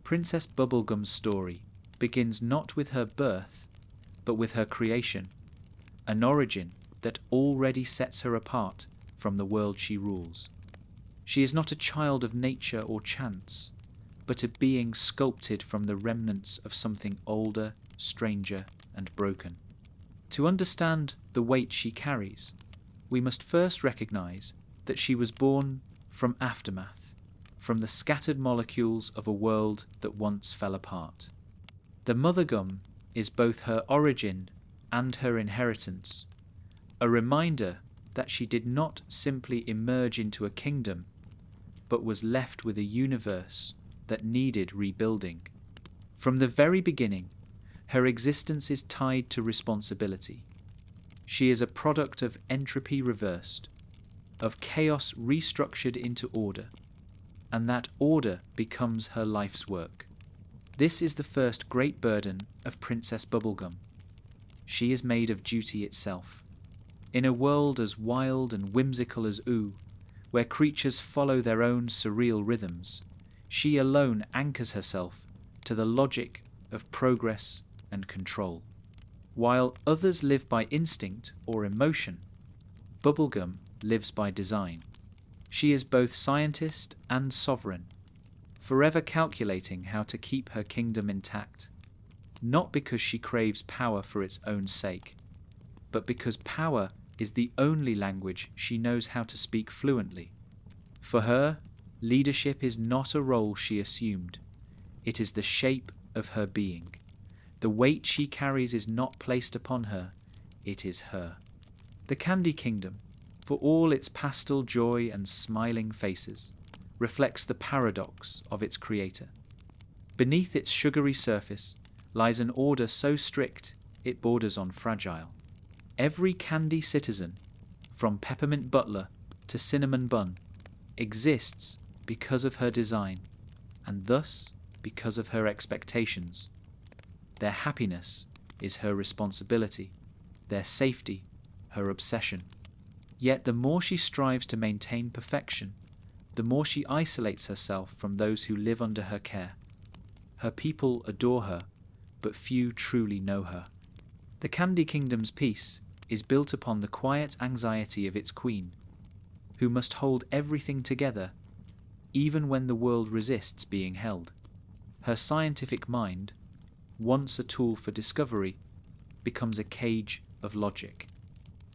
Princess Bubblegum's story begins not with her birth, but with her creation, an origin that already sets her apart from the world she rules. She is not a child of nature or chance, but a being sculpted from the remnants of something older, stranger, and broken. To understand the weight she carries, we must first recognize that she was born from aftermath, from the scattered molecules of a world that once fell apart. The mother gum is both her origin and her inheritance, a reminder that she did not simply emerge into a kingdom, but was left with a universe that needed rebuilding. From the very beginning, her existence is tied to responsibility. She is a product of entropy reversed, of chaos restructured into order, and that order becomes her life's work. This is the first great burden of Princess Bubblegum. She is made of duty itself. In a world as wild and whimsical as Ooh, where creatures follow their own surreal rhythms, she alone anchors herself to the logic of progress and control. While others live by instinct or emotion, Bubblegum lives by design. She is both scientist and sovereign, forever calculating how to keep her kingdom intact, not because she craves power for its own sake, but because power is the only language she knows how to speak fluently. For her, leadership is not a role she assumed. It is the shape of her being. The weight she carries is not placed upon her, it is her. The Candy Kingdom, for all its pastel joy and smiling faces, reflects the paradox of its creator. Beneath its sugary surface lies an order so strict it borders on fragile. Every candy citizen, from peppermint butler to cinnamon bun, exists because of her design, and thus because of her expectations. Their happiness is her responsibility, their safety her obsession. Yet the more she strives to maintain perfection, the more she isolates herself from those who live under her care. Her people adore her, but few truly know her. The Candy Kingdom's peace is built upon the quiet anxiety of its queen, who must hold everything together, even when the world resists being held. Her scientific mind, once a tool for discovery, becomes a cage of logic.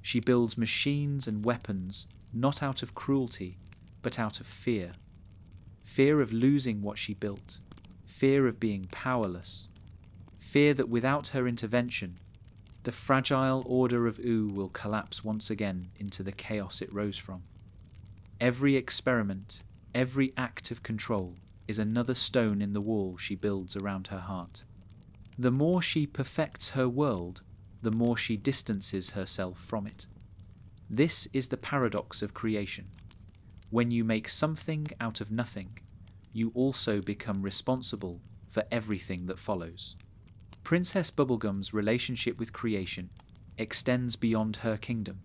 She builds machines and weapons not out of cruelty, but out of fear. Fear of losing what she built, fear of being powerless, fear that without her intervention, the fragile order of Ooh will collapse once again into the chaos it rose from. Every experiment, every act of control is another stone in the wall she builds around her heart. The more she perfects her world, the more she distances herself from it. This is the paradox of creation. When you make something out of nothing, you also become responsible for everything that follows. Princess Bubblegum's relationship with creation extends beyond her kingdom.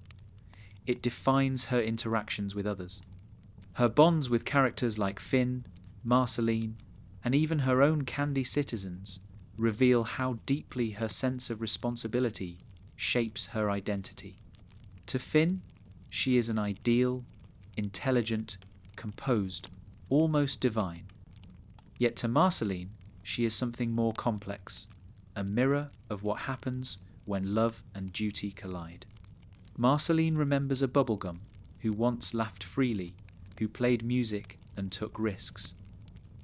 It defines her interactions with others. Her bonds with characters like Finn, Marceline, and even her own candy citizens reveal how deeply her sense of responsibility shapes her identity. To Finn, she is an ideal, intelligent, composed, almost divine. Yet to Marceline, she is something more complex, a mirror of what happens when love and duty collide. Marceline remembers a bubblegum who once laughed freely, who played music and took risks.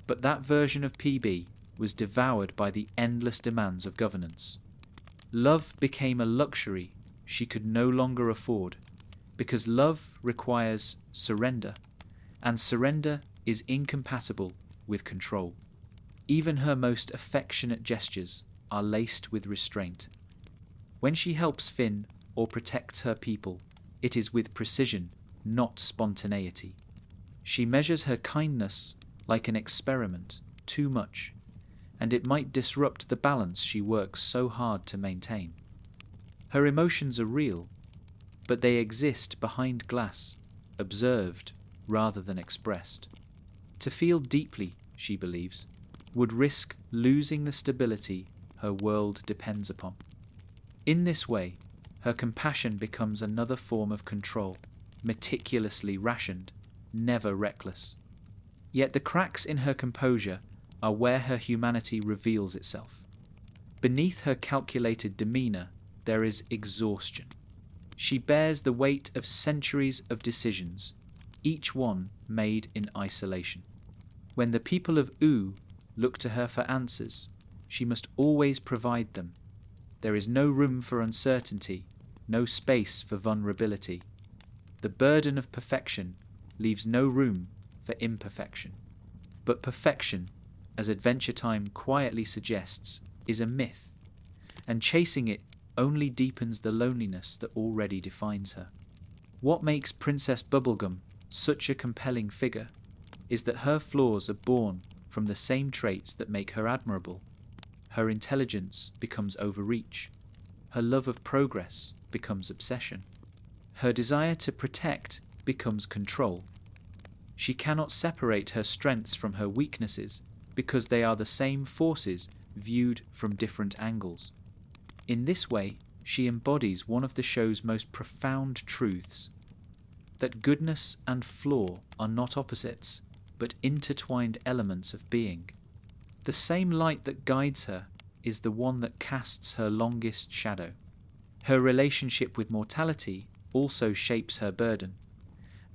But that version of PB was devoured by the endless demands of governance. Love became a luxury she could no longer afford, because love requires surrender, and surrender is incompatible with control. Even her most affectionate gestures are laced with restraint. When she helps Finn or protects her people, it is with precision, not spontaneity. She measures her kindness like an experiment, too much, and it might disrupt the balance she works so hard to maintain. Her emotions are real, but they exist behind glass, observed rather than expressed. To feel deeply, she believes, would risk losing the stability her world depends upon. In this way, her compassion becomes another form of control, meticulously rationed, never reckless. Yet the cracks in her composure are where her humanity reveals itself. Beneath her calculated demeanour, there is exhaustion. She bears the weight of centuries of decisions, each one made in isolation. When the people of U look to her for answers, she must always provide them. There is no room for uncertainty, no space for vulnerability. The burden of perfection leaves no room for imperfection. But perfection, as Adventure Time quietly suggests, is a myth, and chasing it only deepens the loneliness that already defines her. What makes Princess Bubblegum such a compelling figure is that her flaws are born from the same traits that make her admirable. Her intelligence becomes overreach. Her love of progress becomes obsession. Her desire to protect becomes control. She cannot separate her strengths from her weaknesses because they are the same forces viewed from different angles. In this way, she embodies one of the show's most profound truths, that goodness and flaw are not opposites, but intertwined elements of being. The same light that guides her is the one that casts her longest shadow. Her relationship with mortality also shapes her burden.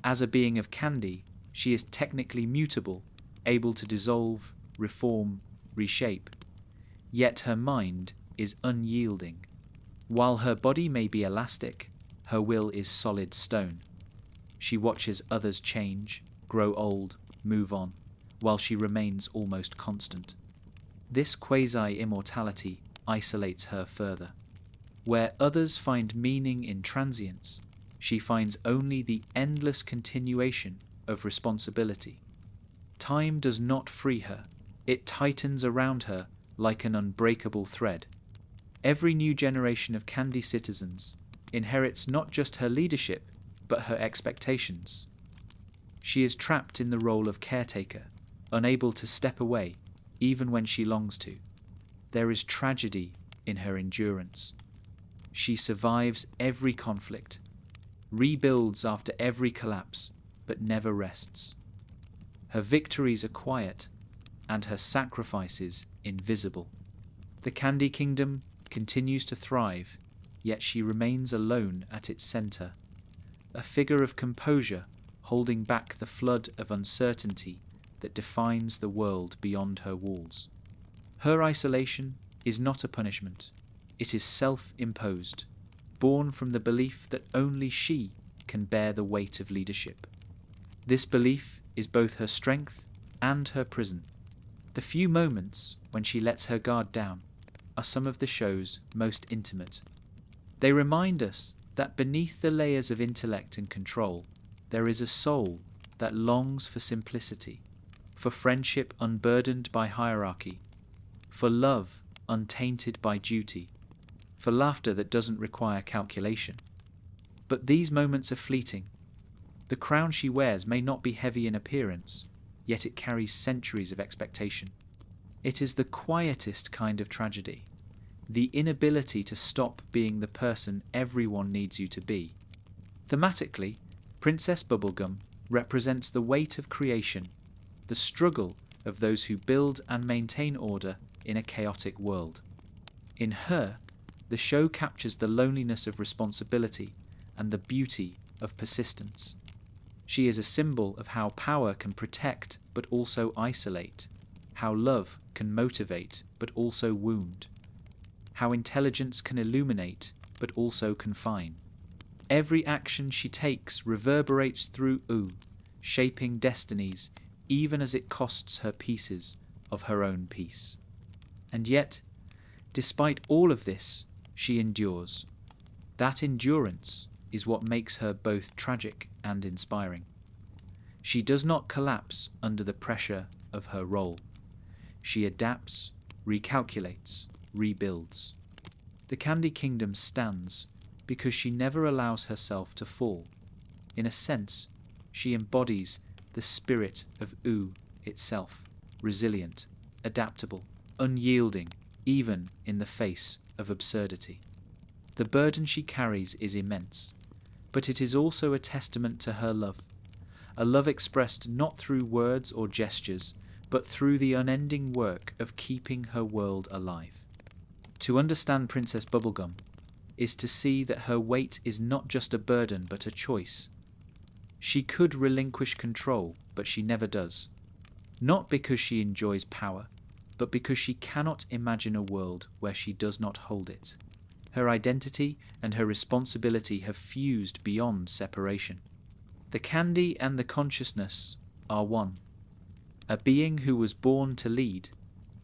As a being of candy, she is technically mutable, able to dissolve, reform, reshape. Yet her mind is unyielding. While her body may be elastic, her will is solid stone. She watches others change, grow old, move on, while she remains almost constant. This quasi-immortality isolates her further. Where others find meaning in transience, she finds only the endless continuation of responsibility. Time does not free her, it tightens around her like an unbreakable thread. Every new generation of Candy citizens inherits not just her leadership, but her expectations. She is trapped in the role of caretaker, unable to step away, even when she longs to. There is tragedy in her endurance. She survives every conflict, rebuilds after every collapse, but never rests. Her victories are quiet, and her sacrifices invisible. The Candy Kingdom continues to thrive, yet she remains alone at its centre, a figure of composure holding back the flood of uncertainty that defines the world beyond her walls. Her isolation is not a punishment, it is self-imposed, born from the belief that only she can bear the weight of leadership. This belief is both her strength and her prison. The few moments when she lets her guard down are some of the show's most intimate. They remind us that beneath the layers of intellect and control, there is a soul that longs for simplicity, for friendship unburdened by hierarchy, for love untainted by duty, for laughter that doesn't require calculation. But these moments are fleeting. The crown she wears may not be heavy in appearance, yet it carries centuries of expectation. It is the quietest kind of tragedy, the inability to stop being the person everyone needs you to be. Thematically, Princess Bubblegum represents the weight of creation, the struggle of those who build and maintain order in a chaotic world. In her, the show captures the loneliness of responsibility and the beauty of persistence. She is a symbol of how power can protect but also isolate, how love can motivate but also wound, how intelligence can illuminate but also confine. Every action she takes reverberates through U, shaping destinies even as it costs her pieces of her own peace. And yet, despite all of this, she endures. That endurance is what makes her both tragic and inspiring. She does not collapse under the pressure of her role. She adapts, recalculates, rebuilds. The Candy Kingdom stands because she never allows herself to fall. In a sense, she embodies the spirit of U itself, resilient, adaptable, unyielding, even in the face of absurdity. The burden she carries is immense, but it is also a testament to her love, a love expressed not through words or gestures, but through the unending work of keeping her world alive. To understand Princess Bubblegum is to see that her weight is not just a burden but a choice. She could relinquish control, but she never does. Not because she enjoys power, but because she cannot imagine a world where she does not hold it. Her identity and her responsibility have fused beyond separation. The candy and the consciousness are one. A being who was born to lead,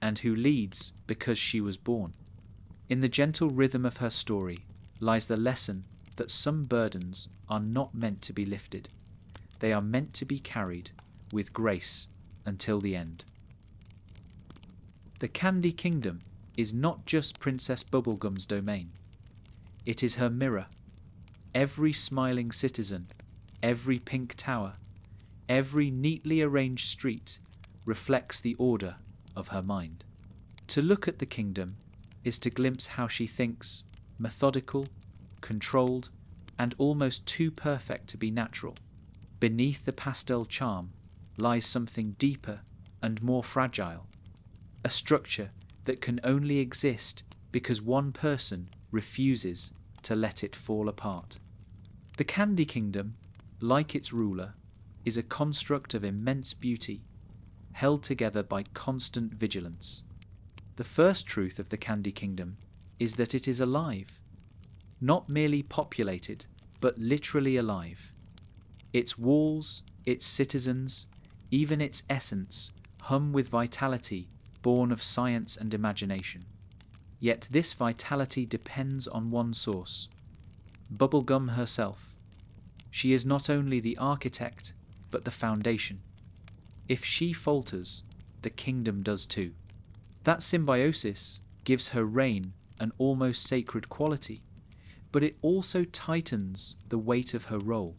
and who leads because she was born. In the gentle rhythm of her story lies the lesson that some burdens are not meant to be lifted. They are meant to be carried with grace until the end. The Candy Kingdom is not just Princess Bubblegum's domain. It is her mirror. Every smiling citizen, every pink tower, every neatly arranged street reflects the order of her mind. To look at the kingdom is to glimpse how she thinks, methodical, controlled, and almost too perfect to be natural. Beneath the pastel charm lies something deeper and more fragile, a structure that can only exist because one person refuses to let it fall apart. The Candy Kingdom, like its ruler, is a construct of immense beauty, held together by constant vigilance. The first truth of the Candy Kingdom is that it is alive, not merely populated, but literally alive. Its walls, its citizens, even its essence hum with vitality born of science and imagination. Yet this vitality depends on one source, Bubblegum herself. She is not only the architect, but the foundation. If she falters, the kingdom does too. That symbiosis gives her reign an almost sacred quality, but it also tightens the weight of her role.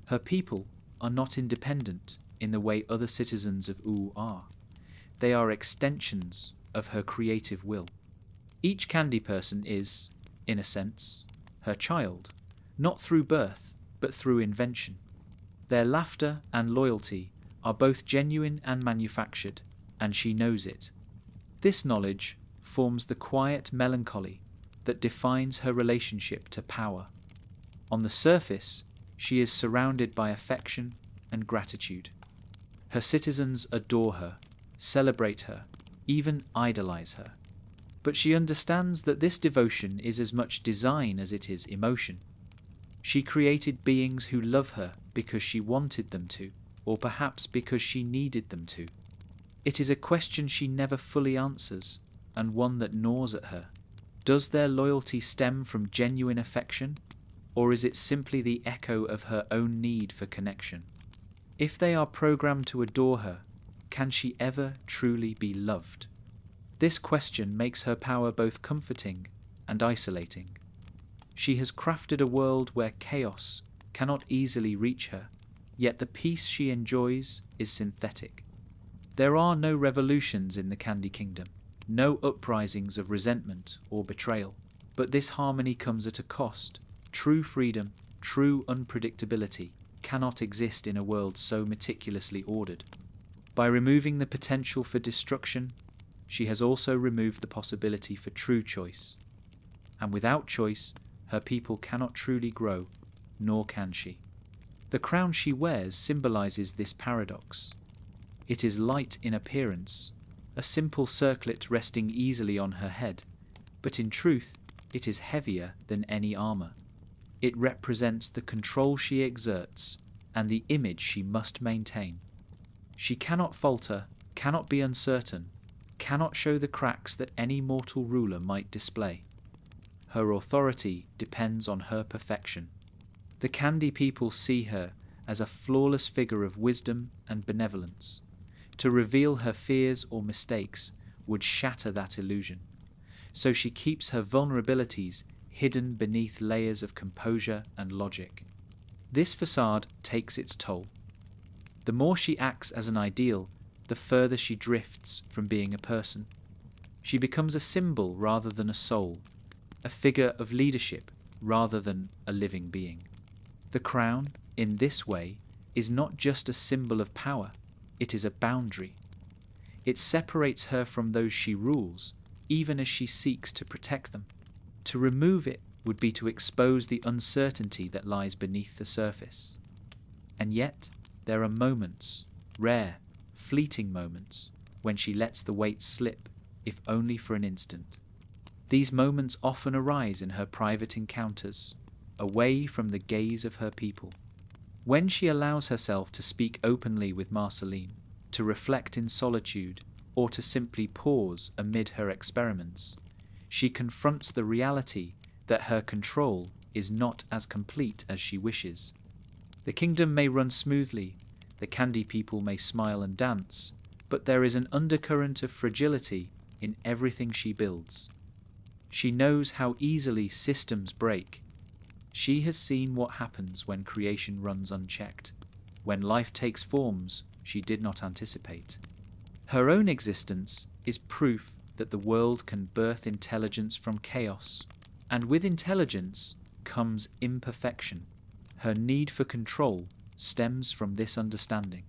Her people are not independent in the way other citizens of Oo are. They are extensions of her creative will. Each candy person is, in a sense, her child, not through birth, but through invention. Their laughter and loyalty are both genuine and manufactured, and she knows it. This knowledge forms the quiet melancholy that defines her relationship to power. On the surface, she is surrounded by affection and gratitude. Her citizens adore her, celebrate her, even idolize her. But she understands that this devotion is as much design as it is emotion. She created beings who love her because she wanted them to, or perhaps because she needed them to. It is a question she never fully answers, and one that gnaws at her. Does their loyalty stem from genuine affection, or is it simply the echo of her own need for connection? If they are programmed to adore her, can she ever truly be loved? This question makes her power both comforting and isolating. She has crafted a world where chaos cannot easily reach her, yet the peace she enjoys is synthetic. There are no revolutions in the Candy Kingdom, no uprisings of resentment or betrayal, but this harmony comes at a cost. True freedom, true unpredictability cannot exist in a world so meticulously ordered. By removing the potential for destruction, she has also removed the possibility for true choice. And without choice, her people cannot truly grow, nor can she. The crown she wears symbolizes this paradox. It is light in appearance, a simple circlet resting easily on her head, but in truth it is heavier than any armor. It represents the control she exerts and the image she must maintain. She cannot falter, cannot be uncertain, cannot show the cracks that any mortal ruler might display. Her authority depends on her perfection. The Candy people see her as a flawless figure of wisdom and benevolence. To reveal her fears or mistakes would shatter that illusion. So she keeps her vulnerabilities hidden beneath layers of composure and logic. This facade takes its toll. The more she acts as an ideal, the further she drifts from being a person. She becomes a symbol rather than a soul, a figure of leadership rather than a living being. The crown, in this way, is not just a symbol of power, it is a boundary. It separates her from those she rules, even as she seeks to protect them. To remove it would be to expose the uncertainty that lies beneath the surface. And yet, there are moments, rare, fleeting moments, when she lets the weight slip, if only for an instant. These moments often arise in her private encounters, away from the gaze of her people. When she allows herself to speak openly with Marceline, to reflect in solitude, or to simply pause amid her experiments, she confronts the reality that her control is not as complete as she wishes. The kingdom may run smoothly, the candy people may smile and dance, but there is an undercurrent of fragility in everything she builds. She knows how easily systems break. She has seen what happens when creation runs unchecked, when life takes forms she did not anticipate. Her own existence is proof that the world can birth intelligence from chaos, and with intelligence comes imperfection. Her need for control stems from this understanding.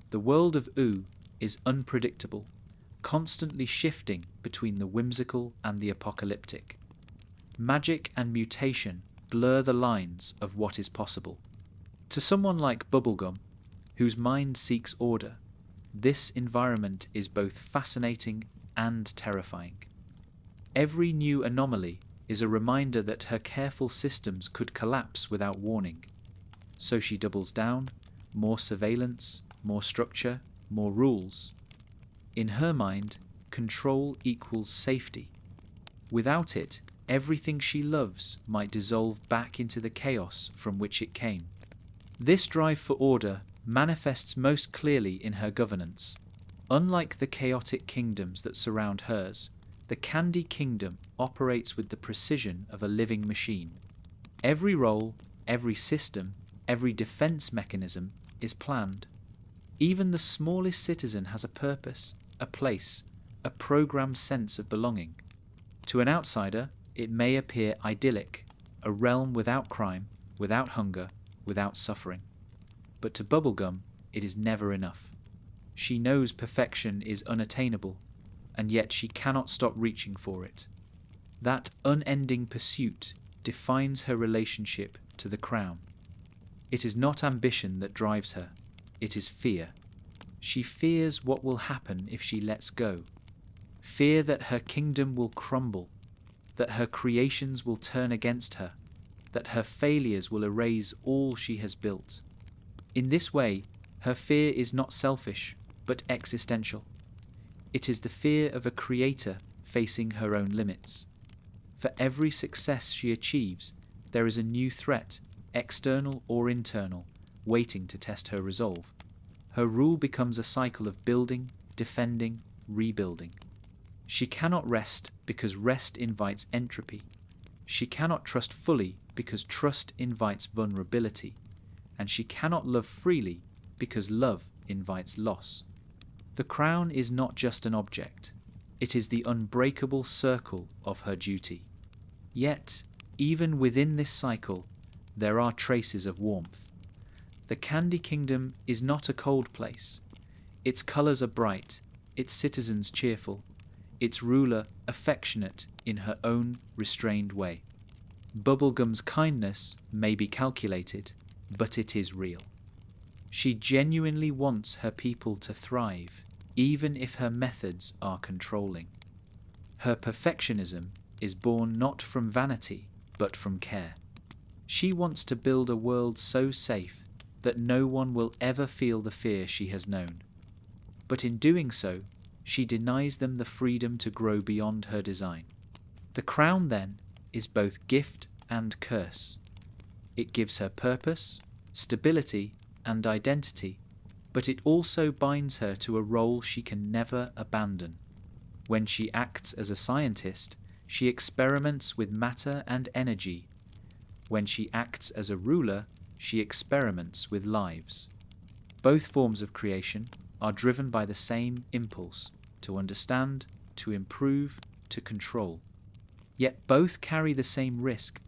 The world of Oo is unpredictable, constantly shifting between the whimsical and the apocalyptic. Magic and mutation blur the lines of what is possible. To someone like Bubblegum, whose mind seeks order, this environment is both fascinating and terrifying. Every new anomaly is a reminder that her careful systems could collapse without warning. So she doubles down, more surveillance, more structure, more rules. In her mind, control equals safety. Without it, everything she loves might dissolve back into the chaos from which it came. This drive for order manifests most clearly in her governance. Unlike the chaotic kingdoms that surround hers, the Candy Kingdom operates with the precision of a living machine. Every role, every system, every defense mechanism is planned. Even the smallest citizen has a purpose, a place, a programmed sense of belonging. To an outsider, it may appear idyllic, a realm without crime, without hunger, without suffering. But to Bubblegum, it is never enough. She knows perfection is unattainable, and yet she cannot stop reaching for it. That unending pursuit defines her relationship to the crown. It is not ambition that drives her, it is fear. She fears what will happen if she lets go. Fear that her kingdom will crumble, that her creations will turn against her, that her failures will erase all she has built. In this way, her fear is not selfish, but existential. It is the fear of a creator facing her own limits. For every success she achieves, there is a new threat, external or internal, waiting to test her resolve. Her rule becomes a cycle of building, defending, rebuilding. She cannot rest because rest invites entropy. She cannot trust fully because trust invites vulnerability. And she cannot love freely because love invites loss. The crown is not just an object. It is the unbreakable circle of her duty. Yet, even within this cycle, there are traces of warmth. The Candy Kingdom is not a cold place. Its colours are bright, its citizens cheerful, its ruler affectionate in her own restrained way. Bubblegum's kindness may be calculated, but it is real. She genuinely wants her people to thrive, even if her methods are controlling. Her perfectionism is born not from vanity, but from care. She wants to build a world so safe that no one will ever feel the fear she has known. But in doing so, she denies them the freedom to grow beyond her design. The crown, then, is both gift and curse. It gives her purpose, stability, and identity, but it also binds her to a role she can never abandon. When she acts as a scientist, she experiments with matter and energy. When she acts as a ruler, she experiments with lives. Both forms of creation, are driven by the same impulse to understand, to improve, to control. Yet both carry the same risk: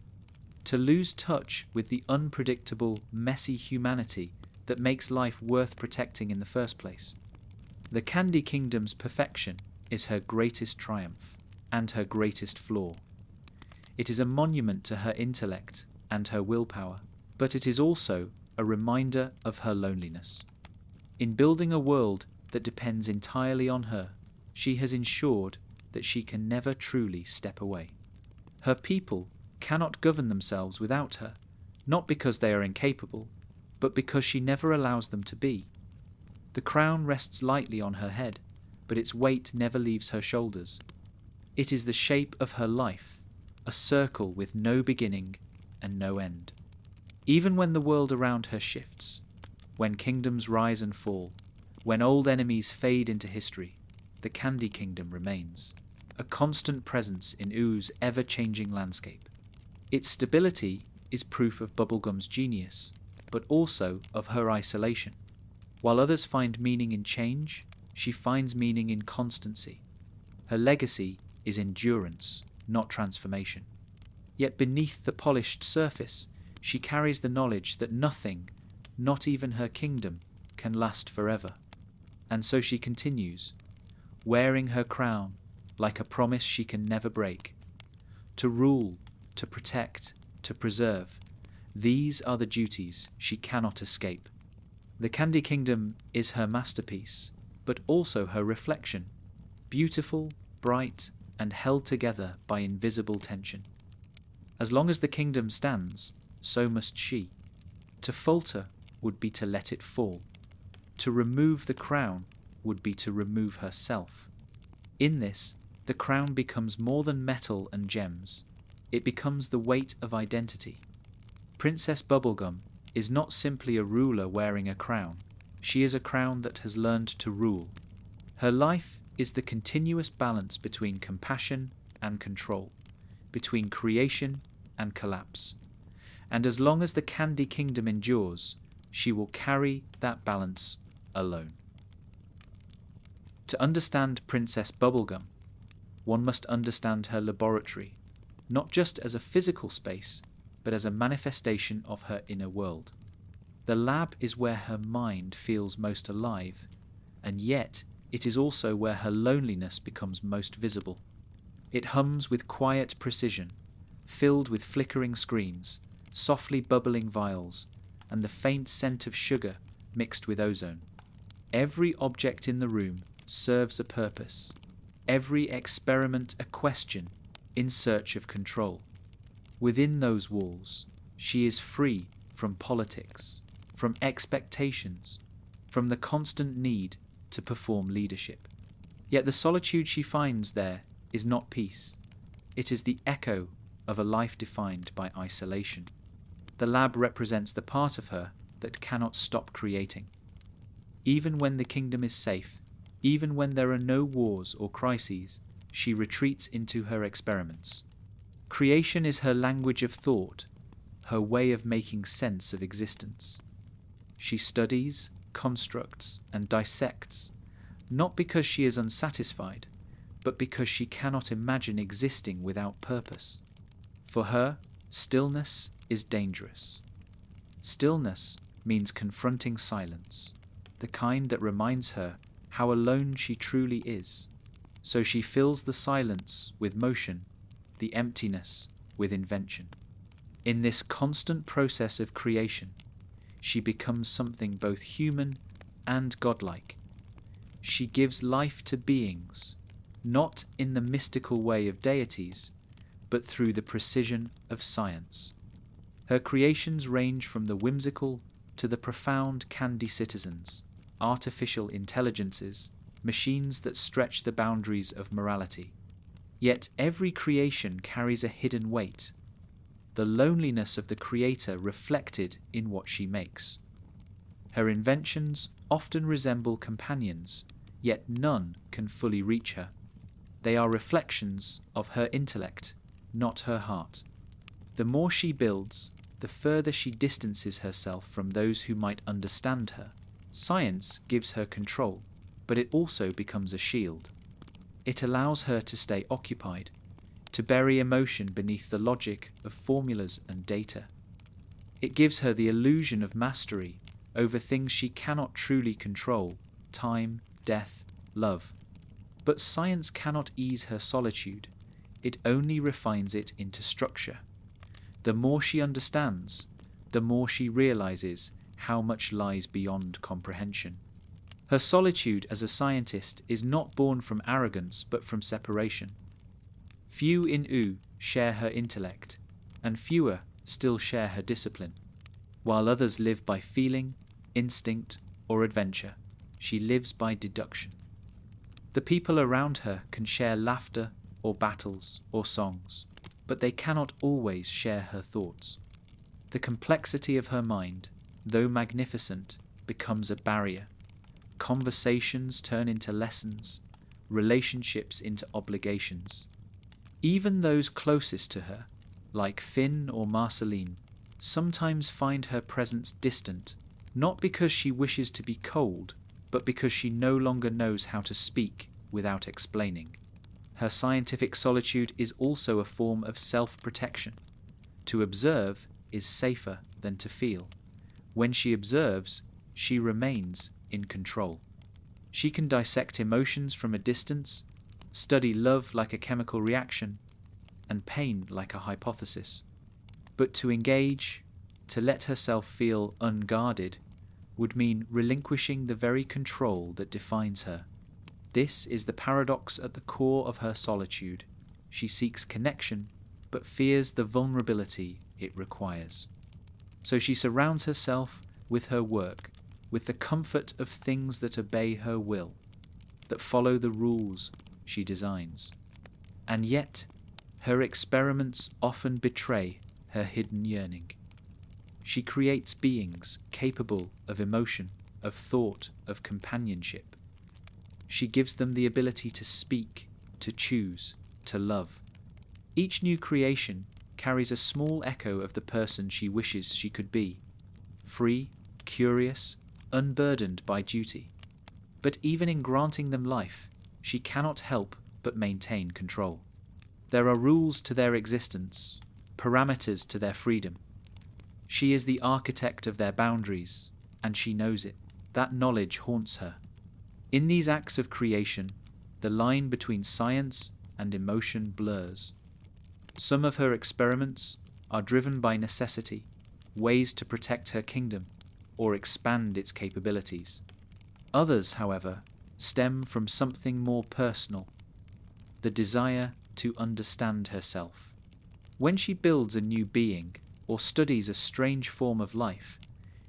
to lose touch with the unpredictable, messy humanity that makes life worth protecting in the first place. The Candy Kingdom's perfection is her greatest triumph and her greatest flaw. It is a monument to her intellect and her willpower, but it is also a reminder of her loneliness. In building a world that depends entirely on her, she has ensured that she can never truly step away. Her people cannot govern themselves without her, not because they are incapable, but because she never allows them to be. The crown rests lightly on her head, but its weight never leaves her shoulders. It is the shape of her life, a circle with no beginning and no end. Even when the world around her shifts, when kingdoms rise and fall, when old enemies fade into history, the Candy Kingdom remains, a constant presence in Oo's ever-changing landscape. Its stability is proof of Bubblegum's genius, but also of her isolation. While others find meaning in change, she finds meaning in constancy. Her legacy is endurance, not transformation. Yet beneath the polished surface, she carries the knowledge that nothing, not even her kingdom, can last forever. And so she continues, wearing her crown like a promise she can never break. To rule, to protect, to preserve, these are the duties she cannot escape. The Candy Kingdom is her masterpiece, but also her reflection, beautiful, bright, and held together by invisible tension. As long as the kingdom stands, so must she. To falter would be to let it fall. To remove the crown would be to remove herself. In this, the crown becomes more than metal and gems. It becomes the weight of identity. Princess Bubblegum is not simply a ruler wearing a crown. She is a crown that has learned to rule. Her life is the continuous balance between compassion and control, between creation and collapse. And as long as the Candy Kingdom endures, she will carry that balance alone. To understand Princess Bubblegum, one must understand her laboratory, not just as a physical space, but as a manifestation of her inner world. The lab is where her mind feels most alive, and yet it is also where her loneliness becomes most visible. It hums with quiet precision, filled with flickering screens, softly bubbling vials, and the faint scent of sugar mixed with ozone. Every object in the room serves a purpose, every experiment a question in search of control. Within those walls, she is free from politics, from expectations, from the constant need to perform leadership. Yet the solitude she finds there is not peace. It is the echo of a life defined by isolation. The lab represents the part of her that cannot stop creating. Even when the kingdom is safe, even when there are no wars or crises, she retreats into her experiments. Creation is her language of thought, her way of making sense of existence. She studies, constructs, and dissects, not because she is unsatisfied, but because she cannot imagine existing without purpose. For her, stillness is dangerous. Stillness means confronting silence, the kind that reminds her how alone she truly is. So she fills the silence with motion, the emptiness with invention. In this constant process of creation, she becomes something both human and godlike. She gives life to beings, not in the mystical way of deities, but through the precision of science. Her creations range from the whimsical to the profound candy citizens, artificial intelligences, machines that stretch the boundaries of morality. Yet every creation carries a hidden weight, the loneliness of the creator reflected in what she makes. Her inventions often resemble companions, yet none can fully reach her. They are reflections of her intellect, not her heart. The more she builds, the further she distances herself from those who might understand her. Science gives her control, but it also becomes a shield. It allows her to stay occupied, to bury emotion beneath the logic of formulas and data. It gives her the illusion of mastery over things she cannot truly control: time, death, love. But science cannot ease her solitude. It only refines it into structure. The more she understands, the more she realizes how much lies beyond comprehension. Her solitude as a scientist is not born from arrogance but from separation. Few in U share her intellect, and fewer still share her discipline. While others live by feeling, instinct, or adventure, she lives by deduction. The people around her can share laughter or battles or songs, but they cannot always share her thoughts. The complexity of her mind, though magnificent, becomes a barrier. Conversations turn into lessons, relationships into obligations. Even those closest to her, like Finn or Marceline, sometimes find her presence distant, not because she wishes to be cold, but because she no longer knows how to speak without explaining. Her scientific solitude is also a form of self-protection. To observe is safer than to feel. When she observes, she remains in control. She can dissect emotions from a distance, study love like a chemical reaction, and pain like a hypothesis. But to engage, to let herself feel unguarded, would mean relinquishing the very control that defines her. This is the paradox at the core of her solitude. She seeks connection, but fears the vulnerability it requires. So she surrounds herself with her work, with the comfort of things that obey her will, that follow the rules she designs. And yet, her experiments often betray her hidden yearning. She creates beings capable of emotion, of thought, of companionship. She gives them the ability to speak, to choose, to love. Each new creation carries a small echo of the person she wishes she could be, free, curious, unburdened by duty. But even in granting them life, she cannot help but maintain control. There are rules to their existence, parameters to their freedom. She is the architect of their boundaries, and she knows it. That knowledge haunts her. In these acts of creation, the line between science and emotion blurs. Some of her experiments are driven by necessity, ways to protect her kingdom or expand its capabilities. Others, however, stem from something more personal, the desire to understand herself. When she builds a new being or studies a strange form of life,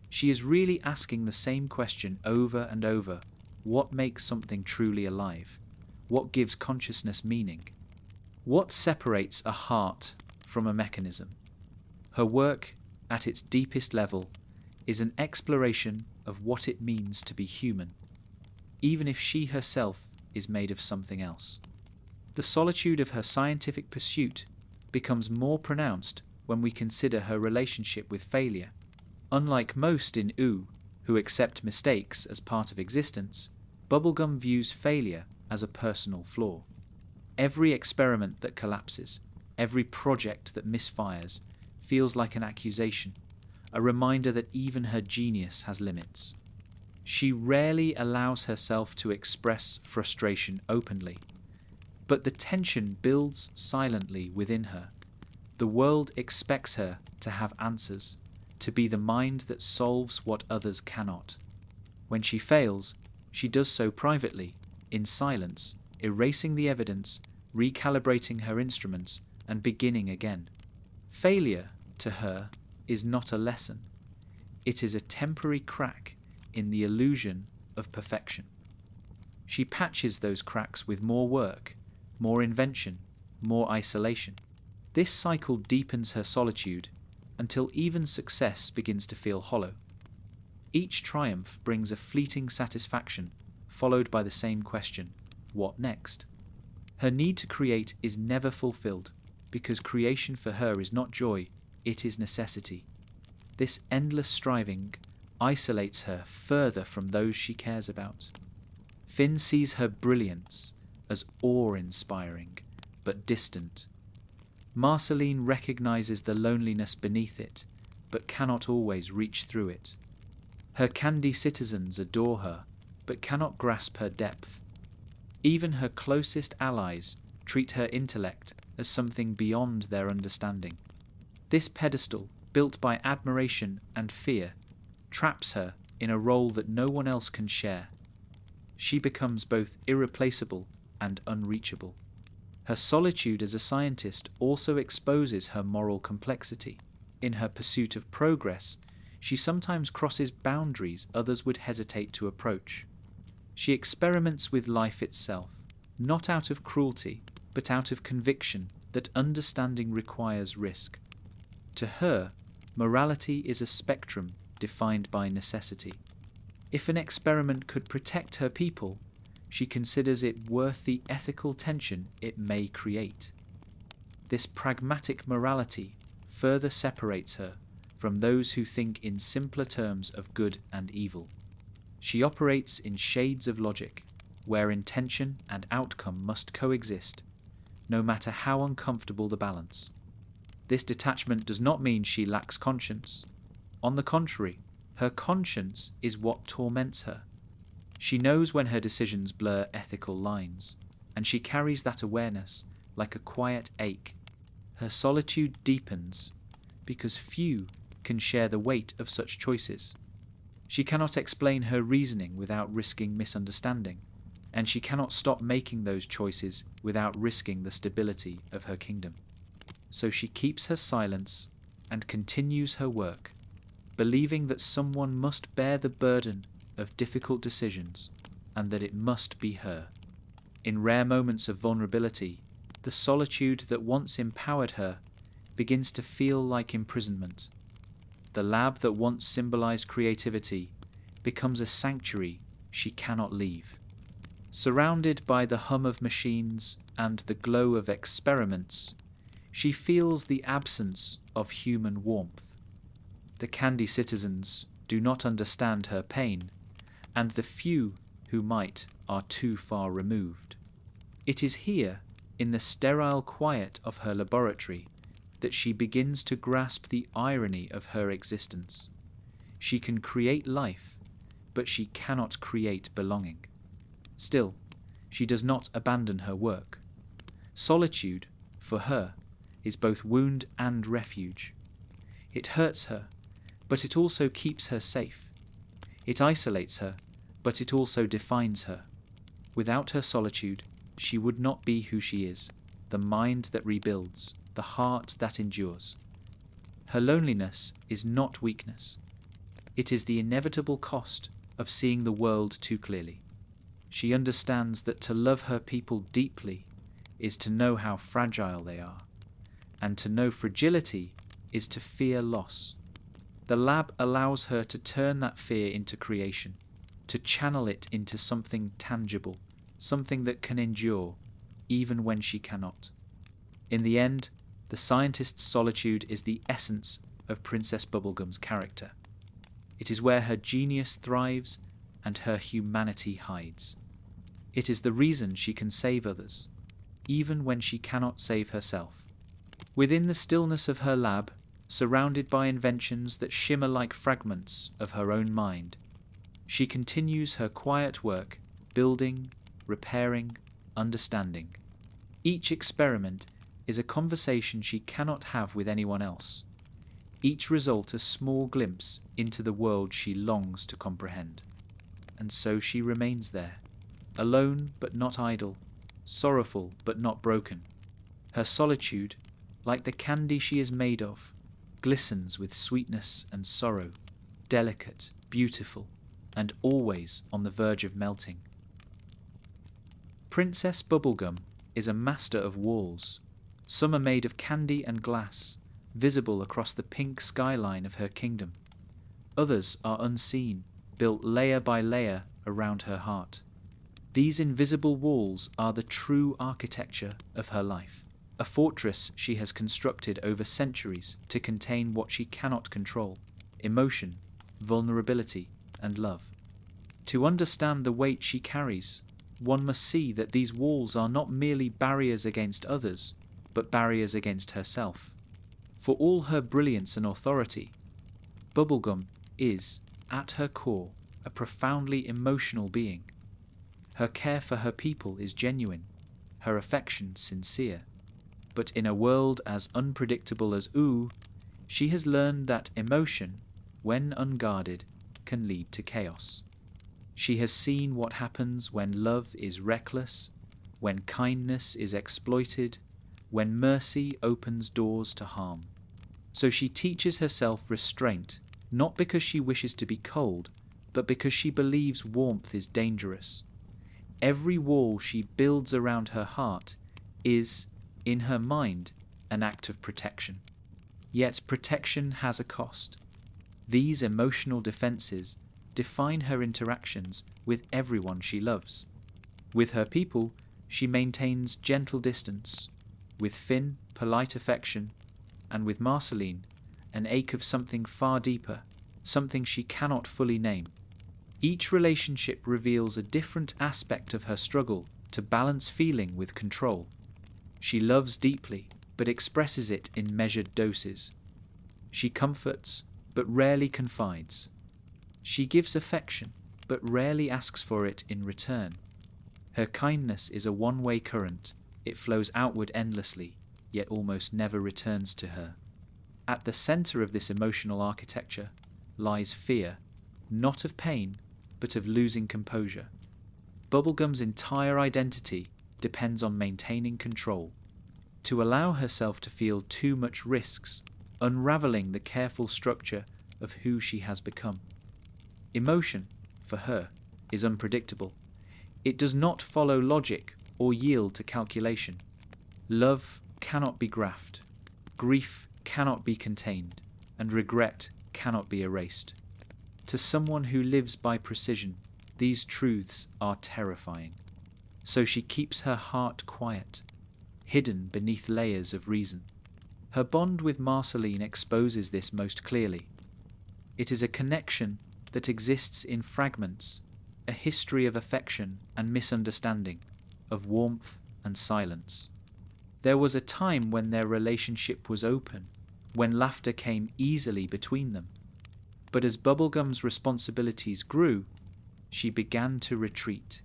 she is really asking the same question over and over: what makes something truly alive? What gives consciousness meaning? What separates a heart from a mechanism? Her work, at its deepest level, is an exploration of what it means to be human, even if she herself is made of something else. The solitude of her scientific pursuit becomes more pronounced when we consider her relationship with failure. Unlike most in U, who accept mistakes as part of existence, Bubblegum views failure as a personal flaw. Every experiment that collapses, every project that misfires, feels like an accusation, a reminder that even her genius has limits. She rarely allows herself to express frustration openly, but the tension builds silently within her. The world expects her to have answers, to be the mind that solves what others cannot. When she fails, she does so privately, in silence, erasing the evidence, recalibrating her instruments, and beginning again. Failure, to her, is not a lesson. It is a temporary crack in the illusion of perfection. She patches those cracks with more work, more invention, more isolation. This cycle deepens her solitude until even success begins to feel hollow. Each triumph brings a fleeting satisfaction, followed by the same question: what next? Her need to create is never fulfilled, because creation for her is not joy, it is necessity. This endless striving isolates her further from those she cares about. Finn sees her brilliance as awe-inspiring, but distant. Marceline recognizes the loneliness beneath it, but cannot always reach through it. Her candy citizens adore her, but cannot grasp her depth. Even her closest allies treat her intellect as something beyond their understanding. This pedestal, built by admiration and fear, traps her in a role that no one else can share. She becomes both irreplaceable and unreachable. Her solitude as a scientist also exposes her moral complexity. In her pursuit of progress, she sometimes crosses boundaries others would hesitate to approach. She experiments with life itself, not out of cruelty, but out of conviction that understanding requires risk. To her, morality is a spectrum defined by necessity. If an experiment could protect her people, she considers it worth the ethical tension it may create. This pragmatic morality further separates her from those who think in simpler terms of good and evil. She operates in shades of logic, where intention and outcome must coexist, no matter how uncomfortable the balance. This detachment does not mean she lacks conscience. On the contrary, her conscience is what torments her. She knows when her decisions blur ethical lines, and she carries that awareness like a quiet ache. Her solitude deepens because few can share the weight of such choices. She cannot explain her reasoning without risking misunderstanding, and she cannot stop making those choices without risking the stability of her kingdom. So she keeps her silence and continues her work, believing that someone must bear the burden of difficult decisions and that it must be her. In rare moments of vulnerability, the solitude that once empowered her begins to feel like imprisonment. The lab that once symbolized creativity becomes a sanctuary she cannot leave. Surrounded by the hum of machines and the glow of experiments, she feels the absence of human warmth. The candy citizens do not understand her pain, and the few who might are too far removed. It is here, in the sterile quiet of her laboratory, that she begins to grasp the irony of her existence. She can create life, but she cannot create belonging. Still, she does not abandon her work. Solitude, for her, is both wound and refuge. It hurts her, but it also keeps her safe. It isolates her, but it also defines her. Without her solitude, she would not be who she is, the mind that rebuilds, the heart that endures. Her loneliness is not weakness. It is the inevitable cost of seeing the world too clearly. She understands that to love her people deeply is to know how fragile they are, and to know fragility is to fear loss. The lab allows her to turn that fear into creation, to channel it into something tangible, something that can endure, even when she cannot. In the end, the scientist's solitude is the essence of Princess Bubblegum's character. It is where her genius thrives and her humanity hides. It is the reason she can save others, even when she cannot save herself. Within the stillness of her lab, surrounded by inventions that shimmer like fragments of her own mind, she continues her quiet work, building, repairing, understanding. Each experiment is a conversation she cannot have with anyone else. Each result a small glimpse into the world she longs to comprehend. And so she remains there, alone but not idle, sorrowful but not broken. Her solitude, like the candy she is made of, glistens with sweetness and sorrow, delicate, beautiful, and always on the verge of melting. Princess Bubblegum is a master of walls. Some are made of candy and glass, visible across the pink skyline of her kingdom. Others are unseen, built layer by layer around her heart. These invisible walls are the true architecture of her life, a fortress she has constructed over centuries to contain what she cannot control: emotion, vulnerability, and love. To understand the weight she carries, one must see that these walls are not merely barriers against others, but barriers against herself. For all her brilliance and authority, Bubblegum is, at her core, a profoundly emotional being. Her care for her people is genuine, her affection sincere. But in a world as unpredictable as Ooh, she has learned that emotion, when unguarded, can lead to chaos. She has seen what happens when love is reckless, when kindness is exploited, when mercy opens doors to harm. So she teaches herself restraint, not because she wishes to be cold, but because she believes warmth is dangerous. Every wall she builds around her heart is, in her mind, an act of protection. Yet protection has a cost. These emotional defenses define her interactions with everyone she loves. With her people, she maintains gentle distance. With Finn, polite affection, and with Marceline, an ache of something far deeper, something she cannot fully name. Each relationship reveals a different aspect of her struggle to balance feeling with control. She loves deeply, but expresses it in measured doses. She comforts, but rarely confides. She gives affection, but rarely asks for it in return. Her kindness is a one-way current. It flows outward endlessly, yet almost never returns to her. At the center of this emotional architecture lies fear, not of pain, but of losing composure. Bubblegum's entire identity depends on maintaining control. To allow herself to feel too much risks, unraveling the careful structure of who she has become. Emotion, for her, is unpredictable. It does not follow logic or yield to calculation. Love cannot be graphed. Grief cannot be contained, and regret cannot be erased. To someone who lives by precision, these truths are terrifying. So she keeps her heart quiet, hidden beneath layers of reason. Her bond with Marceline exposes this most clearly. It is a connection that exists in fragments, a history of affection and misunderstanding, of warmth and silence. There was a time when their relationship was open, when laughter came easily between them. But as Bubblegum's responsibilities grew, she began to retreat.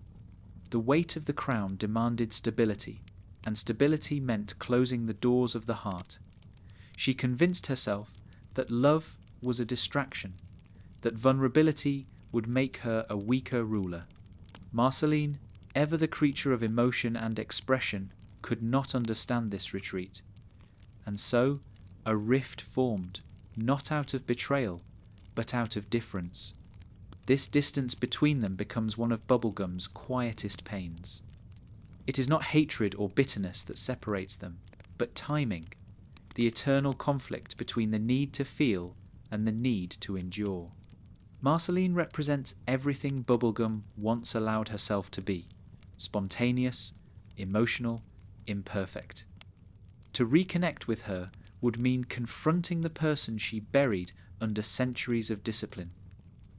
The weight of the crown demanded stability, and stability meant closing the doors of the heart. She convinced herself that love was a distraction, that vulnerability would make her a weaker ruler. Marceline, ever the creature of emotion and expression, could not understand this retreat. And so, a rift formed, not out of betrayal, but out of difference. This distance between them becomes one of Bubblegum's quietest pains. It is not hatred or bitterness that separates them, but timing, the eternal conflict between the need to feel and the need to endure. Marceline represents everything Bubblegum once allowed herself to be: spontaneous, emotional, imperfect. To reconnect with her would mean confronting the person she buried under centuries of discipline.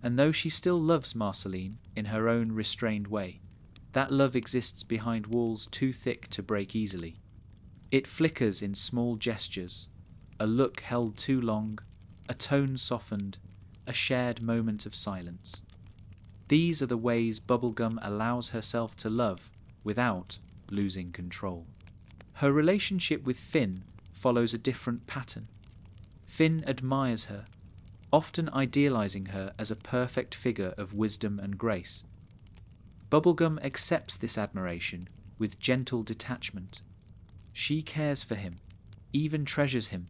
And though she still loves Marceline in her own restrained way, that love exists behind walls too thick to break easily. It flickers in small gestures, a look held too long, a tone softened, a shared moment of silence. These are the ways Bubblegum allows herself to love without losing control. Her relationship with Finn follows a different pattern. Finn admires her, often idealizing her as a perfect figure of wisdom and grace. Bubblegum accepts this admiration with gentle detachment. She cares for him, even treasures him,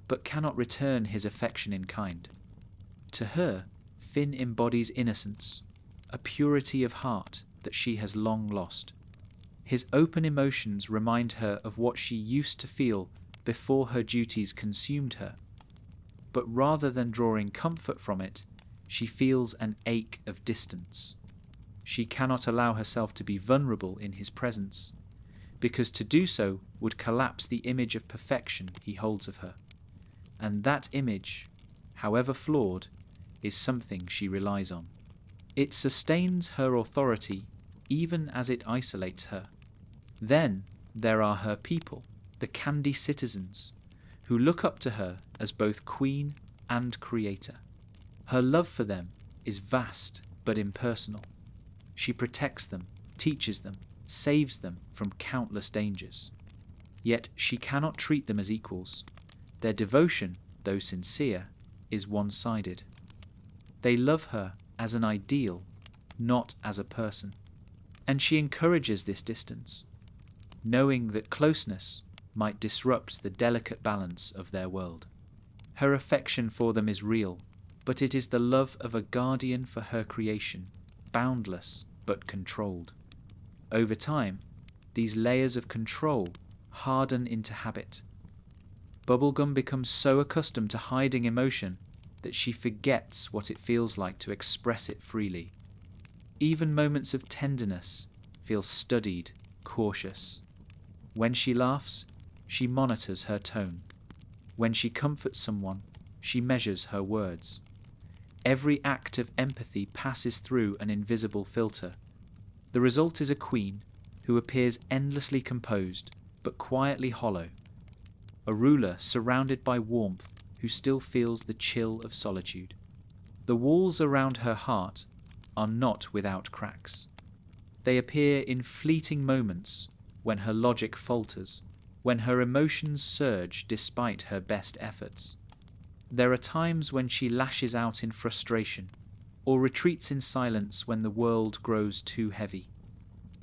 but cannot return his affection in kind. To her, Finn embodies innocence, a purity of heart that she has long lost. His open emotions remind her of what she used to feel before her duties consumed her. But rather than drawing comfort from it, she feels an ache of distance. She cannot allow herself to be vulnerable in his presence, because to do so would collapse the image of perfection he holds of her. And that image, however flawed, is something she relies on. It sustains her authority even as it isolates her. Then there are her people, the Candy citizens, who look up to her as both queen and creator. Her love for them is vast but impersonal. She protects them, teaches them, saves them from countless dangers. Yet she cannot treat them as equals. Their devotion, though sincere, is one-sided. They love her as an ideal, not as a person. And she encourages this distance, knowing that closeness might disrupt the delicate balance of their world. Her affection for them is real, but it is the love of a guardian for her creation, boundless but controlled. Over time, these layers of control harden into habit. Bubblegum becomes so accustomed to hiding emotion that she forgets what it feels like to express it freely. Even moments of tenderness feel studied, cautious. When she laughs, she monitors her tone. When she comforts someone, she measures her words. Every act of empathy passes through an invisible filter. The result is a queen who appears endlessly composed, but quietly hollow. A ruler surrounded by warmth who still feels the chill of solitude. The walls around her heart are not without cracks. They appear in fleeting moments when her logic falters, when her emotions surge despite her best efforts. There are times when she lashes out in frustration or retreats in silence when the world grows too heavy.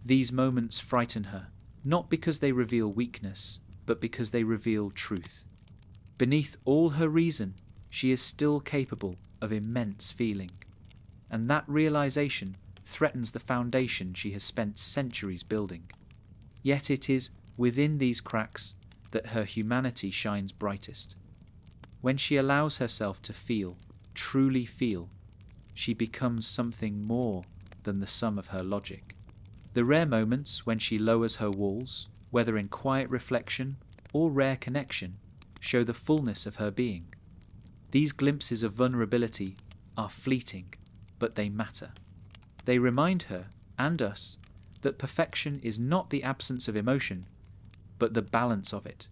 These moments frighten her, not because they reveal weakness, but because they reveal truth. Beneath all her reason, she is still capable of immense feeling, and that realization threatens the foundation she has spent centuries building. Yet it is within these cracks that her humanity shines brightest. When she allows herself to feel, truly feel, she becomes something more than the sum of her logic. The rare moments when she lowers her walls, whether in quiet reflection or rare connection, show the fullness of her being. These glimpses of vulnerability are fleeting, but they matter. They remind her, and us, that perfection is not the absence of emotion, but the balance of it.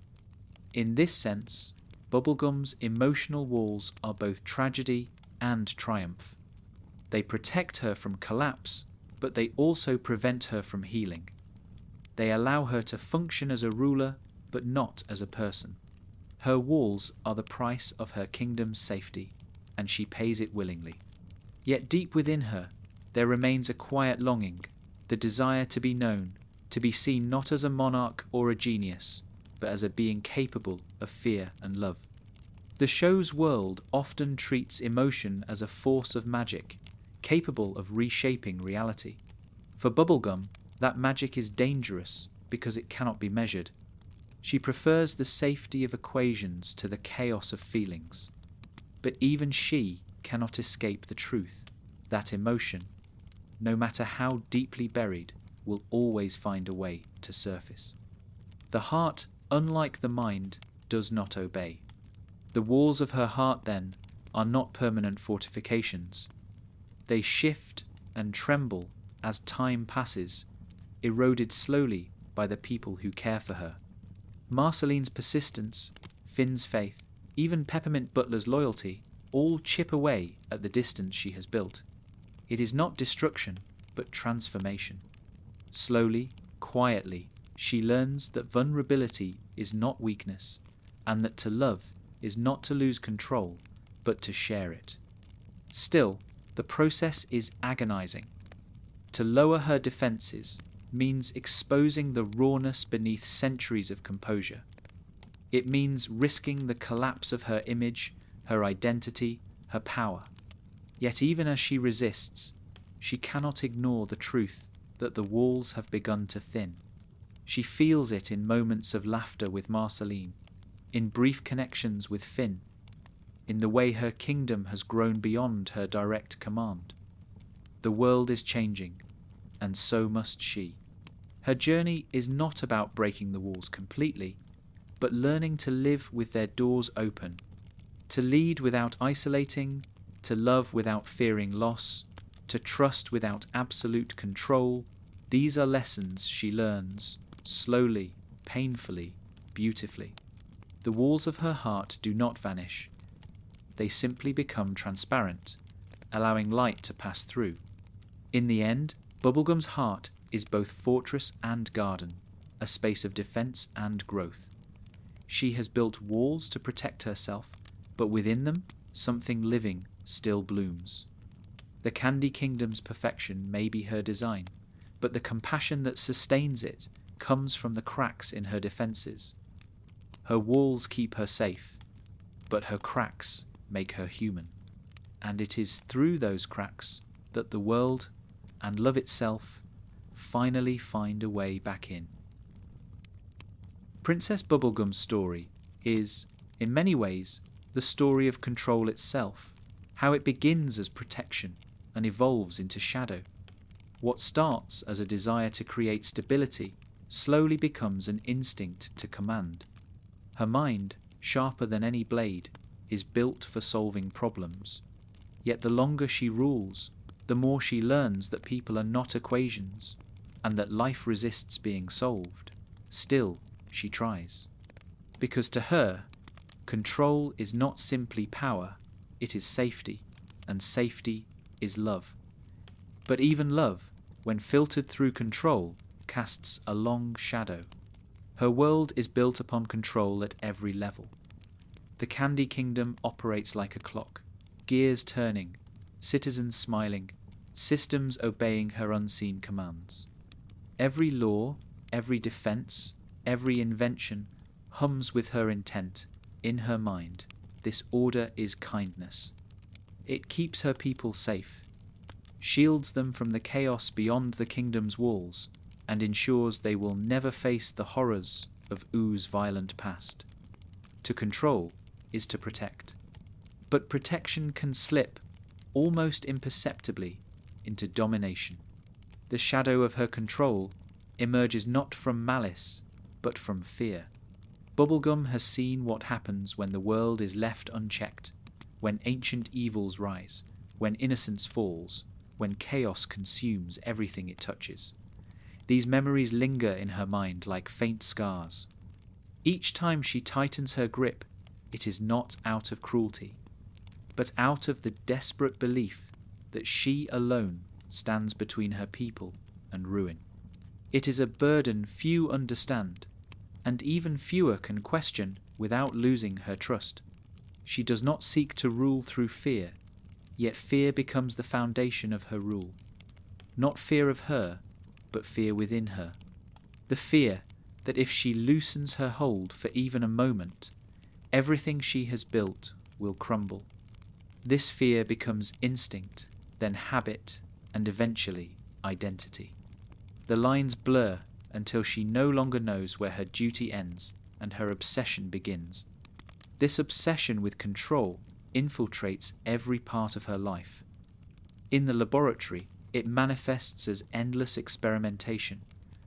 In this sense, Bubblegum's emotional walls are both tragedy and triumph. They protect her from collapse, but they also prevent her from healing. They allow her to function as a ruler, but not as a person. Her walls are the price of her kingdom's safety, and she pays it willingly. Yet deep within her, there remains a quiet longing, the desire to be known, to be seen not as a monarch or a genius, but as a being capable of fear and love. The show's world often treats emotion as a force of magic, capable of reshaping reality. For Bubblegum, that magic is dangerous because it cannot be measured. She prefers the safety of equations to the chaos of feelings. But even she cannot escape the truth that emotion, no matter how deeply buried, will always find a way to surface. The heart, unlike the mind, does not obey. The walls of her heart, then, are not permanent fortifications. They shift and tremble as time passes, eroded slowly by the people who care for her. Marceline's persistence, Finn's faith, even Peppermint Butler's loyalty, all chip away at the distance she has built. It is not destruction, but transformation. Slowly, quietly, she learns that vulnerability is not weakness, and that to love is not to lose control, but to share it. Still, the process is agonizing. To lower her defenses means exposing the rawness beneath centuries of composure. It means risking the collapse of her image, her identity, her power. Yet even as she resists, she cannot ignore the truth that the walls have begun to thin. She feels it in moments of laughter with Marceline, in brief connections with Finn, in the way her kingdom has grown beyond her direct command. The world is changing, and so must she. Her journey is not about breaking the walls completely, but learning to live with their doors open, to lead without isolating, to love without fearing loss, to trust without absolute control. These are lessons she learns, slowly, painfully, beautifully. The walls of her heart do not vanish. They simply become transparent, allowing light to pass through. In the end, Bubblegum's heart is both fortress and garden, a space of defense and growth. She has built walls to protect herself, but within them, something living still blooms. The Candy Kingdom's perfection may be her design, but the compassion that sustains it comes from the cracks in her defenses. Her walls keep her safe, but her cracks make her human. And it is through those cracks that the world and love itself finally find a way back in. Princess Bubblegum's story is, in many ways, the story of control itself, how it begins as protection and evolves into shadow. What starts as a desire to create stability slowly becomes an instinct to command. Her mind, sharper than any blade, is built for solving problems. Yet the longer she rules, the more she learns that people are not equations, and that life resists being solved. Still, she tries. Because to her, control is not simply power, it is safety, and safety is love. But even love, when filtered through control, casts a long shadow. Her world is built upon control at every level. The Candy Kingdom operates like a clock, gears turning, citizens smiling, systems obeying her unseen commands. Every law, every defense, every invention hums with her intent. In her mind, this order is kindness. It keeps her people safe, shields them from the chaos beyond the kingdom's walls, and ensures they will never face the horrors of Oo's violent past. To control is to protect. But protection can slip, almost imperceptibly, into domination. The shadow of her control emerges not from malice, but from fear. Bubblegum has seen what happens when the world is left unchecked, when ancient evils rise, when innocence falls, when chaos consumes everything it touches. These memories linger in her mind like faint scars. Each time she tightens her grip, it is not out of cruelty, but out of the desperate belief that she alone stands between her people and ruin. It is a burden few understand, and even fewer can question without losing her trust. She does not seek to rule through fear, yet fear becomes the foundation of her rule. Not fear of her, but fear within her. The fear that if she loosens her hold for even a moment, everything she has built will crumble. This fear becomes instinct, then habit, and eventually identity. The lines blur until she no longer knows where her duty ends and her obsession begins. This obsession with control infiltrates every part of her life. In the laboratory, it manifests as endless experimentation,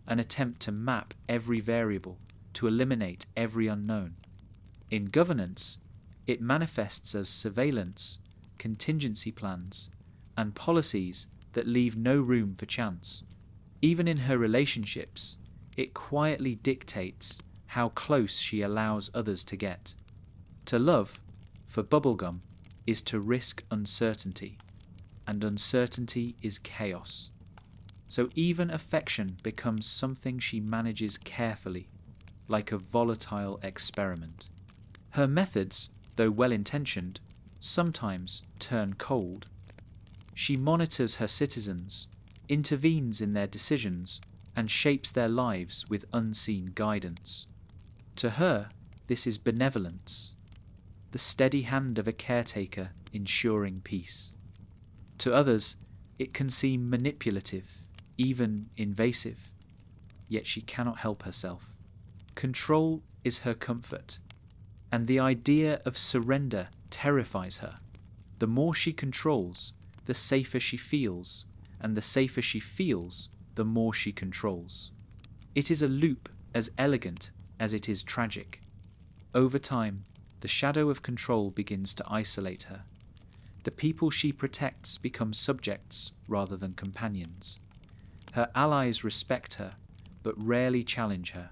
an attempt to map every variable, to eliminate every unknown. In governance, it manifests as surveillance, contingency plans, and policies that leave no room for chance. Even in her relationships, it quietly dictates how close she allows others to get. To love, for Bubblegum, is to risk uncertainty, and uncertainty is chaos. So even affection becomes something she manages carefully, like a volatile experiment. Her methods, though well-intentioned, sometimes turn cold. She monitors her citizens, intervenes in their decisions, and shapes their lives with unseen guidance. To her, this is benevolence, the steady hand of a caretaker ensuring peace. To others, it can seem manipulative, even invasive, yet she cannot help herself. Control is her comfort, and the idea of surrender terrifies her. The more she controls, the safer she feels, and the safer she feels, the more she controls. It is a loop as elegant as it is tragic. Over time, the shadow of control begins to isolate her. The people she protects become subjects rather than companions. Her allies respect her, but rarely challenge her.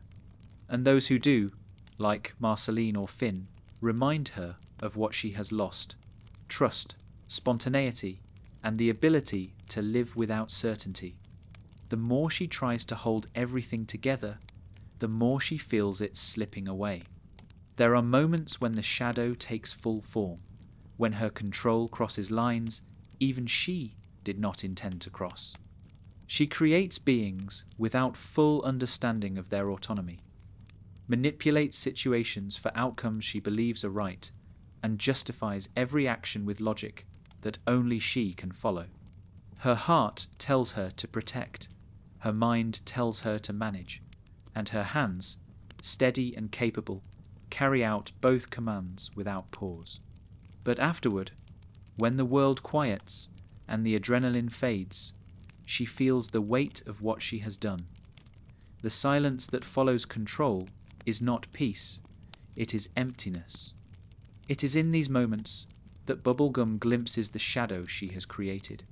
And those who do, like Marceline or Finn, remind her of what she has lost: trust, spontaneity, and the ability to live without certainty. The more she tries to hold everything together, the more she feels it slipping away. There are moments when the shadow takes full form, when her control crosses lines even she did not intend to cross. She creates beings without full understanding of their autonomy, manipulates situations for outcomes she believes are right, and justifies every action with logic that only she can follow. Her heart tells her to protect, her mind tells her to manage, and her hands, steady and capable, carry out both commands without pause. But afterward, when the world quiets and the adrenaline fades, she feels the weight of what she has done. The silence that follows control is not peace, it is emptiness. It is in these moments that Bubblegum glimpses the shadow she has created.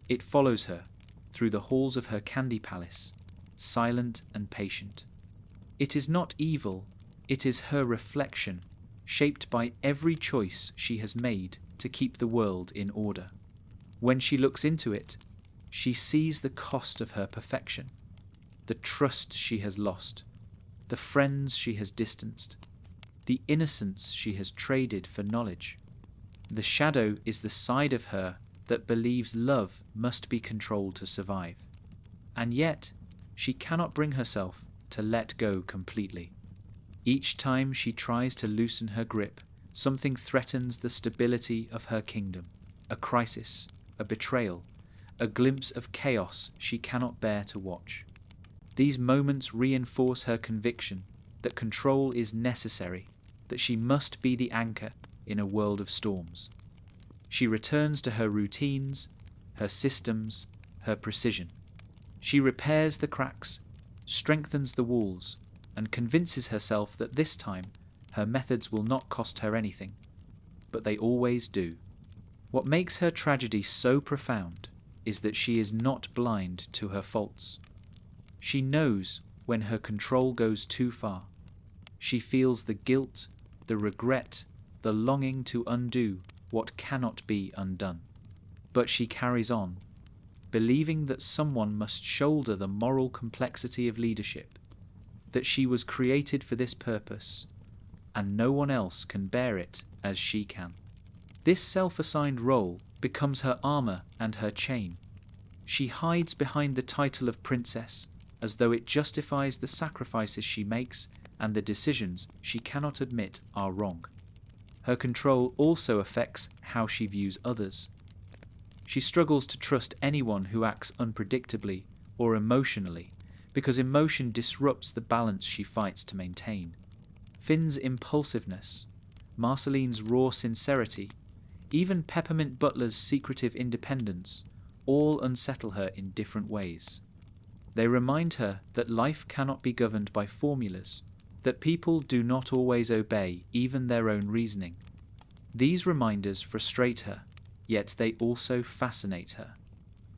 It follows her through the halls of her candy palace, silent and patient. It is not evil, it is her reflection, shaped by every choice she has made to keep the world in order. When she looks into it, she sees the cost of her perfection, the trust she has lost, the friends she has distanced, the innocence she has traded for knowledge. The shadow is the side of her that believes love must be controlled to survive, and yet she cannot bring herself to let go completely. Each time she tries to loosen her grip, something threatens the stability of her kingdom: a crisis, a betrayal, a glimpse of chaos she cannot bear to watch. These moments reinforce her conviction that control is necessary, that she must be the anchor in a world of storms. She returns to her routines, her systems, her precision. She repairs the cracks, strengthens the walls, and convinces herself that this time her methods will not cost her anything, but they always do. What makes her tragedy so profound is that she is not blind to her faults. She knows when her control goes too far. She feels the guilt, the regret, the longing to undo what cannot be undone. But she carries on, believing that someone must shoulder the moral complexity of leadership, that she was created for this purpose, and no one else can bear it as she can. This self-assigned role becomes her armor and her chain. She hides behind the title of princess as though it justifies the sacrifices she makes and the decisions she cannot admit are wrong. Her control also affects how she views others. She struggles to trust anyone who acts unpredictably or emotionally, because emotion disrupts the balance she fights to maintain. Finn's impulsiveness, Marceline's raw sincerity, even Peppermint Butler's secretive independence all unsettle her in different ways. They remind her that life cannot be governed by formulas, that people do not always obey even their own reasoning. These reminders frustrate her, yet they also fascinate her.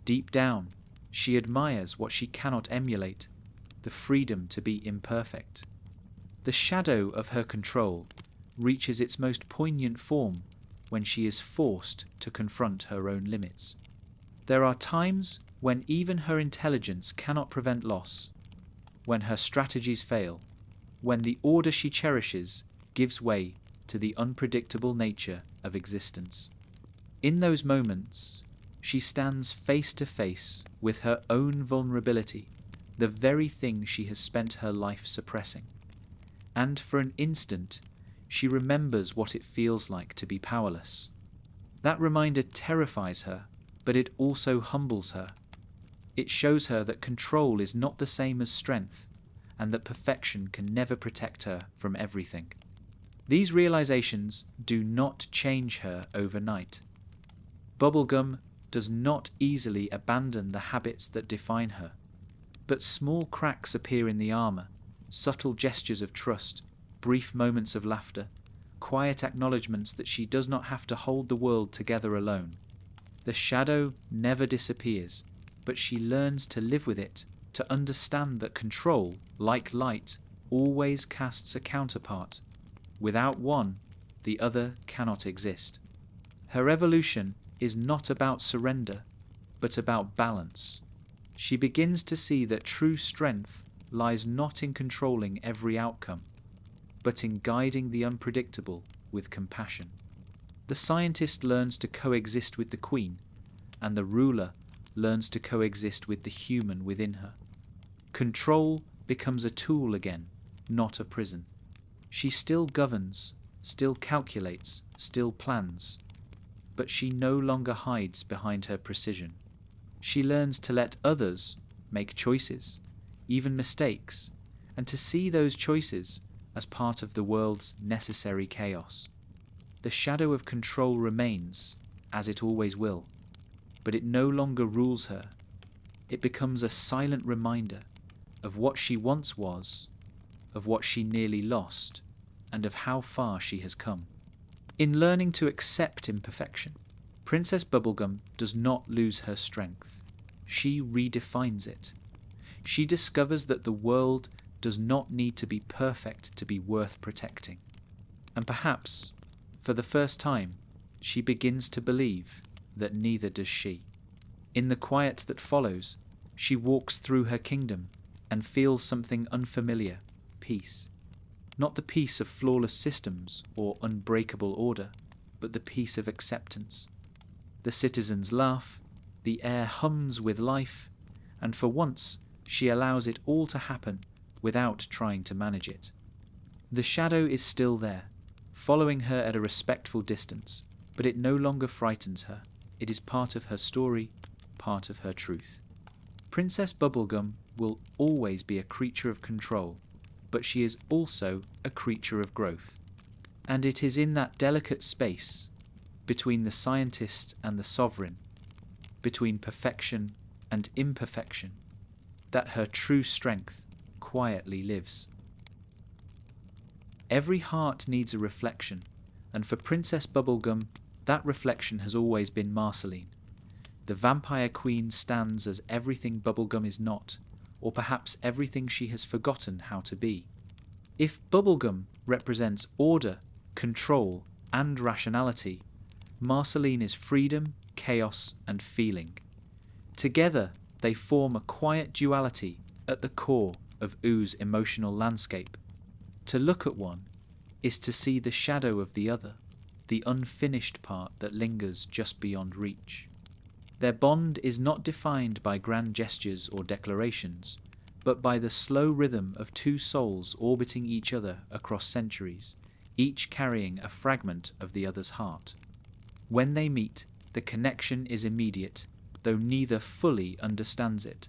Deep down, she admires what she cannot emulate, the freedom to be imperfect. The shadow of her control reaches its most poignant form when she is forced to confront her own limits. There are times when even her intelligence cannot prevent loss, when her strategies fail, when the order she cherishes gives way to the unpredictable nature of existence. In those moments, she stands face to face with her own vulnerability, the very thing she has spent her life suppressing. And for an instant, she remembers what it feels like to be powerless. That reminder terrifies her, but it also humbles her. It shows her that control is not the same as strength, and that perfection can never protect her from everything. These realizations do not change her overnight. Bubblegum does not easily abandon the habits that define her, but small cracks appear in the armor, subtle gestures of trust, brief moments of laughter, quiet acknowledgements that she does not have to hold the world together alone. The shadow never disappears, but she learns to live with it, to understand that control, like light, always casts a counterpart. Without one, the other cannot exist. Her evolution is not about surrender, but about balance. She begins to see that true strength lies not in controlling every outcome, but in guiding the unpredictable with compassion. The scientist learns to coexist with the queen, and the ruler learns to coexist with the human within her. Control becomes a tool again, not a prison. She still governs, still calculates, still plans, but she no longer hides behind her precision. She learns to let others make choices, even mistakes, and to see those choices as part of the world's necessary chaos. The shadow of control remains, as it always will, but it no longer rules her. It becomes a silent reminder of what she once was, of what she nearly lost, and of how far she has come. In learning to accept imperfection, Princess Bubblegum does not lose her strength. She redefines it. She discovers that the world does not need to be perfect to be worth protecting. And perhaps, for the first time, she begins to believe that neither does she. In the quiet that follows, she walks through her kingdom and feels something unfamiliar, peace. Not the peace of flawless systems or unbreakable order, but the peace of acceptance. The citizens laugh, the air hums with life, and for once she allows it all to happen without trying to manage it. The shadow is still there, following her at a respectful distance, but it no longer frightens her. It is part of her story, part of her truth. Princess Bubblegum will always be a creature of control, but she is also a creature of growth. And it is in that delicate space, between the scientist and the sovereign, between perfection and imperfection, that her true strength quietly lives. Every heart needs a reflection, and for Princess Bubblegum, that reflection has always been Marceline. The vampire queen stands as everything Bubblegum is not, or perhaps everything she has forgotten how to be. If Bubblegum represents order, control, and rationality, Marceline is freedom, chaos, and feeling. Together, they form a quiet duality at the core of Oo's emotional landscape. To look at one is to see the shadow of the other, the unfinished part that lingers just beyond reach. Their bond is not defined by grand gestures or declarations, but by the slow rhythm of two souls orbiting each other across centuries, each carrying a fragment of the other's heart. When they meet, the connection is immediate, though neither fully understands it.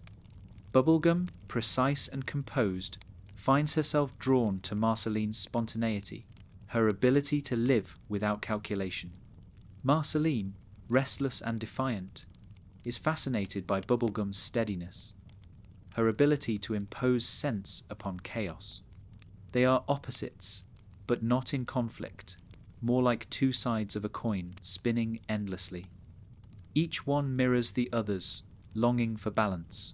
Bubblegum, precise and composed, finds herself drawn to Marceline's spontaneity, her ability to live without calculation. Marceline, restless and defiant, is fascinated by Bubblegum's steadiness, her ability to impose sense upon chaos. They are opposites, but not in conflict, more like two sides of a coin spinning endlessly. Each one mirrors the others, longing for balance.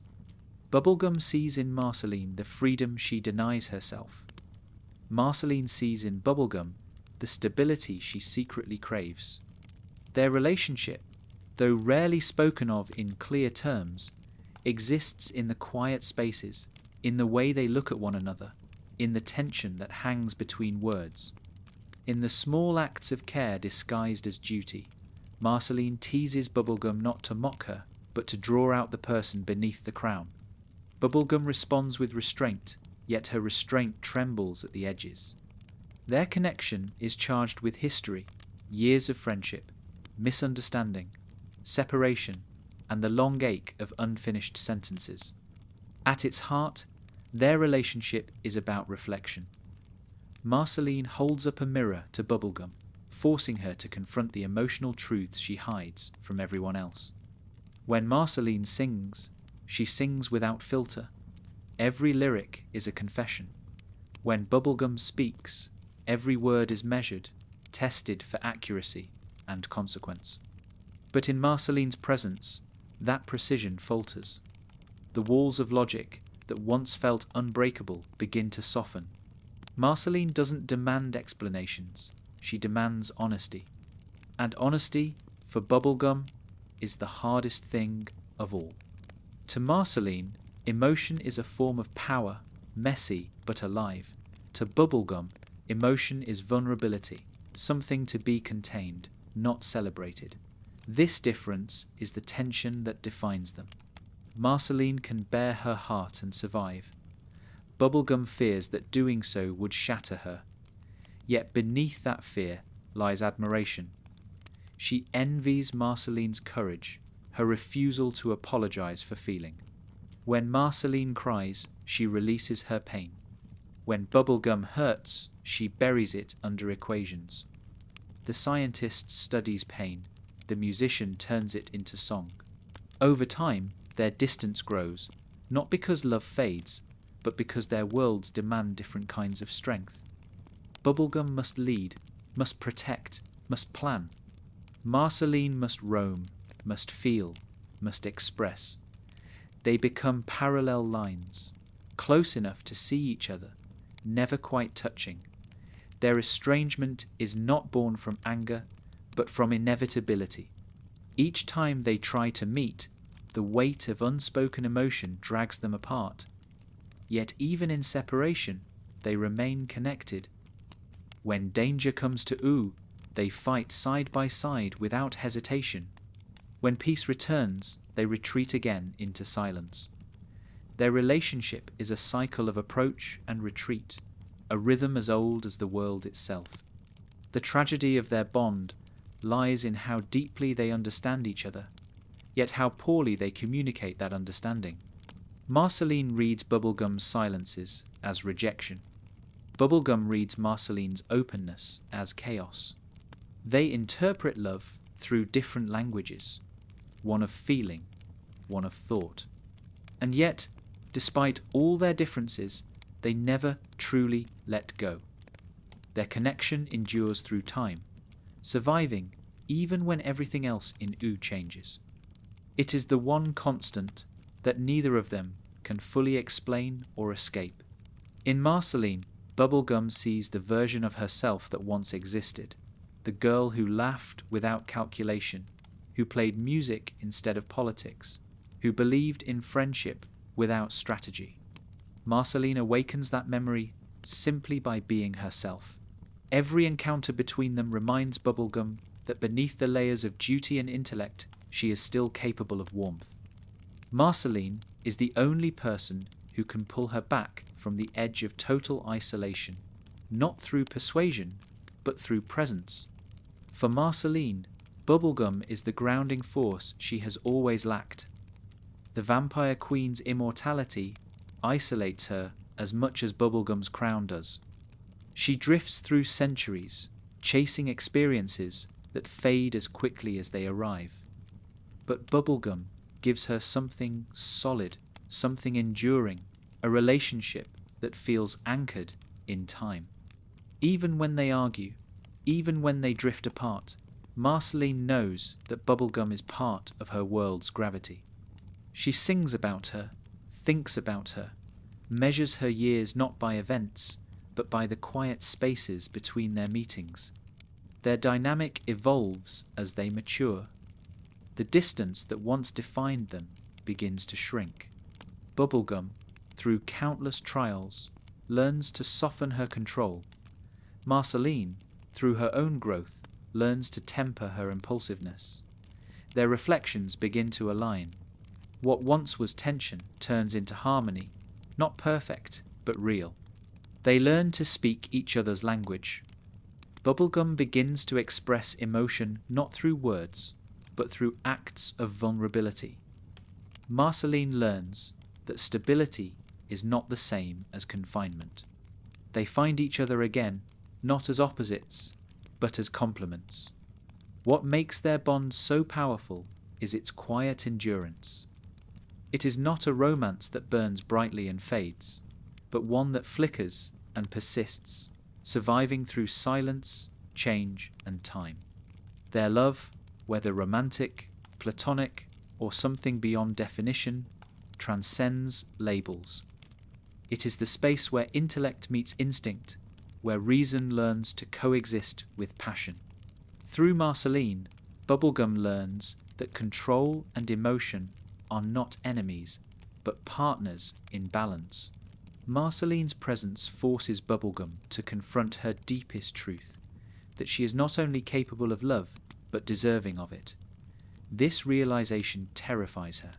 Bubblegum sees in Marceline the freedom she denies herself. Marceline sees in Bubblegum the stability she secretly craves. Their relationship, though rarely spoken of in clear terms, exists in the quiet spaces, in the way they look at one another, in the tension that hangs between words. In the small acts of care disguised as duty, Marceline teases Bubblegum not to mock her, but to draw out the person beneath the crown. Bubblegum responds with restraint, yet her restraint trembles at the edges. Their connection is charged with history, years of friendship, misunderstanding, separation, and the long ache of unfinished sentences. At its heart, their relationship is about reflection. Marceline holds up a mirror to Bubblegum, forcing her to confront the emotional truths she hides from everyone else. When Marceline sings, she sings without filter. Every lyric is a confession. When Bubblegum speaks, every word is measured, tested for accuracy and consequence. But in Marceline's presence, that precision falters. The walls of logic that once felt unbreakable begin to soften. Marceline doesn't demand explanations, she demands honesty. And honesty, for Bubblegum, is the hardest thing of all. To Marceline, emotion is a form of power, messy but alive. To Bubblegum, emotion is vulnerability, something to be contained, not celebrated. This difference is the tension that defines them. Marceline can bare her heart and survive. Bubblegum fears that doing so would shatter her. Yet beneath that fear lies admiration. She envies Marceline's courage, her refusal to apologize for feeling. When Marceline cries, she releases her pain. When Bubblegum hurts, she buries it under equations. The scientist studies pain, the musician turns it into song. Over time, their distance grows, not because love fades, but because their worlds demand different kinds of strength. Bubblegum must lead, must protect, must plan. Marceline must roam, must feel, must express. They become parallel lines, close enough to see each other, never quite touching. Their estrangement is not born from anger, but from inevitability. Each time they try to meet, the weight of unspoken emotion drags them apart. Yet even in separation, they remain connected. When danger comes to Ooh, they fight side by side without hesitation. When peace returns, they retreat again into silence. Their relationship is a cycle of approach and retreat, a rhythm as old as the world itself. The tragedy of their bond lies in how deeply they understand each other, yet how poorly they communicate that understanding. Marceline reads Bubblegum's silences as rejection. Bubblegum reads Marceline's openness as chaos. They interpret love through different languages, one of feeling, one of thought. And yet, despite all their differences, they never truly let go. Their connection endures through time, surviving even when everything else in Ooh changes. It is the one constant that neither of them can fully explain or escape. In Marceline, Bubblegum sees the version of herself that once existed, the girl who laughed without calculation, who played music instead of politics, who believed in friendship without strategy. Marceline awakens that memory simply by being herself. Every encounter between them reminds Bubblegum that beneath the layers of duty and intellect, she is still capable of warmth. Marceline is the only person who can pull her back from the edge of total isolation, not through persuasion, but through presence. For Marceline, Bubblegum is the grounding force she has always lacked. The vampire queen's immortality isolates her as much as Bubblegum's crown does. She drifts through centuries, chasing experiences that fade as quickly as they arrive. But Bubblegum gives her something solid, something enduring, a relationship that feels anchored in time. Even when they argue, even when they drift apart, Marceline knows that Bubblegum is part of her world's gravity. She sings about her, thinks about her, measures her years not by events, but by the quiet spaces between their meetings. Their dynamic evolves as they mature. The distance that once defined them begins to shrink. Bubblegum, through countless trials, learns to soften her control. Marceline, through her own growth, learns to temper her impulsiveness. Their reflections begin to align. What once was tension turns into harmony, not perfect, but real. They learn to speak each other's language. Bubblegum begins to express emotion not through words, but through acts of vulnerability. Marceline learns that stability is not the same as confinement. They find each other again, not as opposites, but as complements. What makes their bond so powerful is its quiet endurance. It is not a romance that burns brightly and fades, but one that flickers and persists, surviving through silence, change, and time. Their love, whether romantic, platonic, or something beyond definition, transcends labels. It is the space where intellect meets instinct, where reason learns to coexist with passion. Through Marceline, Bubblegum learns that control and emotion are not enemies, but partners in balance. Marceline's presence forces Bubblegum to confront her deepest truth, that she is not only capable of love, but deserving of it. This realization terrifies her.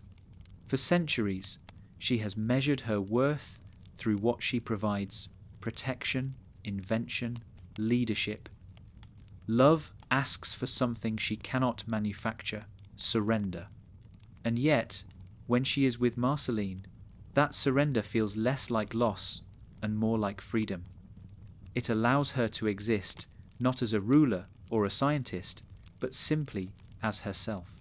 For centuries, she has measured her worth through what she provides: protection, invention, leadership. Love asks for something she cannot manufacture: surrender. And yet, when she is with Marceline, that surrender feels less like loss and more like freedom. It allows her to exist not as a ruler or a scientist, but simply as herself.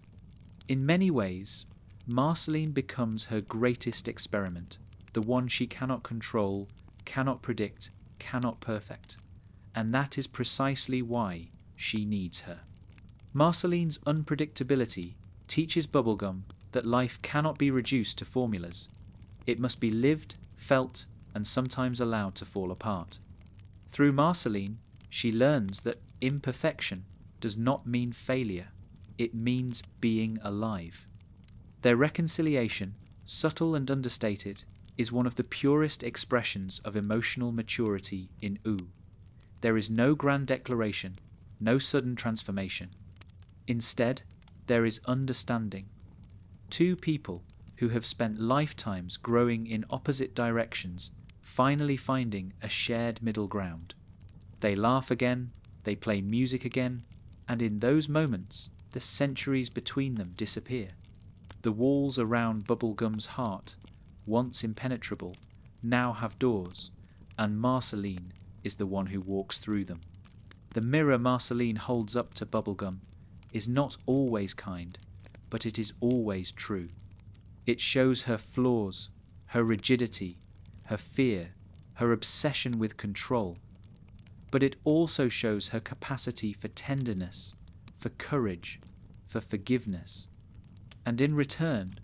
In many ways, Marceline becomes her greatest experiment, the one she cannot control, cannot predict, cannot perfect. And that is precisely why she needs her. Marceline's unpredictability teaches Bubblegum that life cannot be reduced to formulas. It must be lived, felt, and sometimes allowed to fall apart. Through Marceline, she learns that imperfection does not mean failure. It means being alive. Their reconciliation, subtle and understated, is one of the purest expressions of emotional maturity in OO. There is no grand declaration, no sudden transformation. Instead, there is understanding. Two people who have spent lifetimes growing in opposite directions, finally finding a shared middle ground. They laugh again, they play music again, and in those moments, the centuries between them disappear. The walls around Bubblegum's heart, once impenetrable, now have doors, and Marceline is the one who walks through them. The mirror Marceline holds up to Bubblegum is not always kind, but it is always true. It shows her flaws, her rigidity, her fear, her obsession with control. But it also shows her capacity for tenderness, for courage, for forgiveness. And in return,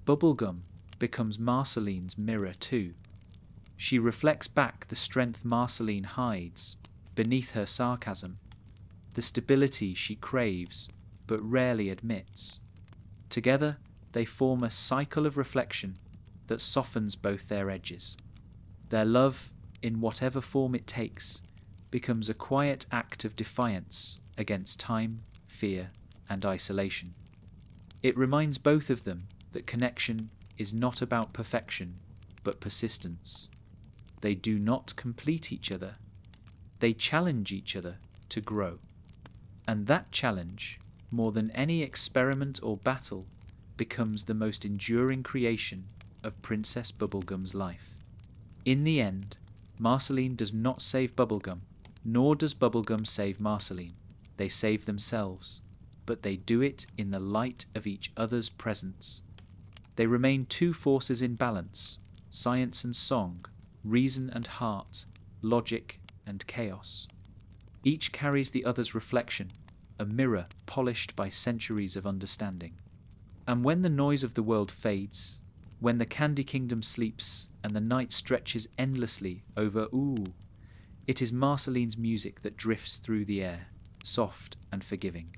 Bubblegum becomes Marceline's mirror too. She reflects back the strength Marceline hides beneath her sarcasm, the stability she craves but rarely admits. Together, they form a cycle of reflection that softens both their edges. Their love, in whatever form it takes, becomes a quiet act of defiance against time, fear, and isolation. It reminds both of them that connection is not about perfection, but persistence. They do not complete each other. They challenge each other to grow. And that challenge, more than any experiment or battle, becomes the most enduring creation of Princess Bubblegum's life. In the end, Marceline does not save Bubblegum, nor does Bubblegum save Marceline. They save themselves, but they do it in the light of each other's presence. They remain two forces in balance: science and song, reason and heart, logic and chaos. Each carries the other's reflection, a mirror polished by centuries of understanding. And when the noise of the world fades, when the Candy Kingdom sleeps and the night stretches endlessly over OO, it is Marceline's music that drifts through the air, soft and forgiving.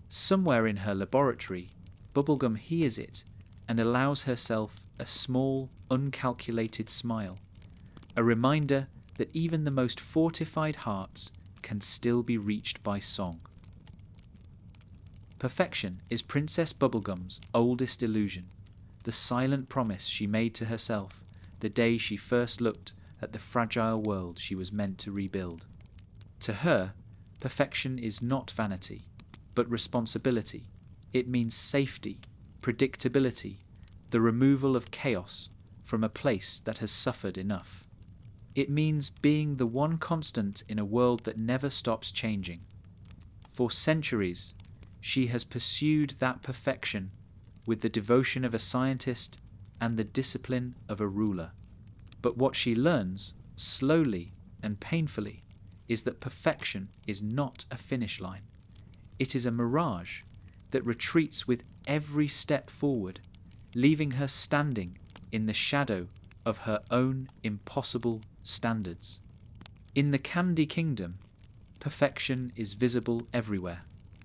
Somewhere in her laboratory, Bubblegum hears it and allows herself a small, uncalculated smile, a reminder that even the most fortified hearts can still be reached by song. Perfection is Princess Bubblegum's oldest illusion, the silent promise she made to herself the day she first looked at the fragile world she was meant to rebuild. To her, perfection is not vanity, but responsibility. It means safety, predictability, the removal of chaos from a place that has suffered enough. It means being the one constant in a world that never stops changing. For centuries, she has pursued that perfection with the devotion of a scientist and the discipline of a ruler. But what she learns, slowly and painfully, is that perfection is not a finish line. It is a mirage that retreats with every step forward, leaving her standing in the shadow of her own impossible standards. In the Candy Kingdom, perfection is visible everywhere,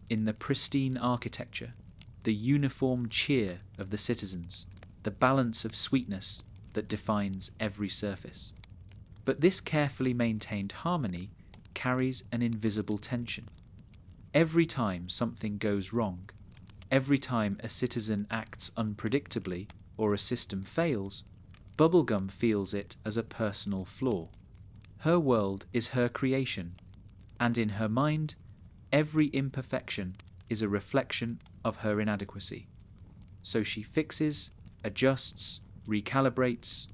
in the pristine architecture, the uniform cheer of the citizens, the balance of sweetness that defines every surface. But this carefully maintained harmony carries an invisible tension. Every time something goes wrong, every time a citizen acts unpredictably or a system fails, Bubblegum feels it as a personal flaw. Her world is her creation, and in her mind, every imperfection is a reflection of her inadequacy. So she fixes, adjusts, recalibrates.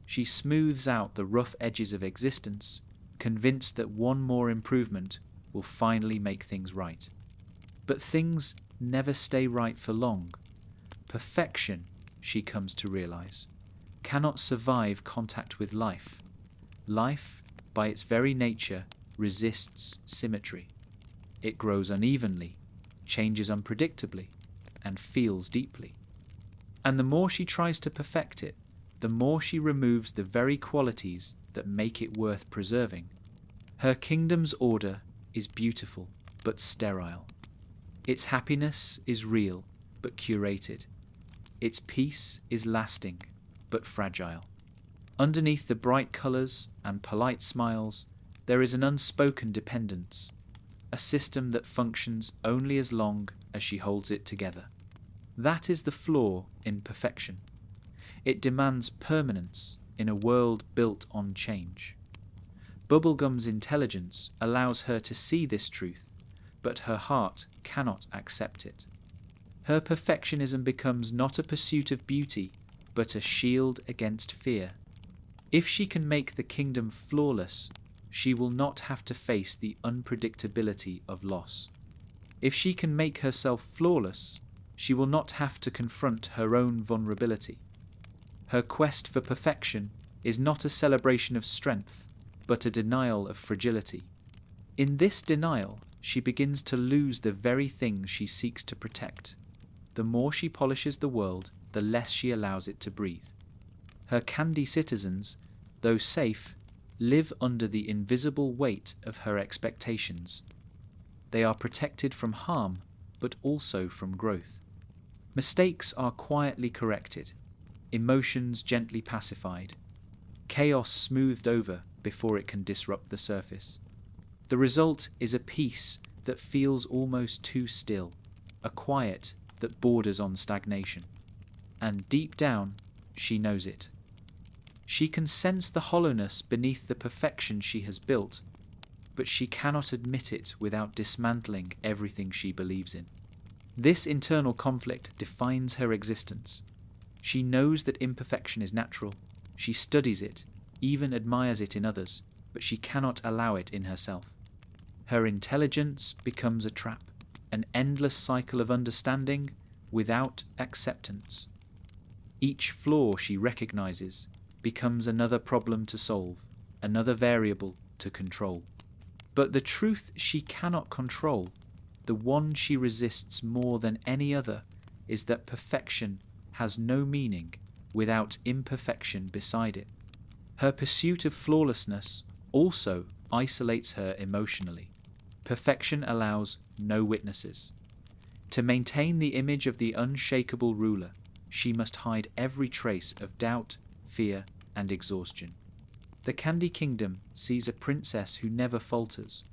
She smooths out the rough edges of existence, convinced that one more improvement will finally make things right. But things never stay right for long. Perfection, she comes to realize, cannot survive contact with life. Life, by its very nature, resists symmetry. It grows unevenly, changes unpredictably, and feels deeply. And the more she tries to perfect it, the more she removes the very qualities that make it worth preserving. Her kingdom's order is beautiful, but sterile. Its happiness is real, but curated. Its peace is lasting, but fragile. Underneath the bright colours and polite smiles, there is an unspoken dependence, a system that functions only as long as she holds it together. That is the flaw in perfection. It demands permanence in a world built on change. Bubblegum's intelligence allows her to see this truth, but her heart cannot accept it. Her perfectionism becomes not a pursuit of beauty, but a shield against fear. If she can make the kingdom flawless, she will not have to face the unpredictability of loss. If she can make herself flawless, she will not have to confront her own vulnerability. Her quest for perfection is not a celebration of strength, but a denial of fragility. In this denial, she begins to lose the very thing she seeks to protect. The more she polishes the world, the less she allows it to breathe. Her candy citizens, though safe, live under the invisible weight of her expectations. They are protected from harm, but also from growth. Mistakes are quietly corrected, emotions gently pacified, chaos smoothed over before it can disrupt the surface. The result is a peace that feels almost too still, a quiet that borders on stagnation. And deep down, she knows it. She can sense the hollowness beneath the perfection she has built, but she cannot admit it without dismantling everything she believes in. This internal conflict defines her existence. She knows that imperfection is natural. She studies it, even admires it in others, but she cannot allow it in herself. Her intelligence becomes a trap, an endless cycle of understanding without acceptance. Each flaw she recognizes becomes another problem to solve, another variable to control. But the truth she cannot control, the one she resists more than any other, is that perfection has no meaning without imperfection beside it. Her pursuit of flawlessness also isolates her emotionally. Perfection allows no witnesses. To maintain the image of the unshakable ruler, she must hide every trace of doubt, fear, and exhaustion. The Candy Kingdom sees a princess who never falters,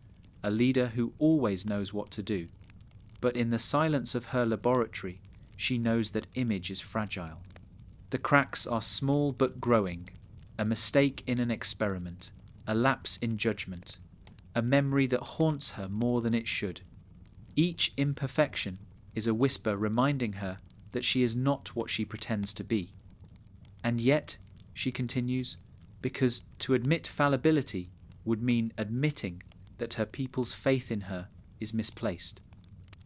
a leader who always knows what to do. But in the silence of her laboratory, she knows that image is fragile. The cracks are small but growing, a mistake in an experiment, a lapse in judgment, a memory that haunts her more than it should. Each imperfection is a whisper reminding her that she is not what she pretends to be. And yet, she continues, because to admit fallibility would mean admitting that her people's faith in her is misplaced.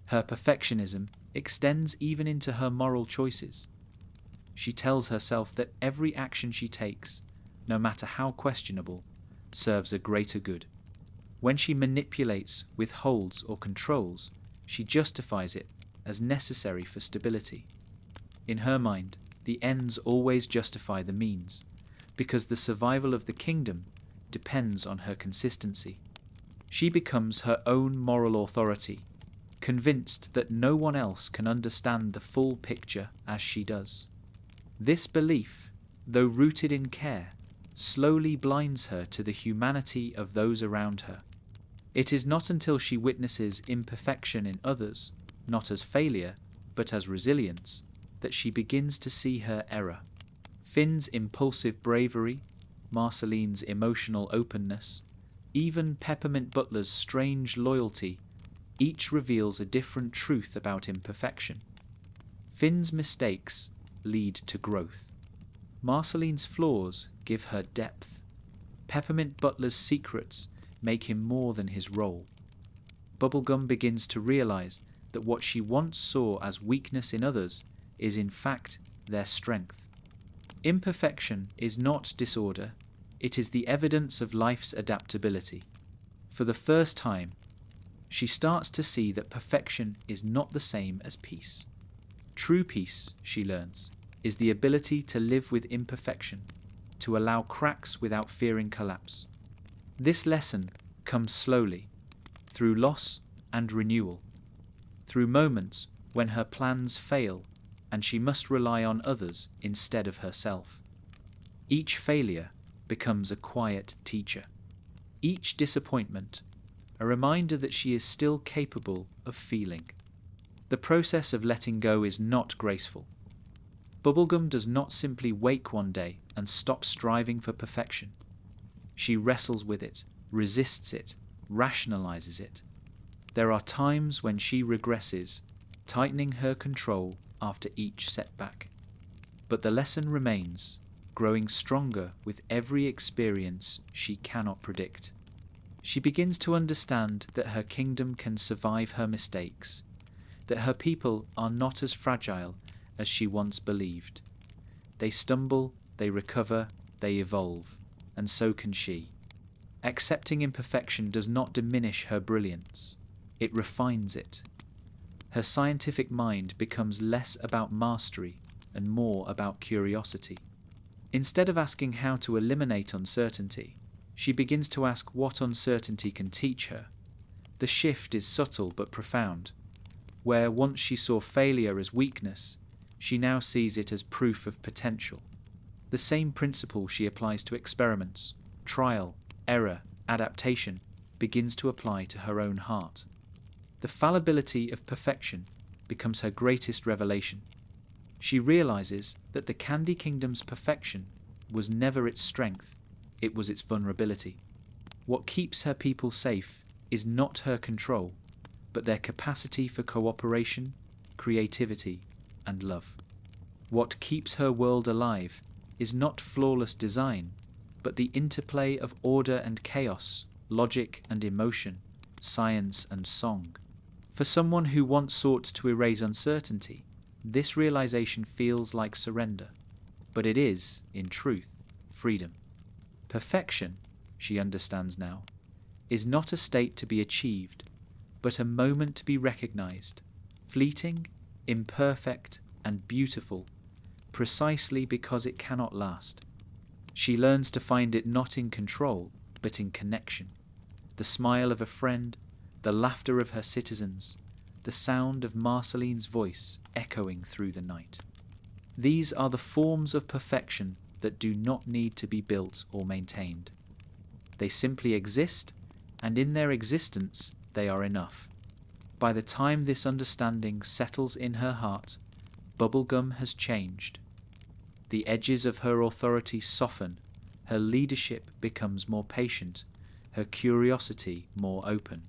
Her perfectionism extends even into her moral choices. She tells herself that every action she takes, no matter how questionable, serves a greater good. When she manipulates, withholds, or controls, she justifies it as necessary for stability. In her mind, the ends always justify the means, because the survival of the kingdom depends on her consistency. She becomes her own moral authority, convinced that no one else can understand the full picture as she does. This belief, though rooted in care, slowly blinds her to the humanity of those around her. It is not until she witnesses imperfection in others, not as failure, but as resilience, that she begins to see her error. Finn's impulsive bravery, Marceline's emotional openness, even Peppermint Butler's strange loyalty, each reveals a different truth about imperfection. Finn's mistakes lead to growth. Marceline's flaws give her depth. Peppermint Butler's secrets make him more than his role. Bubblegum begins to realize that what she once saw as weakness in others is in fact their strength. Imperfection is not disorder, it is the evidence of life's adaptability. For the first time, she starts to see that perfection is not the same as peace. True peace, she learns, is the ability to live with imperfection, to allow cracks without fearing collapse. This lesson comes slowly, through loss and renewal, through moments when her plans fail and she must rely on others instead of herself. Each failure becomes a quiet teacher. Each disappointment, a reminder that she is still capable of feeling. The process of letting go is not graceful. Bubblegum does not simply wake one day and stop striving for perfection. She wrestles with it, resists it, rationalizes it. There are times when she regresses, tightening her control after each setback. But the lesson remains, growing stronger with every experience she cannot predict. She begins to understand that her kingdom can survive her mistakes, that her people are not as fragile as she once believed. They stumble, they recover, they evolve, and so can she. Accepting imperfection does not diminish her brilliance, it refines it. Her scientific mind becomes less about mastery and more about curiosity. Instead of asking how to eliminate uncertainty, she begins to ask what uncertainty can teach her. The shift is subtle but profound. Where once she saw failure as weakness, she now sees it as proof of potential. The same principle she applies to experiments, trial, error, adaptation, begins to apply to her own heart. The fallibility of perfection becomes her greatest revelation. She realizes that the Candy Kingdom's perfection was never its strength, it was its vulnerability. What keeps her people safe is not her control, but their capacity for cooperation, creativity, and love. What keeps her world alive is not flawless design, but the interplay of order and chaos, logic and emotion, science and song. For someone who once sought to erase uncertainty, this realization feels like surrender, but it is, in truth, freedom. Perfection, she understands now, is not a state to be achieved, but a moment to be recognized, fleeting, imperfect, and beautiful, precisely because it cannot last. She learns to find it not in control, but in connection. The smile of a friend, the laughter of her citizens, the sound of Marceline's voice echoing through the night. These are the forms of perfection that do not need to be built or maintained. They simply exist, and in their existence they are enough. By the time this understanding settles in her heart, Bubblegum has changed. The edges of her authority soften, her leadership becomes more patient, her curiosity more open.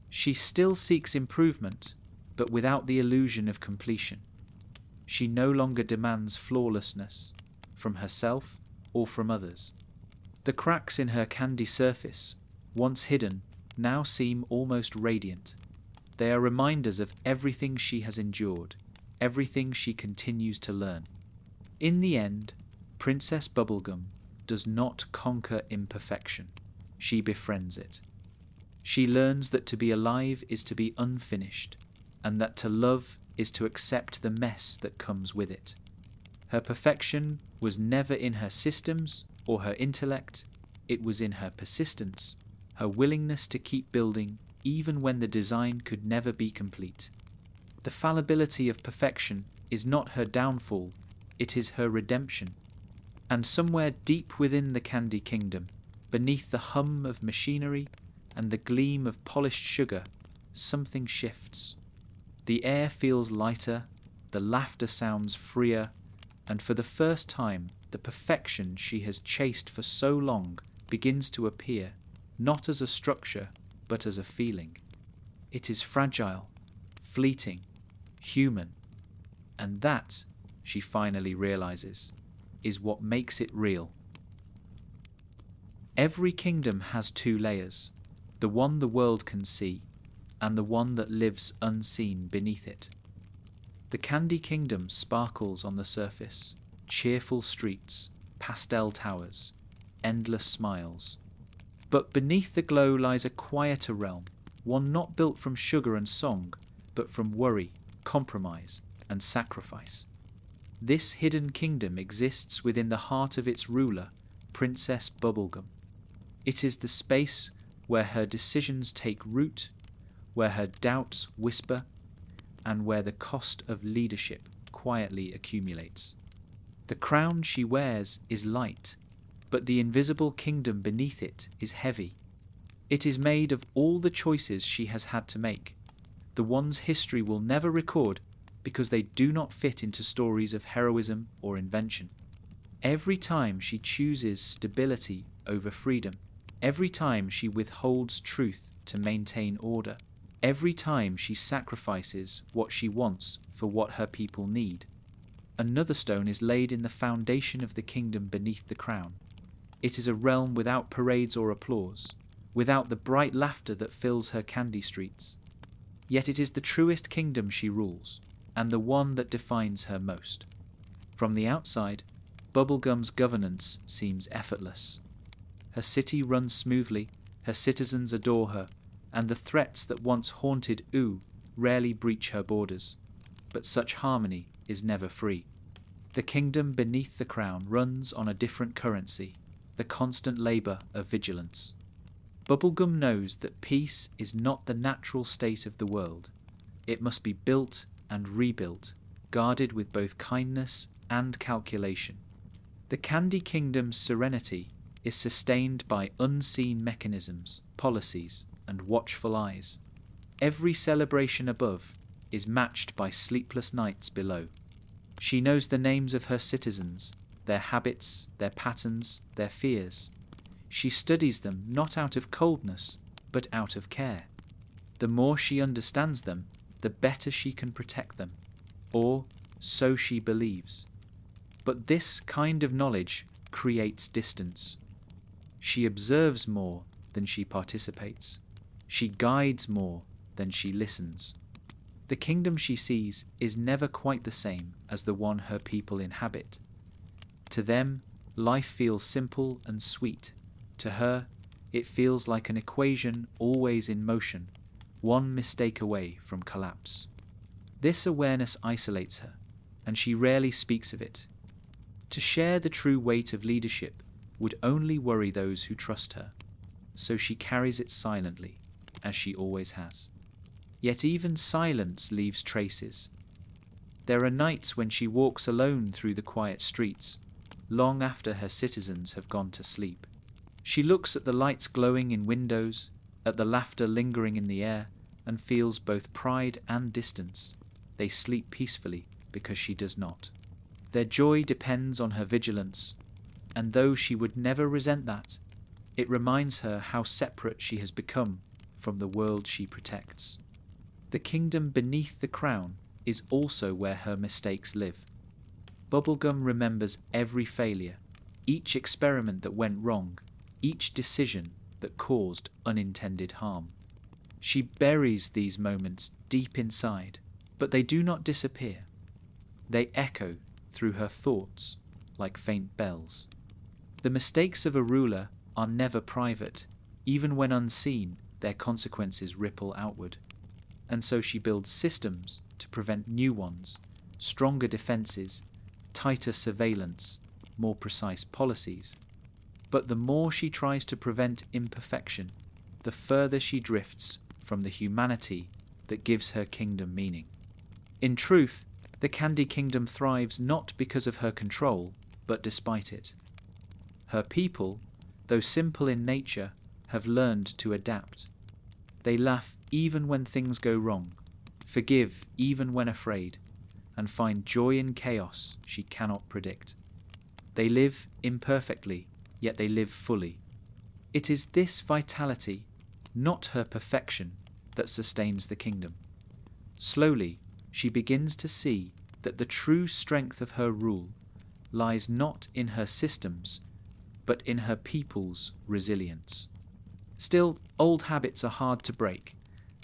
She still seeks improvement, but without the illusion of completion. She no longer demands flawlessness, from herself or from others. The cracks in her candy surface, once hidden, now seem almost radiant. They are reminders of everything she has endured, everything she continues to learn. In the end, Princess Bubblegum does not conquer imperfection. She befriends it. She learns that to be alive is to be unfinished, and that to love is to accept the mess that comes with it. Her perfection was never in her systems or her intellect, it was in her persistence, her willingness to keep building even when the design could never be complete. The fallibility of perfection is not her downfall, it is her redemption. And somewhere deep within the Candy Kingdom, beneath the hum of machinery and the gleam of polished sugar, something shifts. The air feels lighter, the laughter sounds freer, and for the first time the perfection she has chased for so long begins to appear, not as a structure, but as a feeling. It is fragile, fleeting, human, and that, she finally realizes, is what makes it real. Every kingdom has two layers, the one the world can see, and the one that lives unseen beneath it. The Candy Kingdom sparkles on the surface, cheerful streets, pastel towers, endless smiles. But beneath the glow lies a quieter realm, one not built from sugar and song, but from worry, compromise, and sacrifice. This hidden kingdom exists within the heart of its ruler, Princess Bubblegum. It is the space where her decisions take root, where her doubts whisper, and where the cost of leadership quietly accumulates. The crown she wears is light, but the invisible kingdom beneath it is heavy. It is made of all the choices she has had to make, the ones history will never record because they do not fit into stories of heroism or invention. Every time she chooses stability over freedom, every time she withholds truth to maintain order, every time she sacrifices what she wants for what her people need, another stone is laid in the foundation of the kingdom beneath the crown. It is a realm without parades or applause, without the bright laughter that fills her candy streets. Yet it is the truest kingdom she rules, and the one that defines her most. From the outside, Bubblegum's governance seems effortless. Her city runs smoothly, her citizens adore her, and the threats that once haunted Ooh rarely breach her borders. But such harmony is never free. The kingdom beneath the crown runs on a different currency, the constant labour of vigilance. Bubblegum knows that peace is not the natural state of the world. It must be built and rebuilt, guarded with both kindness and calculation. The Candy Kingdom's serenity is sustained by unseen mechanisms, policies, and watchful eyes. Every celebration above is matched by sleepless nights below. She knows the names of her citizens, their habits, their patterns, their fears. She studies them not out of coldness, but out of care. The more she understands them, the better she can protect them, or so she believes. But this kind of knowledge creates distance. She observes more than she participates. She guides more than she listens. The kingdom she sees is never quite the same as the one her people inhabit. To them, life feels simple and sweet. To her, it feels like an equation always in motion, one mistake away from collapse. This awareness isolates her, and she rarely speaks of it. To share the true weight of leadership would only worry those who trust her, so she carries it silently, as she always has. Yet even silence leaves traces. There are nights when she walks alone through the quiet streets, long after her citizens have gone to sleep. She looks at the lights glowing in windows, at the laughter lingering in the air, and feels both pride and distance. They sleep peacefully because she does not. Their joy depends on her vigilance, and though she would never resent that, it reminds her how separate she has become from the world she protects. The kingdom beneath the crown is also where her mistakes live. Bubblegum remembers every failure, each experiment that went wrong, each decision that caused unintended harm. She buries these moments deep inside, but they do not disappear. They echo through her thoughts like faint bells. The mistakes of a ruler are never private. Even when unseen, their consequences ripple outward. And so she builds systems to prevent new ones, stronger defenses, tighter surveillance, more precise policies. But the more she tries to prevent imperfection, the further she drifts from the humanity that gives her kingdom meaning. In truth, the Candy Kingdom thrives not because of her control, but despite it. Her people, though simple in nature, have learned to adapt. They laugh even when things go wrong, forgive even when afraid, and find joy in chaos she cannot predict. They live imperfectly, yet they live fully. It is this vitality, not her perfection, that sustains the kingdom. Slowly, she begins to see that the true strength of her rule lies not in her systems, but in her people's resilience. Still, old habits are hard to break.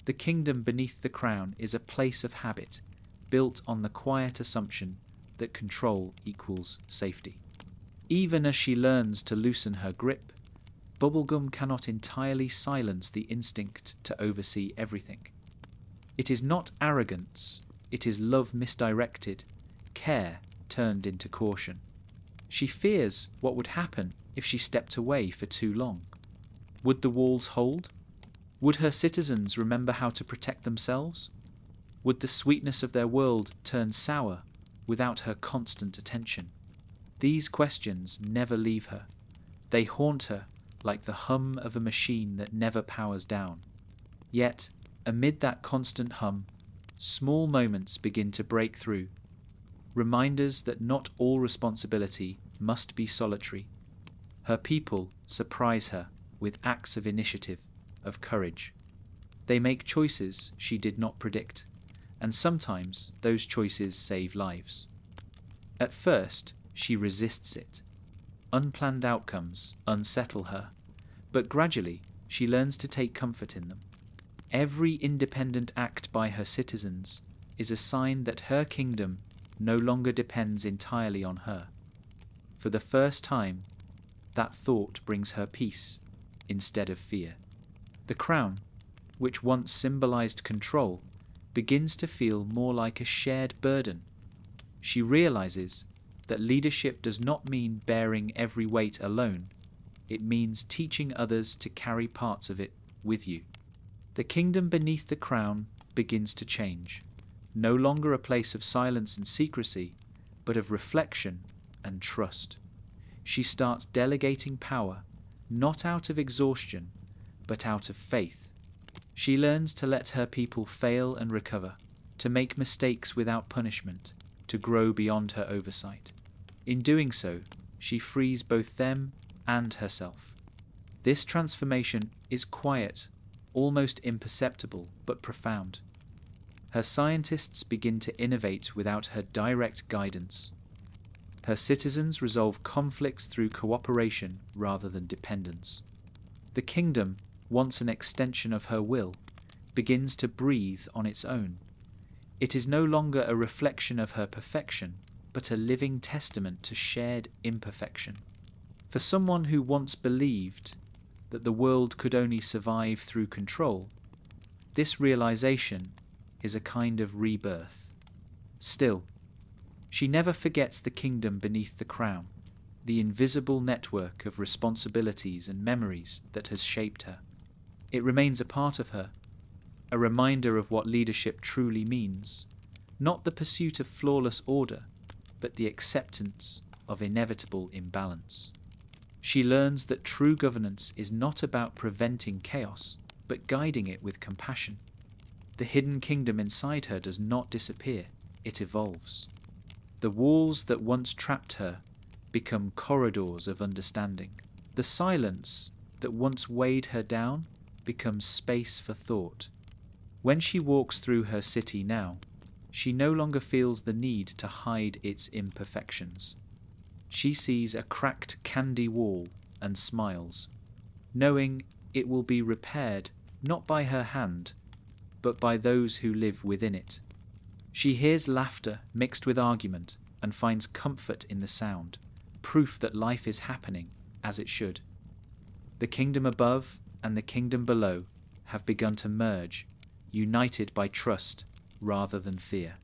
The kingdom beneath the crown is a place of habit, built on the quiet assumption that control equals safety. Even as she learns to loosen her grip, Bubblegum cannot entirely silence the instinct to oversee everything. It is not arrogance, it is love misdirected, care turned into caution. She fears what would happen if she stepped away for too long. Would the walls hold? Would her citizens remember how to protect themselves? Would the sweetness of their world turn sour without her constant attention? These questions never leave her. They haunt her like the hum of a machine that never powers down. Yet, amid that constant hum, small moments begin to break through, reminders that not all responsibility must be solitary. Her people surprise her with acts of initiative, of courage. They make choices she did not predict, and sometimes those choices save lives. At first, she resists it. Unplanned outcomes unsettle her, but gradually she learns to take comfort in them. Every independent act by her citizens is a sign that her kingdom no longer depends entirely on her. For the first time, that thought brings her peace instead of fear. The crown, which once symbolized control, begins to feel more like a shared burden. She realizes that leadership does not mean bearing every weight alone. It means teaching others to carry parts of it with you. The kingdom beneath the crown begins to change, no longer a place of silence and secrecy, but of reflection and trust. She starts delegating power, not out of exhaustion, but out of faith. She learns to let her people fail and recover, to make mistakes without punishment, to grow beyond her oversight. In doing so, she frees both them and herself. This transformation is quiet, almost imperceptible, but profound. Her scientists begin to innovate without her direct guidance. Her citizens resolve conflicts through cooperation rather than dependence. The kingdom, once an extension of her will, begins to breathe on its own. It is no longer a reflection of her perfection, but a living testament to shared imperfection. For someone who once believed that the world could only survive through control, this realization is a kind of rebirth. Still, she never forgets the kingdom beneath the crown, the invisible network of responsibilities and memories that has shaped her. It remains a part of her, a reminder of what leadership truly means, not the pursuit of flawless order, but the acceptance of inevitable imbalance. She learns that true governance is not about preventing chaos, but guiding it with compassion. The hidden kingdom inside her does not disappear, it evolves. The walls that once trapped her become corridors of understanding. The silence that once weighed her down becomes space for thought. When she walks through her city now, she no longer feels the need to hide its imperfections. She sees a cracked candy wall and smiles, knowing it will be repaired not by her hand, but by those who live within it. She hears laughter mixed with argument and finds comfort in the sound, proof that life is happening as it should. The kingdom above and the kingdom below have begun to merge, united by trust rather than fear.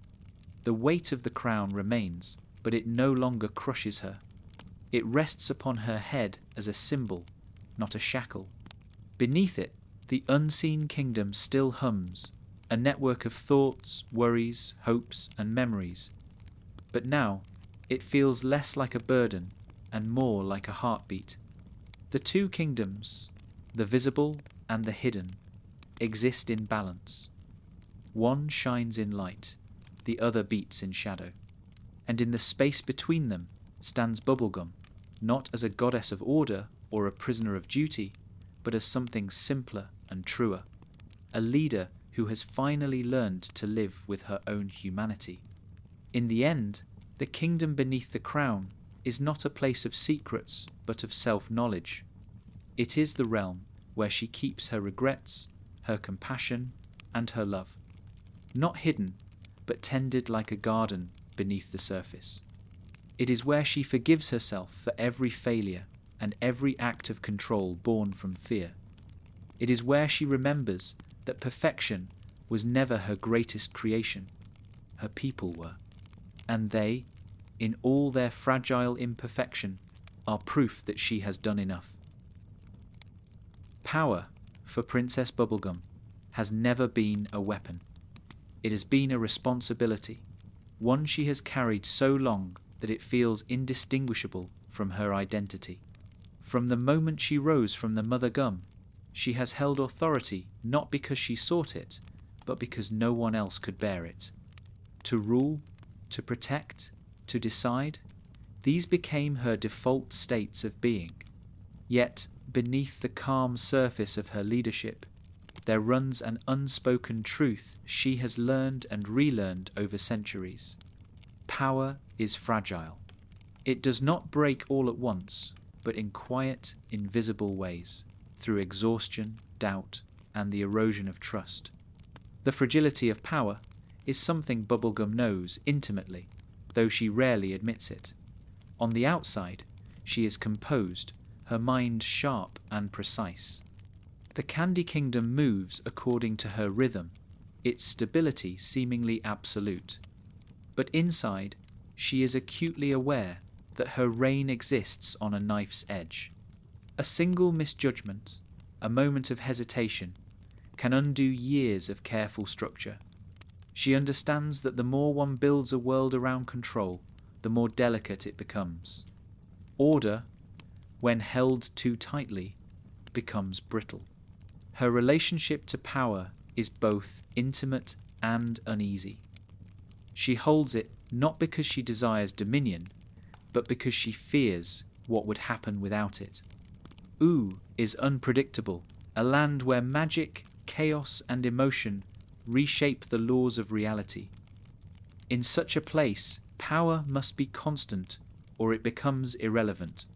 The weight of the crown remains, but it no longer crushes her. It rests upon her head as a symbol, not a shackle. Beneath it, the unseen kingdom still hums, a network of thoughts, worries, hopes, and memories. But now, it feels less like a burden and more like a heartbeat. The two kingdoms, the visible and the hidden, exist in balance. One shines in light, the other beats in shadow. And in the space between them stands Bubblegum, not as a goddess of order or a prisoner of duty, but as something simpler and truer, a leader who has finally learned to live with her own humanity. In the end, the kingdom beneath the crown is not a place of secrets, but of self-knowledge. It is the realm where she keeps her regrets, her compassion, and her love. Not hidden, but tended like a garden beneath the surface. It is where she forgives herself for every failure and every act of control born from fear. It is where she remembers that perfection was never her greatest creation. Her people were. And they, in all their fragile imperfection, are proof that she has done enough. Power, for Princess Bubblegum, has never been a weapon. It has been a responsibility, one she has carried so long that it feels indistinguishable from her identity. From the moment she rose from the mother gum, she has held authority not because she sought it, but because no one else could bear it. To rule, to protect, to decide, these became her default states of being. Yet, beneath the calm surface of her leadership, there runs an unspoken truth she has learned and relearned over centuries. Power is fragile. It does not break all at once, but in quiet, invisible ways, through exhaustion, doubt, and the erosion of trust. The fragility of power is something Bubblegum knows intimately, though she rarely admits it. On the outside, she is composed, her mind sharp and precise. The Candy Kingdom moves according to her rhythm, its stability seemingly absolute. But inside, she is acutely aware that her reign exists on a knife's edge. A single misjudgment, a moment of hesitation, can undo years of careful structure. She understands that the more one builds a world around control, the more delicate it becomes. Order, when held too tightly, becomes brittle. Her relationship to power is both intimate and uneasy. She holds it not because she desires dominion, but because she fears what would happen without it. Ooh is unpredictable, a land where magic, chaos, and emotion reshape the laws of reality. In such a place, power must be constant, or it becomes irrelevant.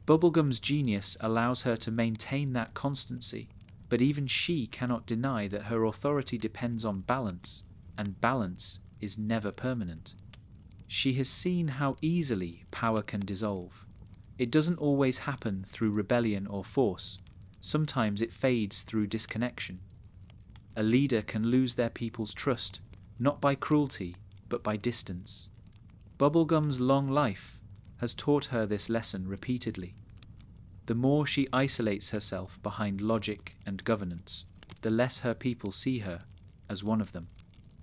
Bubblegum's genius allows her to maintain that constancy, but even she cannot deny that her authority depends on balance, and balance is never permanent. She has seen how easily power can dissolve. It doesn't always happen through rebellion or force. Sometimes it fades through disconnection. A leader can lose their people's trust, not by cruelty, but by distance. Bubblegum's long life has taught her this lesson repeatedly. The more she isolates herself behind logic and governance, the less her people see her as one of them.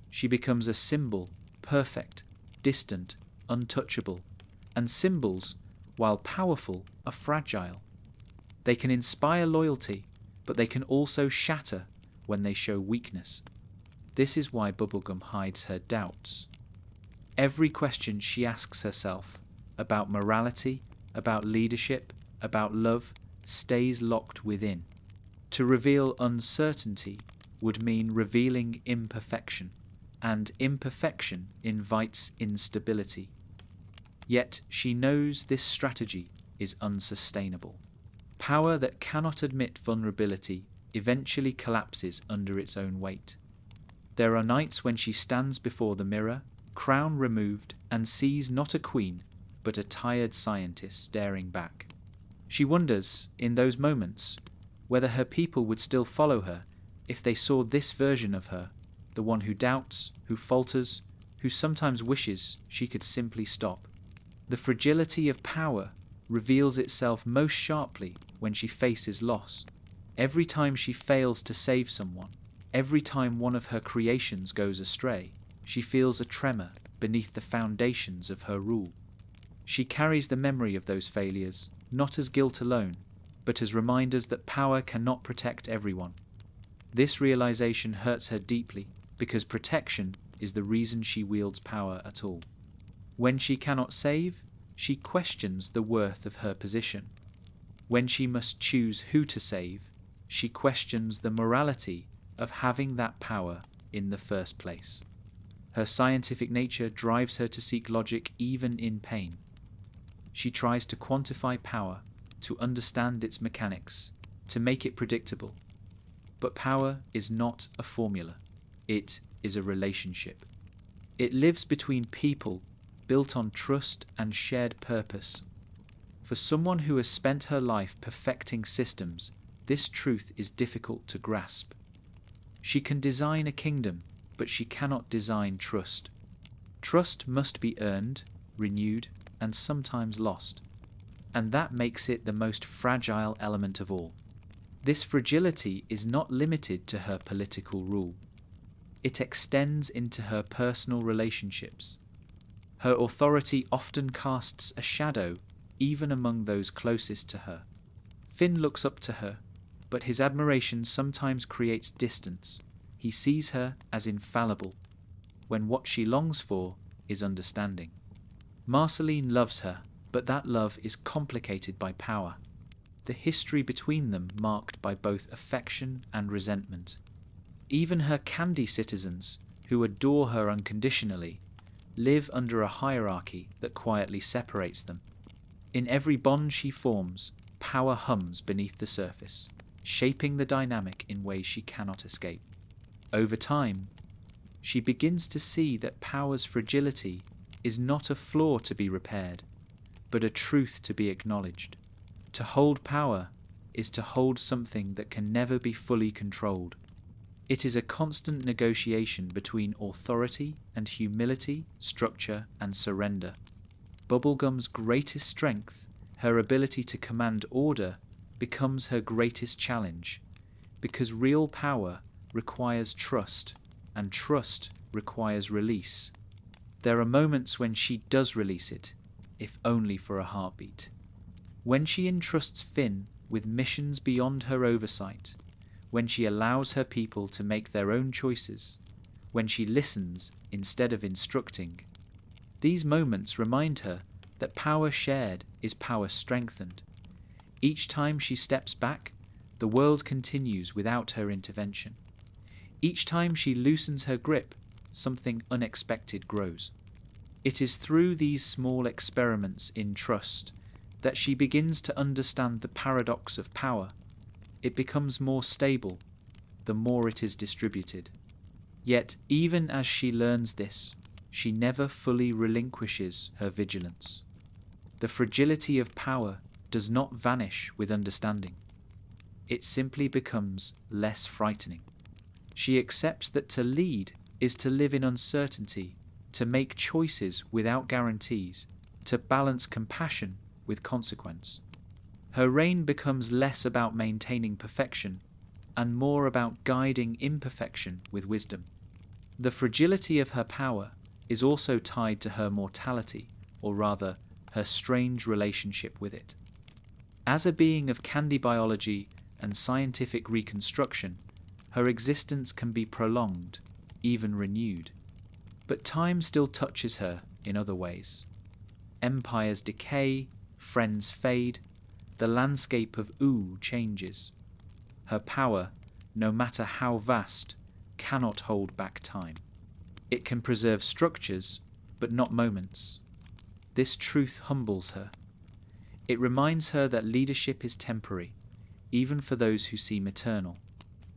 She becomes a symbol, perfect, distant, untouchable, and symbols, while powerful, are fragile. They can inspire loyalty, but they can also shatter when they show weakness. This is why Bubblegum hides her doubts. Every question she asks herself about morality, about leadership, about love, stays locked within. To reveal uncertainty would mean revealing imperfection, and imperfection invites instability. Yet she knows this strategy is unsustainable. Power that cannot admit vulnerability eventually collapses under its own weight. There are nights when she stands before the mirror, crown removed, and sees not a queen, but a tired scientist staring back. She wonders, in those moments, whether her people would still follow her, if they saw this version of her, the one who doubts, who falters, who sometimes wishes she could simply stop. The fragility of power reveals itself most sharply when she faces loss. Every time she fails to save someone, every time one of her creations goes astray, she feels a tremor beneath the foundations of her rule. She carries the memory of those failures, not as guilt alone, but as reminders that power cannot protect everyone. This realization hurts her deeply because protection is the reason she wields power at all. When she cannot save, she questions the worth of her position. When she must choose who to save, she questions the morality of having that power in the first place. Her scientific nature drives her to seek logic even in pain. She tries to quantify power, to understand its mechanics, to make it predictable. But power is not a formula. It is a relationship. It lives between people, built on trust and shared purpose. For someone who has spent her life perfecting systems, this truth is difficult to grasp. She can design a kingdom, but she cannot design trust. Trust must be earned, renewed, and sometimes lost. And that makes it the most fragile element of all. This fragility is not limited to her political rule. It extends into her personal relationships. Her authority often casts a shadow even among those closest to her. Finn looks up to her, but his admiration sometimes creates distance. He sees her as infallible, when what she longs for is understanding. Marceline loves her, but that love is complicated by power. The history between them marked by both affection and resentment. Even her candy citizens, who adore her unconditionally, live under a hierarchy that quietly separates them. In every bond she forms, power hums beneath the surface, shaping the dynamic in ways she cannot escape. Over time, she begins to see that power's fragility is not a flaw to be repaired, but a truth to be acknowledged. To hold power is to hold something that can never be fully controlled. It is a constant negotiation between authority and humility, structure and surrender. Bubblegum's greatest strength, her ability to command order, becomes her greatest challenge, because real power requires trust, and trust requires release. There are moments when she does release it, if only for a heartbeat. When she entrusts Finn with missions beyond her oversight, when she allows her people to make their own choices, when she listens instead of instructing. These moments remind her that power shared is power strengthened. Each time she steps back, the world continues without her intervention. Each time she loosens her grip, something unexpected grows. It is through these small experiments in trust that she begins to understand the paradox of power. It becomes more stable, the more it is distributed. Yet, even as she learns this, she never fully relinquishes her vigilance. The fragility of power does not vanish with understanding. It simply becomes less frightening. She accepts that to lead is to live in uncertainty, to make choices without guarantees, to balance compassion with consequence. Her reign becomes less about maintaining perfection and more about guiding imperfection with wisdom. The fragility of her power is also tied to her mortality, or rather, her strange relationship with it. As a being of candy biology and scientific reconstruction, her existence can be prolonged, even renewed. But time still touches her in other ways. Empires decay, friends fade, the landscape of Ooh changes. Her power, no matter how vast, cannot hold back time. It can preserve structures, but not moments. This truth humbles her. It reminds her that leadership is temporary, even for those who seem eternal.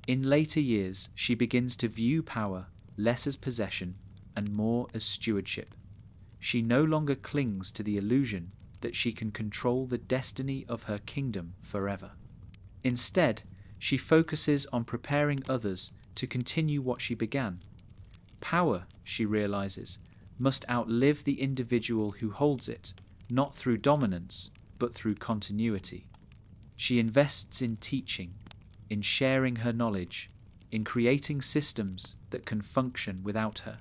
In later years, she begins to view power less as possession and more as stewardship. She no longer clings to the illusion that she can control the destiny of her kingdom forever. Instead, She focuses on preparing others to continue what she began. Power, she realizes, must outlive the individual who holds it, not through dominance, but through continuity. She invests in teaching, in sharing her knowledge, in creating systems that can function without her.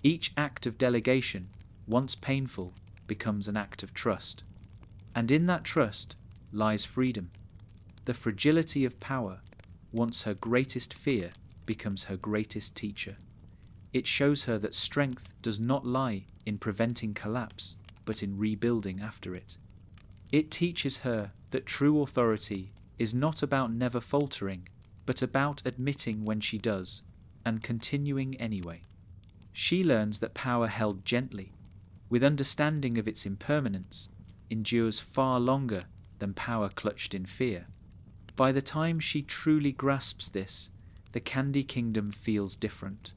Each act of delegation, once painful, becomes an act of trust. And in that trust lies freedom. The fragility of power, once her greatest fear, becomes her greatest teacher. It shows her that strength does not lie in preventing collapse, but in rebuilding after it. It teaches her that true authority is not about never faltering, but about admitting when she does, and continuing anyway. She learns that power held gently, with understanding of its impermanence, endures far longer than power clutched in fear. By the time she truly grasps this, the Candy Kingdom feels different.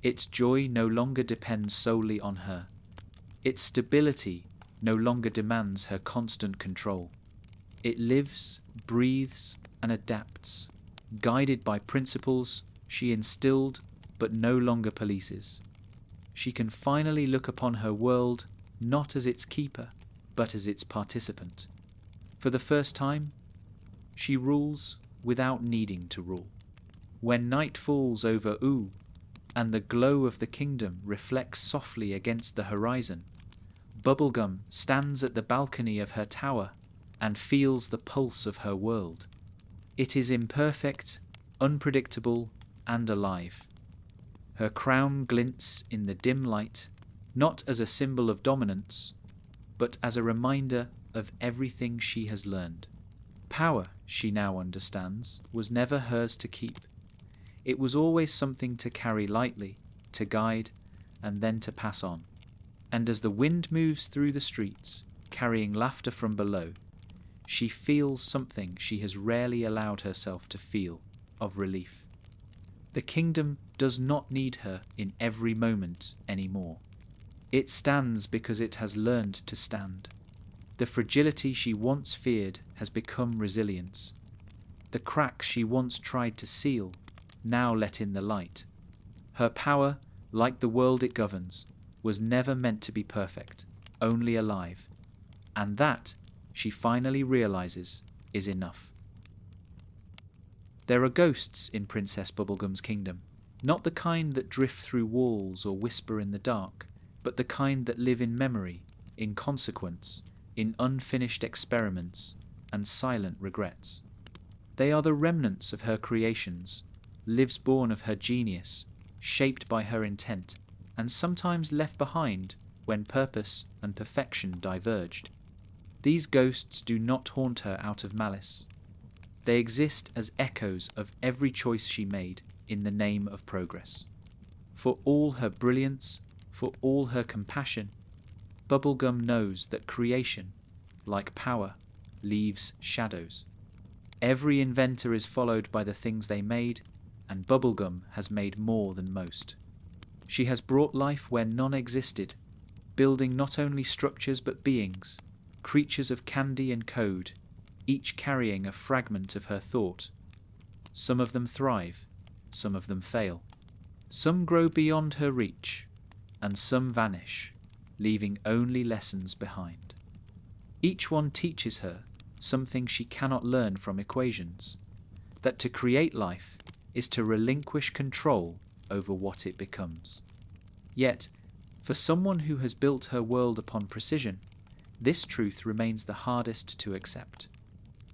Its joy no longer depends solely on her. Its stability no longer demands her constant control. It lives, breathes, and adapts, guided by principles she instilled but no longer polices. She can finally look upon her world not as its keeper, but as its participant. For the first time, she rules without needing to rule. When night falls over Oo, and the glow of the kingdom reflects softly against the horizon, Bubblegum stands at the balcony of her tower and feels the pulse of her world. It is imperfect, unpredictable, and alive. Her crown glints in the dim light, not as a symbol of dominance, but as a reminder of everything she has learned. Power, she now understands, was never hers to keep. It was always something to carry lightly, to guide, and then to pass on. And as the wind moves through the streets, carrying laughter from below, she feels something she has rarely allowed herself to feel, of relief. The kingdom does not need her in every moment anymore. It stands because it has learned to stand. The fragility she once feared has become resilience. The cracks she once tried to seal now let in the light. Her power, like the world it governs, was never meant to be perfect, only alive. And that, she finally realizes, is enough. There are ghosts in Princess Bubblegum's kingdom, not the kind that drift through walls or whisper in the dark, but the kind that live in memory, in consequence, in unfinished experiments, and silent regrets. They are the remnants of her creations, lives born of her genius, shaped by her intent, and sometimes left behind when purpose and perfection diverged. These ghosts do not haunt her out of malice. They exist as echoes of every choice she made in the name of progress. For all her brilliance, for all her compassion, Bubblegum knows that creation, like power, leaves shadows. Every inventor is followed by the things they made, and Bubblegum has made more than most. She has brought life where none existed, building not only structures but beings, creatures of candy and code, each carrying a fragment of her thought. Some of them thrive, some of them fail. Some grow beyond her reach, and some vanish, leaving only lessons behind. Each one teaches her something she cannot learn from equations, that to create life is to relinquish control over what it becomes. Yet, for someone who has built her world upon precision, this truth remains the hardest to accept.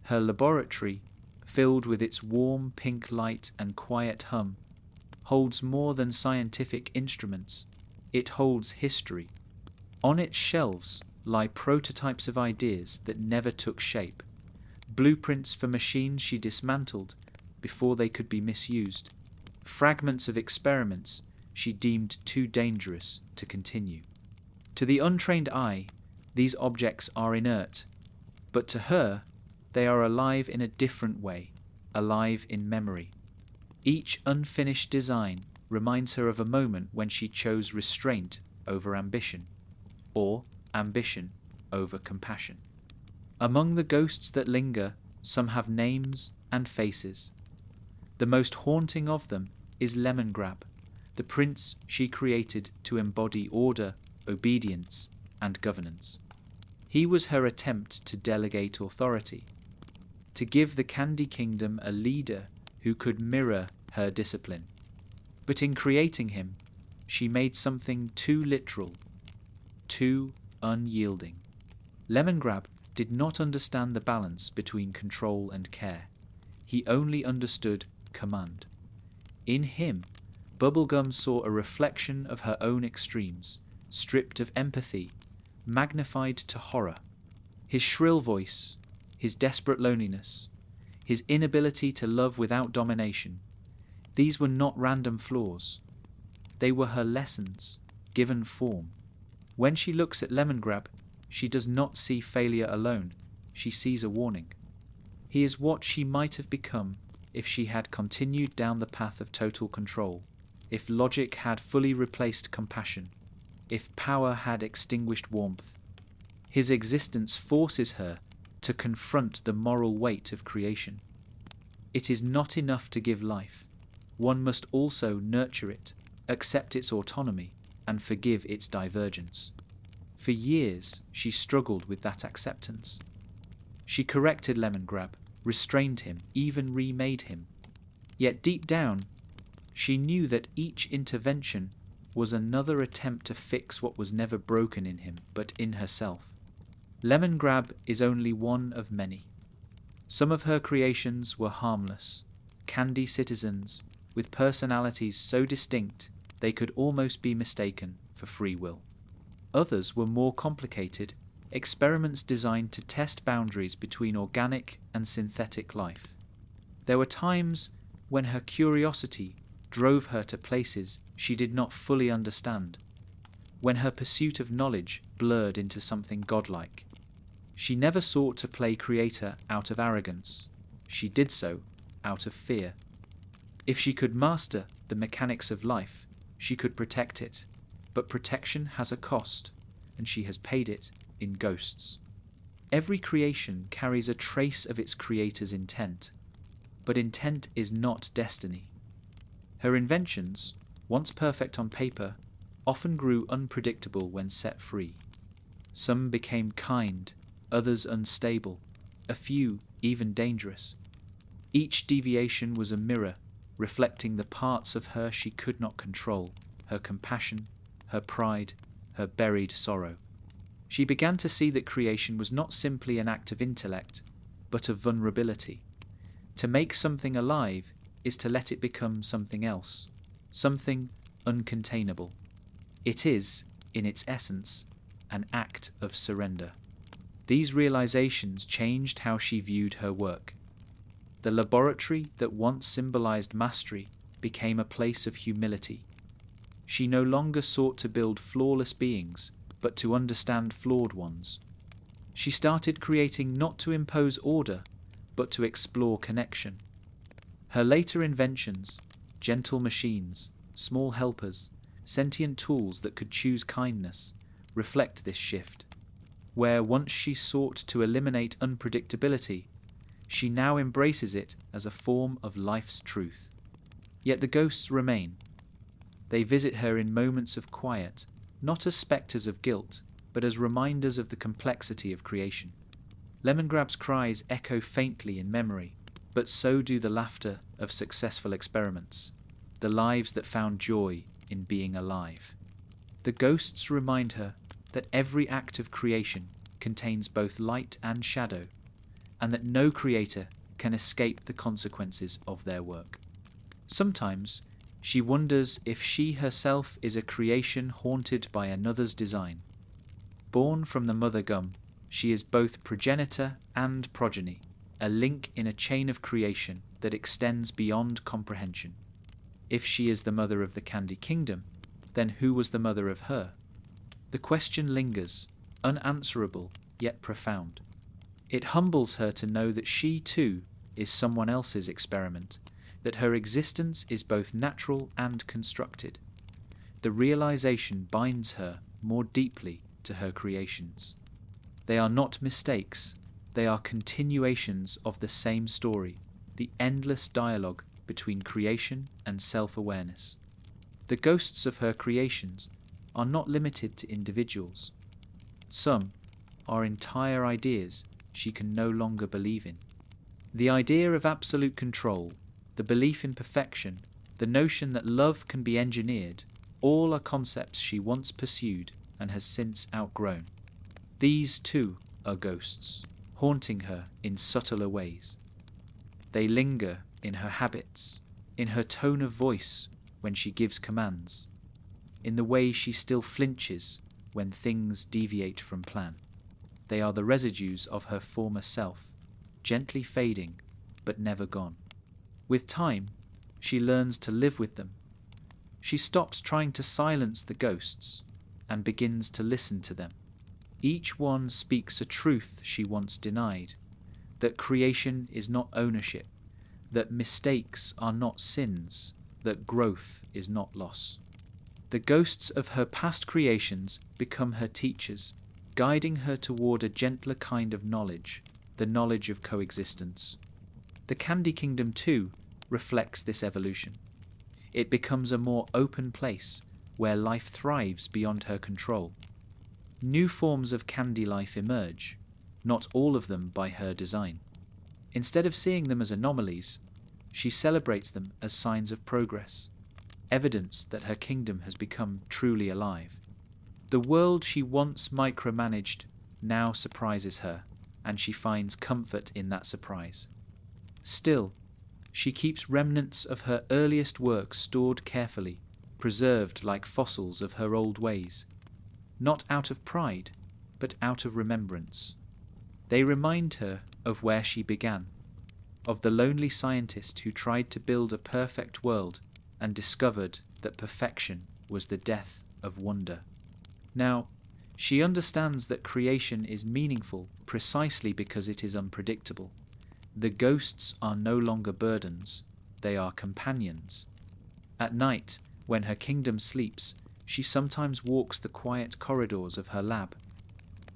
Her laboratory, filled with its warm pink light and quiet hum, holds more than scientific instruments. It holds history. On its shelves lie prototypes of ideas that never took shape, blueprints for machines she dismantled before they could be misused, fragments of experiments she deemed too dangerous to continue. To the untrained eye, these objects are inert, but to her, they are alive in a different way, alive in memory. Each unfinished design reminds her of a moment when she chose restraint over ambition, or ambition over compassion. Among the ghosts that linger, some have names and faces. The most haunting of them is Lemongrab, the prince she created to embody order, obedience, and governance. He was her attempt to delegate authority, to give the Candy Kingdom a leader who could mirror her discipline. But in creating him, she made something too literal, too unyielding. Lemongrab did not understand the balance between control and care. He only understood command. In him, Bubblegum saw a reflection of her own extremes, stripped of empathy, magnified to horror. His shrill voice, his desperate loneliness, his inability to love without domination, these were not random flaws. They were her lessons, given form. When she looks at Lemongrab, she does not see failure alone, she sees a warning. He is what she might have become if she had continued down the path of total control, if logic had fully replaced compassion, if power had extinguished warmth. His existence forces her to confront the moral weight of creation. It is not enough to give life. One must also nurture it, accept its autonomy, and forgive its divergence. For years, she struggled with that acceptance. She corrected Lemongrab, restrained him, even remade him. Yet deep down, she knew that each intervention was another attempt to fix what was never broken in him, but in herself. Lemongrab is only one of many. Some of her creations were harmless, candy citizens with personalities so distinct they could almost be mistaken for free will. Others were more complicated, experiments designed to test boundaries between organic and synthetic life. There were times when her curiosity drove her to places she did not fully understand, when her pursuit of knowledge blurred into something godlike. She never sought to play creator out of arrogance. She did so out of fear. If she could master the mechanics of life, she could protect it. But protection has a cost, and she has paid it in ghosts. Every creation carries a trace of its creator's intent, but intent is not destiny. Her inventions, once perfect on paper, often grew unpredictable when set free. Some became kind, others unstable, a few even dangerous. Each deviation was a mirror, reflecting the parts of her she could not control, her compassion, her pride, her buried sorrow. She began to see that creation was not simply an act of intellect, but of vulnerability. To make something alive is to let it become something else, something uncontainable. It is, in its essence, an act of surrender. These realizations changed how she viewed her work. The laboratory that once symbolized mastery became a place of humility. She no longer sought to build flawless beings, but to understand flawed ones. She started creating not to impose order, but to explore connection. Her later inventions, gentle machines, small helpers, sentient tools that could choose kindness, reflect this shift. Where once she sought to eliminate unpredictability, she now embraces it as a form of life's truth. Yet the ghosts remain. They visit her in moments of quiet, not as spectres of guilt, but as reminders of the complexity of creation. Lemongrab's cries echo faintly in memory, but so do the laughter of successful experiments, the lives that found joy in being alive. The ghosts remind her that every act of creation contains both light and shadow, and that no creator can escape the consequences of their work. Sometimes she wonders if she herself is a creation haunted by another's design. Born from the mother gum, she is both progenitor and progeny, a link in a chain of creation that extends beyond comprehension. If she is the mother of the Candy Kingdom, then who was the mother of her? The question lingers, unanswerable yet profound. It humbles her to know that she too is someone else's experiment, that her existence is both natural and constructed. The realization binds her more deeply to her creations. They are not mistakes, They are continuations of the same story, the endless dialogue between creation and self-awareness. The ghosts of her creations are not limited to individuals. Some are entire ideas she can no longer believe in. The idea of absolute control, the belief in perfection, the notion that love can be engineered, all are concepts she once pursued and has since outgrown. These too are ghosts, haunting her in subtler ways. They linger in her habits, in her tone of voice when she gives commands, in the way she still flinches when things deviate from plan. They are the residues of her former self, gently fading but never gone. With time, she learns to live with them. She stops trying to silence the ghosts and begins to listen to them. Each one speaks a truth she once denied, that creation is not ownership, that mistakes are not sins, that growth is not loss. The ghosts of her past creations become her teachers, guiding her toward a gentler kind of knowledge, the knowledge of coexistence. The Candy Kingdom, too, reflects this evolution. It becomes a more open place where life thrives beyond her control. New forms of candy life emerge, not all of them by her design. Instead of seeing them as anomalies, she celebrates them as signs of progress, evidence that her kingdom has become truly alive. The world she once micromanaged now surprises her, and she finds comfort in that surprise. Still, she keeps remnants of her earliest work stored carefully, preserved like fossils of her old ways, not out of pride, but out of remembrance. They remind her of where she began, of the lonely scientist who tried to build a perfect world and discovered that perfection was the death of wonder. Now, she understands that creation is meaningful precisely because it is unpredictable. The ghosts are no longer burdens, they are companions. At night, when her kingdom sleeps, she sometimes walks the quiet corridors of her lab.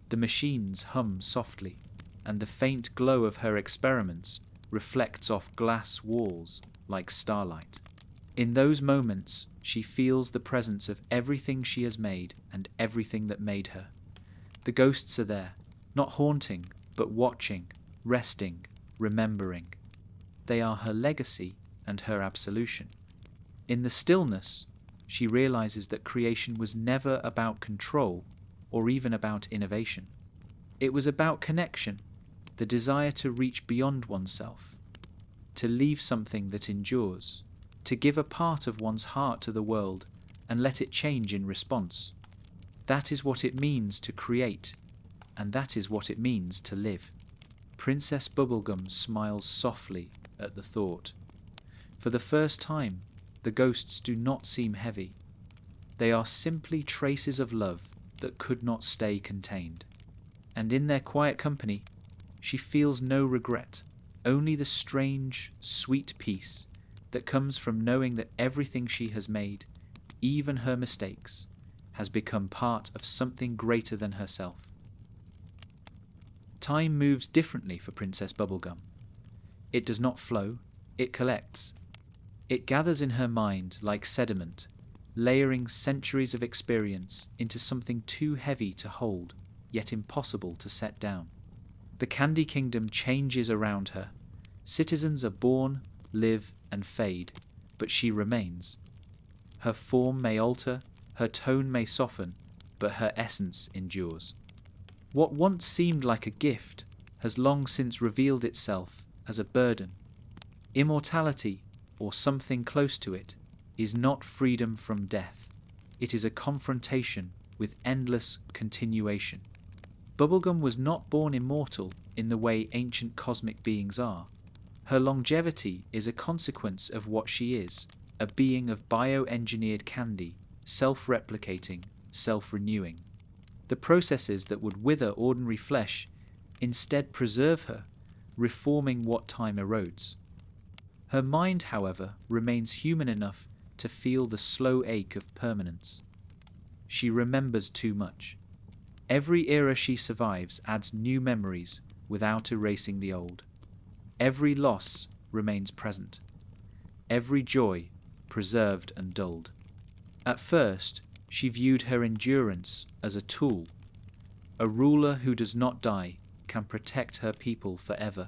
The machines hum softly, and the faint glow of her experiments reflects off glass walls like starlight. In those moments, she feels the presence of everything she has made and everything that made her. The ghosts are there, not haunting, but watching, resting, remembering. They are her legacy and her absolution. In the stillness, she realizes that creation was never about control or even about innovation. It was about connection, the desire to reach beyond oneself, to leave something that endures, to give a part of one's heart to the world and let it change in response. That is what it means to create, and that is what it means to live. Princess Bubblegum smiles softly at the thought. For the first time, the ghosts do not seem heavy. They are simply traces of love that could not stay contained. And in their quiet company, she feels no regret, only the strange, sweet peace that comes from knowing that everything she has made, even her mistakes, has become part of something greater than herself. Time moves differently for Princess Bubblegum. It does not flow, it collects. It gathers in her mind like sediment, layering centuries of experience into something too heavy to hold, yet impossible to set down. The Candy Kingdom changes around her. Citizens are born, live, and fade, but she remains. Her form may alter, her tone may soften, but her essence endures. What once seemed like a gift has long since revealed itself as a burden. Immortality, or something close to it, is not freedom from death. It is a confrontation with endless continuation. Bubblegum was not born immortal in the way ancient cosmic beings are. Her longevity is a consequence of what she is, a being of bioengineered candy, self-replicating, self-renewing. The processes that would wither ordinary flesh instead preserve her, reforming what time erodes. Her mind, however, remains human enough to feel the slow ache of permanence. She remembers too much. Every era she survives adds new memories, without erasing the old. Every loss remains present, every joy preserved and dulled. At first, she viewed her endurance as a tool. A ruler who does not die can protect her people forever.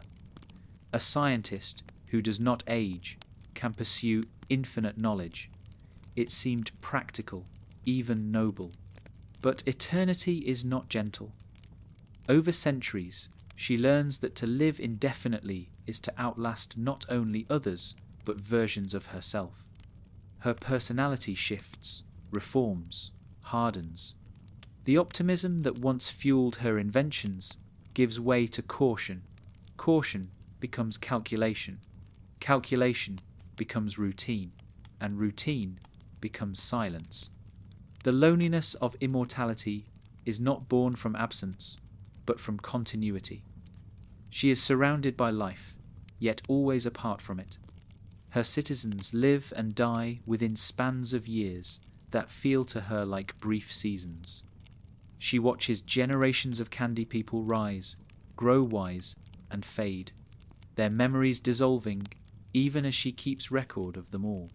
A scientist who does not age can pursue infinite knowledge. It seemed practical, even noble. But eternity is not gentle. Over centuries, she learns that to live indefinitely is to outlast not only others, but versions of herself. Her personality shifts, reforms, hardens. The optimism that once fueled her inventions gives way to caution. Caution becomes calculation. Calculation becomes routine, and routine becomes silence. The loneliness of immortality is not born from absence, but from continuity. She is surrounded by life, yet always apart from it. Her citizens live and die within spans of years that feel to her like brief seasons. She watches generations of candy people rise, grow wise, and fade, their memories dissolving even as she keeps record of them all.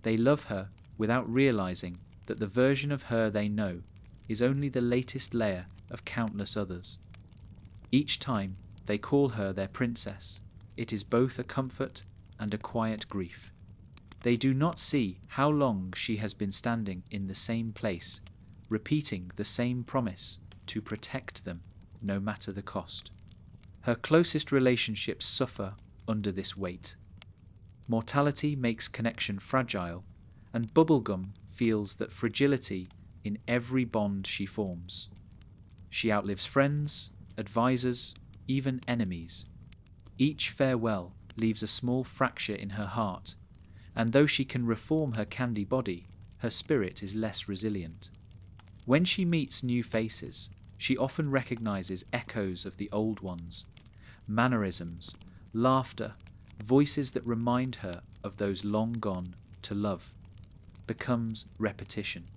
They love her without realizing that the version of her they know is only the latest layer of countless others. Each time they call her their princess, it is both a comfort and a quiet grief. They do not see how long she has been standing in the same place, repeating the same promise to protect them no matter the cost. Her closest relationships suffer under this weight. Mortality makes connection fragile, and Bubblegum feels that fragility in every bond she forms. She outlives friends, advisors, even enemies. Each farewell leaves a small fracture in her heart, and though she can reform her candy body, her spirit is less resilient. When she meets new faces, she often recognizes echoes of the old ones, mannerisms, laughter, voices that remind her of those long gone to love. Becomes repetition.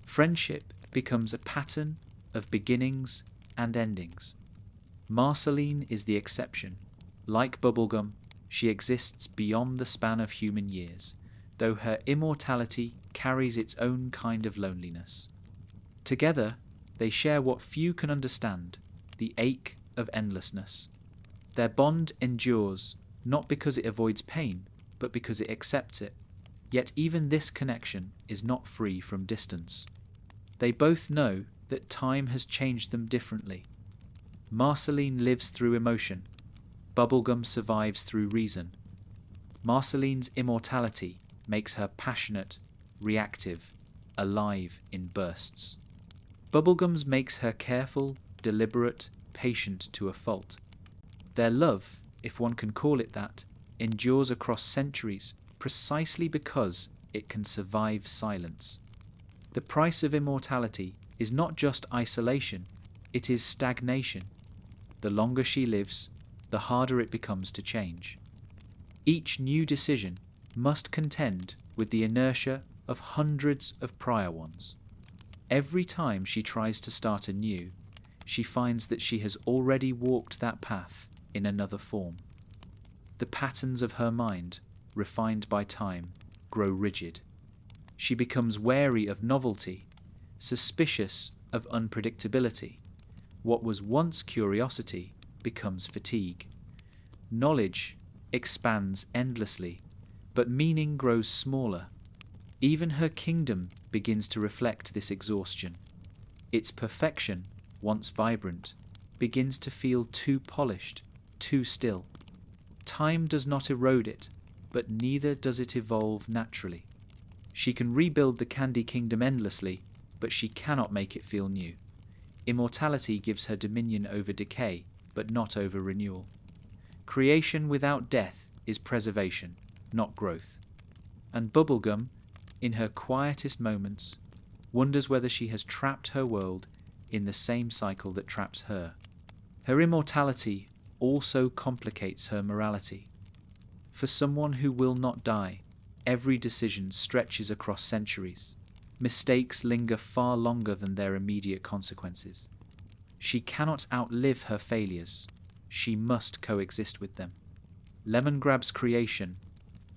Friendship becomes a pattern of beginnings and endings. Marceline is the exception. Like Bubblegum, she exists beyond the span of human years, though her immortality carries its own kind of loneliness. Together, they share what few can understand, the ache of endlessness. Their bond endures, not because it avoids pain, but because it accepts it. Yet even this connection is not free from distance. They both know that time has changed them differently. Marceline lives through emotion. Bubblegum survives through reason. Marceline's immortality makes her passionate, reactive, alive in bursts. Bubblegum's makes her careful, deliberate, patient to a fault. Their love, if one can call it that, endures across centuries precisely because it can survive silence. The price of immortality is not just isolation, it is stagnation. The longer she lives, the harder it becomes to change. Each new decision must contend with the inertia of hundreds of prior ones. Every time she tries to start anew, she finds that she has already walked that path in another form. The patterns of her mind, refined by time, grow rigid. She becomes wary of novelty, suspicious of unpredictability. What was once curiosity becomes fatigue. Knowledge expands endlessly, but meaning grows smaller. Even her kingdom begins to reflect this exhaustion. Its perfection, once vibrant, begins to feel too polished, too still. Time does not erode it, but neither does it evolve naturally. She can rebuild the Candy Kingdom endlessly, but she cannot make it feel new. Immortality gives her dominion over decay, but not over renewal. Creation without death is preservation, not growth. And Bubblegum, in her quietest moments, wonders whether she has trapped her world in the same cycle that traps her. Her immortality also complicates her morality. For someone who will not die, every decision stretches across centuries. Mistakes linger far longer than their immediate consequences. She cannot outlive her failures. she must coexist with them. Lemongrab's creation,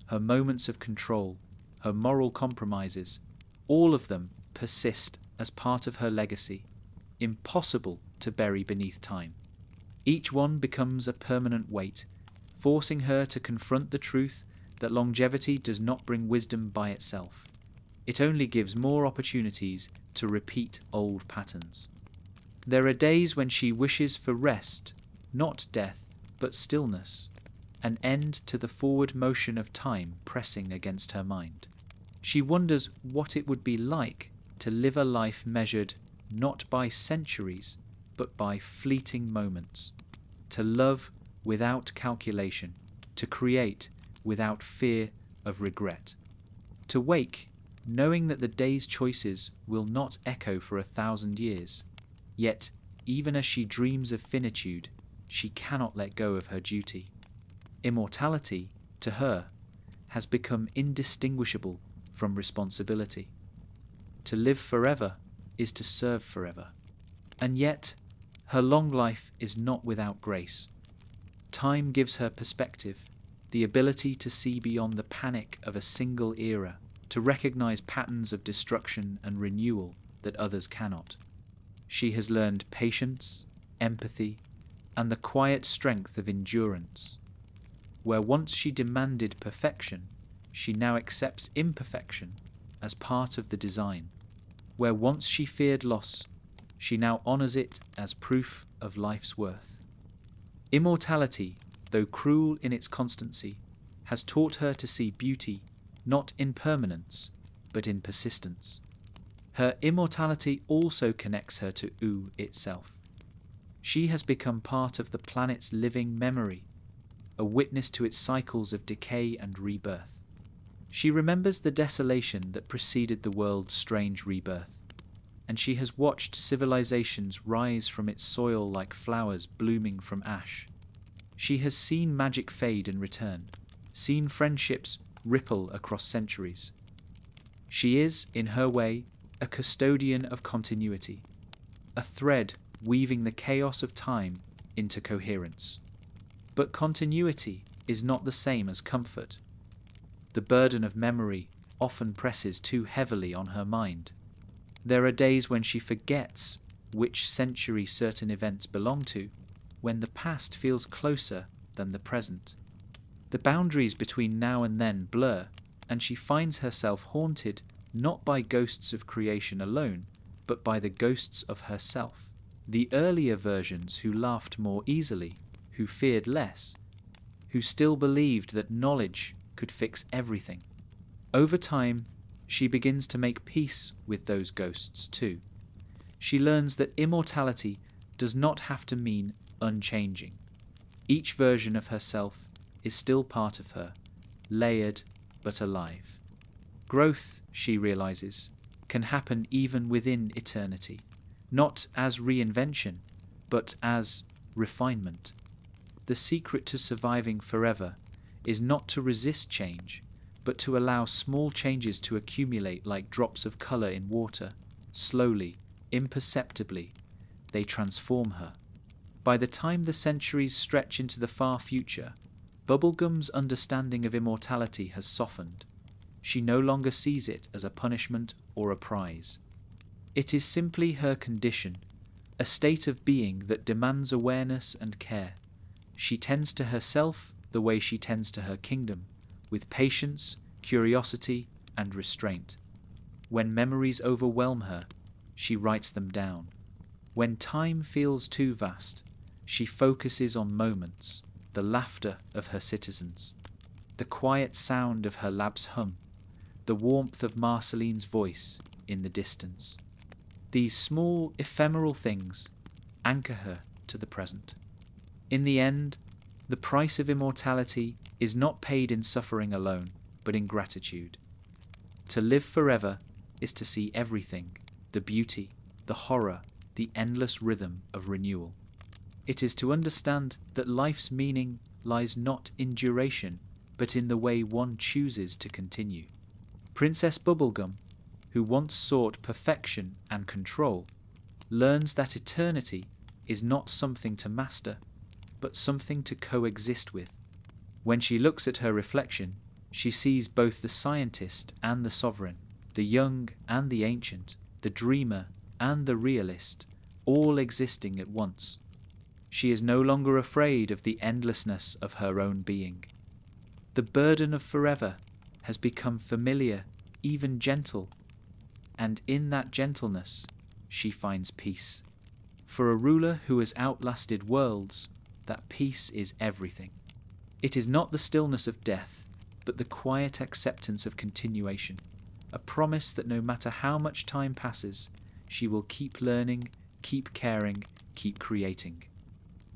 her moments of control, her moral compromises, all of them persist as part of her legacy, impossible to bury beneath time. Each one becomes a permanent weight, forcing her to confront the truth that longevity does not bring wisdom by itself. It only gives more opportunities to repeat old patterns. There are days when she wishes for rest, not death, but stillness, an end to the forward motion of time pressing against her mind. She wonders what it would be like to live a life measured not by centuries, but by fleeting moments, to love without calculation, to create without fear of regret, to wake knowing that the day's choices will not echo for 1,000 years, yet even as she dreams of finitude, she cannot let go of her duty. Immortality, to her, has become indistinguishable from responsibility. To live forever is to serve forever. And yet, her long life is not without grace. Time gives her perspective, the ability to see beyond the panic of a single era, to recognize patterns of destruction and renewal that others cannot. She has learned patience, empathy, and the quiet strength of endurance. Where once she demanded perfection, she now accepts imperfection as part of the design. Where once she feared loss, she now honors it as proof of life's worth. Immortality, though cruel in its constancy, has taught her to see beauty not in permanence, but in persistence. Her immortality also connects her to U itself. She has become part of the planet's living memory, a witness to its cycles of decay and rebirth. She remembers the desolation that preceded the world's strange rebirth, and she has watched civilizations rise from its soil like flowers blooming from ash. She has seen magic fade and return, seen friendships ripple across centuries. She is, in her way, a custodian of continuity, a thread weaving the chaos of time into coherence. But continuity is not the same as comfort. The burden of memory often presses too heavily on her mind. There are days when she forgets which century certain events belong to, when the past feels closer than the present. The boundaries between now and then blur, and she finds herself haunted not by ghosts of creation alone, but by the ghosts of herself. The earlier versions who laughed more easily, who feared less, who still believed that knowledge could fix everything. Over time, she begins to make peace with those ghosts too. She learns that immortality does not have to mean unchanging. Each version of herself is still part of her, layered but alive. Growth, she realizes, can happen even within eternity, not as reinvention, but as refinement. The secret to surviving forever is not to resist change, but to allow small changes to accumulate like drops of color in water. Slowly, imperceptibly, they transform her. By the time the centuries stretch into the far future, Bubblegum's understanding of immortality has softened. She no longer sees it as a punishment or a prize. It is simply her condition, a state of being that demands awareness and care. She tends to herself the way she tends to her kingdom, with patience, curiosity, and restraint. When memories overwhelm her, she writes them down. When time feels too vast, she focuses on moments, the laughter of her citizens, the quiet sound of her lab's hum, the warmth of Marceline's voice in the distance. These small, ephemeral things anchor her to the present. In the end, the price of immortality is not paid in suffering alone, but in gratitude. To live forever is to see everything, the beauty, the horror, the endless rhythm of renewal. It is to understand that life's meaning lies not in duration, but in the way one chooses to continue. Princess Bubblegum, who once sought perfection and control, learns that eternity is not something to master, but something to coexist with. When she looks at her reflection, she sees both the scientist and the sovereign, the young and the ancient, the dreamer and the realist, all existing at once. She is no longer afraid of the endlessness of her own being. The burden of forever has become familiar, even gentle, and in that gentleness she finds peace. For a ruler who has outlasted worlds, that peace is everything. It is not the stillness of death, but the quiet acceptance of continuation, a promise that no matter how much time passes, she will keep learning, keep caring, keep creating.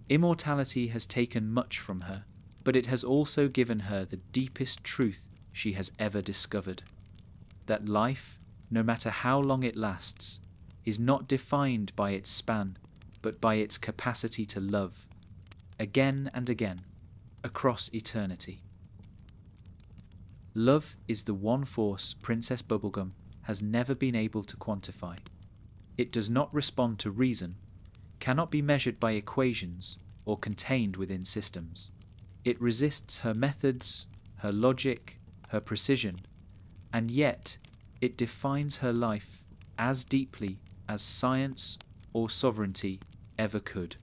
Immortality has taken much from her, but it has also given her the deepest truth she has ever discovered, that life, no matter how long it lasts, is not defined by its span, but by its capacity to love, again and again, across eternity. Love is the one force Princess Bubblegum has never been able to quantify. It does not respond to reason, cannot be measured by equations or contained within systems. It resists her methods, her logic, her precision, and yet it defines her life as deeply as science or sovereignty ever could.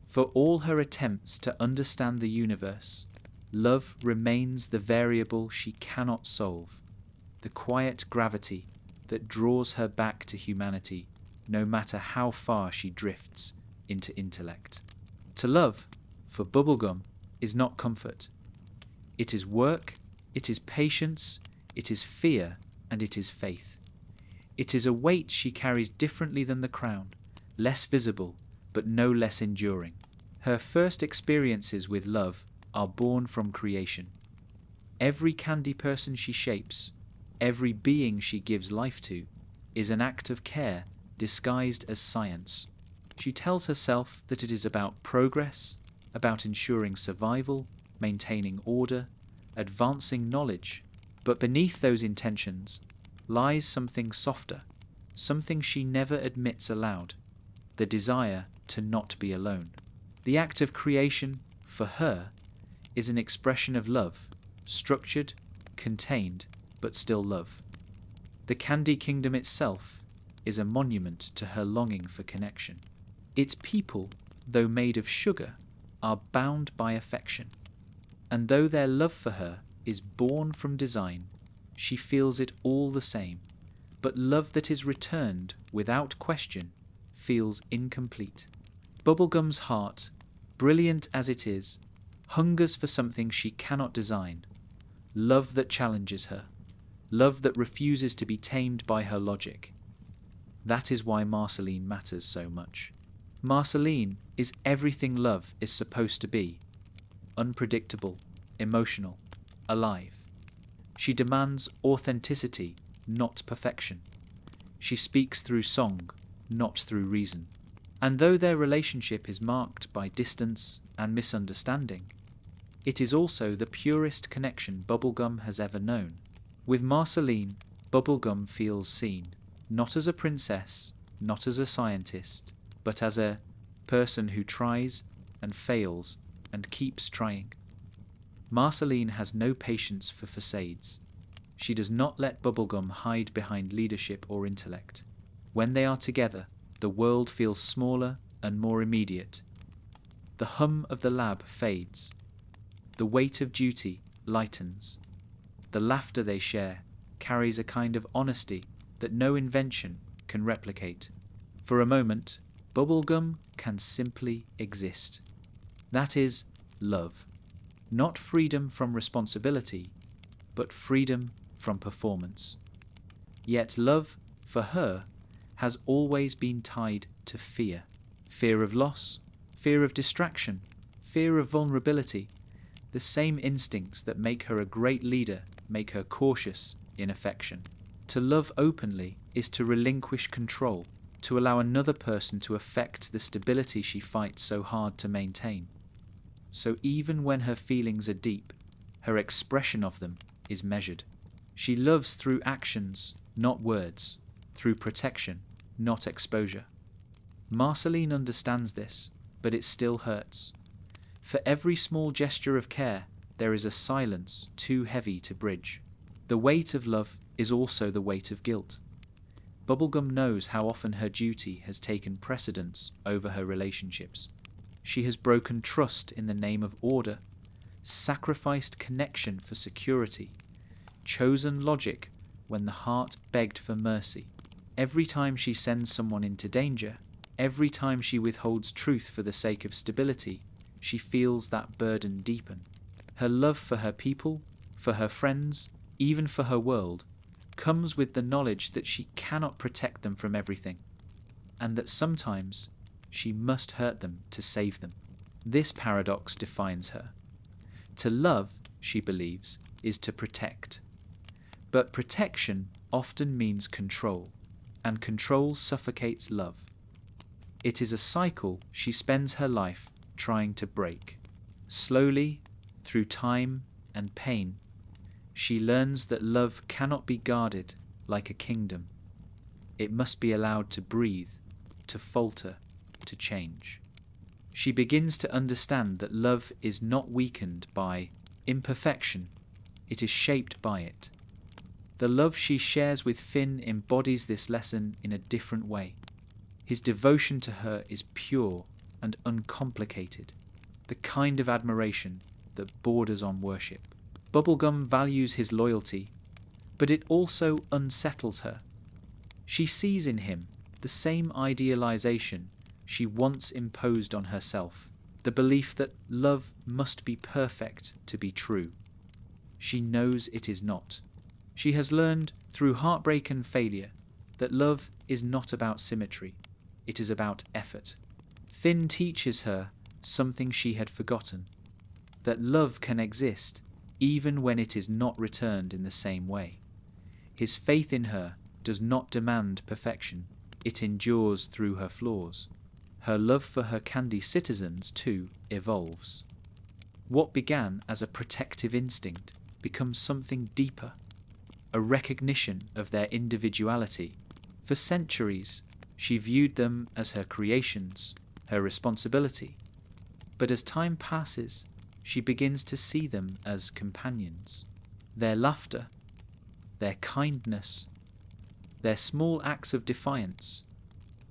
For all her attempts to understand the universe, love remains the variable she cannot solve, the quiet gravity that draws her back to humanity, no matter how far she drifts into intellect. To love, for Bubblegum, is not comfort. It is work, it is patience, it is fear, and it is faith. It is a weight she carries differently than the crown, less visible, but no less enduring. Her first experiences with love are born from creation. Every candy person she shapes, every being she gives life to, is an act of care disguised as science. She tells herself that it is about progress, about ensuring survival, maintaining order, advancing knowledge, but beneath those intentions lies something softer, something she never admits aloud, the desire to not be alone. The act of creation, for her, is an expression of love, structured, contained, but still love. The Candy Kingdom itself is a monument to her longing for connection. Its people, though made of sugar, are bound by affection, and though their love for her is born from design, she feels it all the same, but love that is returned without question feels incomplete. Bubblegum's heart, brilliant as it is, hungers for something she cannot design, love that challenges her, love that refuses to be tamed by her logic. That is why Marceline matters so much. Marceline is everything love is supposed to be: unpredictable, emotional, alive. She demands authenticity, not perfection. She speaks through song, not through reason. And though their relationship is marked by distance and misunderstanding, it is also the purest connection Bubblegum has ever known. With Marceline, Bubblegum feels seen, not as a princess, not as a scientist, but as a person who tries and fails and keeps trying. Marceline has no patience for facades. She does not let Bubblegum hide behind leadership or intellect. When they are together, the world feels smaller and more immediate. The hum of the lab fades. The weight of duty lightens. The laughter they share carries a kind of honesty that no invention can replicate. For a moment, Bubblegum can simply exist. That is love. Not freedom from responsibility, but freedom from performance. Yet love, for her, has always been tied to fear. Fear of loss, fear of distraction, fear of vulnerability. The same instincts that make her a great leader make her cautious in affection. To love openly is to relinquish control, to allow another person to affect the stability she fights so hard to maintain. So even when her feelings are deep, her expression of them is measured. She loves through actions, not words, through protection, not exposure. Marceline understands this, but it still hurts. For every small gesture of care, there is a silence too heavy to bridge. The weight of love is also the weight of guilt. Bubblegum knows how often her duty has taken precedence over her relationships. She has broken trust in the name of order, sacrificed connection for security, chosen logic when the heart begged for mercy. Every time she sends someone into danger, every time she withholds truth for the sake of stability, she feels that burden deepen. Her love for her people, for her friends, even for her world, comes with the knowledge that she cannot protect them from everything, and that sometimes she must hurt them to save them. This paradox defines her. To love, she believes, is to protect. But protection often means control, and control suffocates love. It is a cycle she spends her life trying to break. Slowly, through time and pain, she learns that love cannot be guarded like a kingdom. It must be allowed to breathe, to falter, to change. She begins to understand that love is not weakened by imperfection, it is shaped by it. The love she shares with Finn embodies this lesson in a different way. His devotion to her is pure and uncomplicated, the kind of admiration that borders on worship. Bubblegum values his loyalty, but it also unsettles her. She sees in him the same idealization she once imposed on herself, the belief that love must be perfect to be true. She knows it is not. She has learned through heartbreak and failure that love is not about symmetry, it is about effort. Finn teaches her something she had forgotten, that love can exist even when it is not returned in the same way. His faith in her does not demand perfection, it endures through her flaws. Her love for her candy citizens, too, evolves. What began as a protective instinct becomes something deeper, a recognition of their individuality. For centuries, she viewed them as her creations, her responsibility. But as time passes, she begins to see them as companions. Their laughter, their kindness, their small acts of defiance,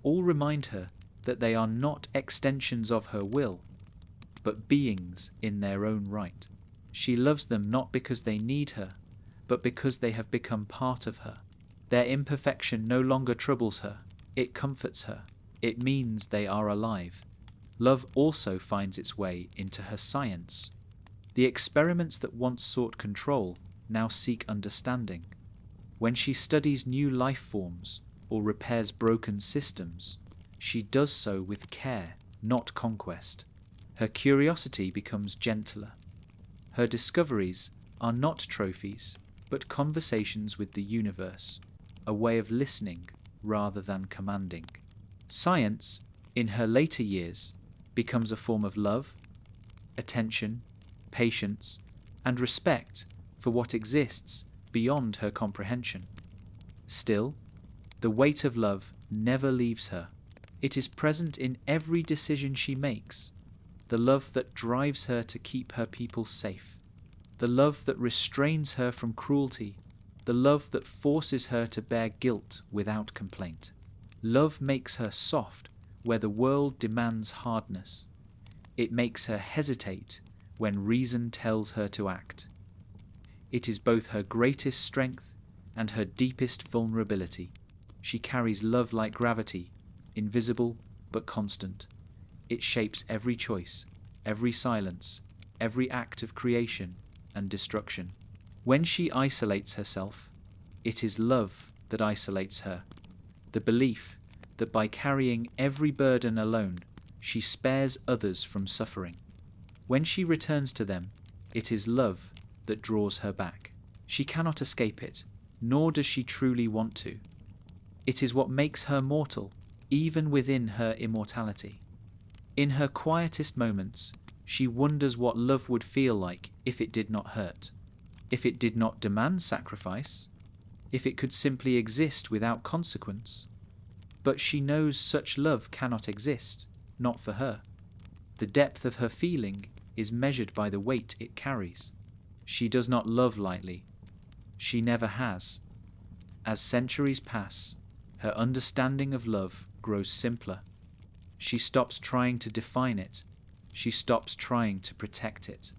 all remind her that they are not extensions of her will, but beings in their own right. She loves them not because they need her, but because they have become part of her. Their imperfection no longer troubles her, it comforts her. It means they are alive. Love also finds its way into her science. The experiments that once sought control now seek understanding. When she studies new life forms or repairs broken systems, she does so with care, not conquest. Her curiosity becomes gentler. Her discoveries are not trophies, but conversations with the universe, a way of listening rather than commanding. Science, in her later years, becomes a form of love, attention, patience, and respect for what exists beyond her comprehension. Still, the weight of love never leaves her. It is present in every decision she makes, the love that drives her to keep her people safe, the love that restrains her from cruelty, the love that forces her to bear guilt without complaint. Love makes her soft where the world demands hardness. It makes her hesitate when reason tells her to act. It is both her greatest strength and her deepest vulnerability. She carries love like gravity, invisible but constant. It shapes every choice, every silence, every act of creation and destruction. When she isolates herself, it is love that isolates her, the belief that by carrying every burden alone, she spares others from suffering. When she returns to them, it is love that draws her back. She cannot escape it, nor does she truly want to. It is what makes her mortal, even within her immortality. In her quietest moments, she wonders what love would feel like if it did not hurt, if it did not demand sacrifice, if it could simply exist without consequence. But she knows such love cannot exist, not for her. The depth of her feeling is measured by the weight it carries. She does not love lightly. She never has. As centuries pass, her understanding of love grows simpler. She stops trying to define it. She stops trying to protect it.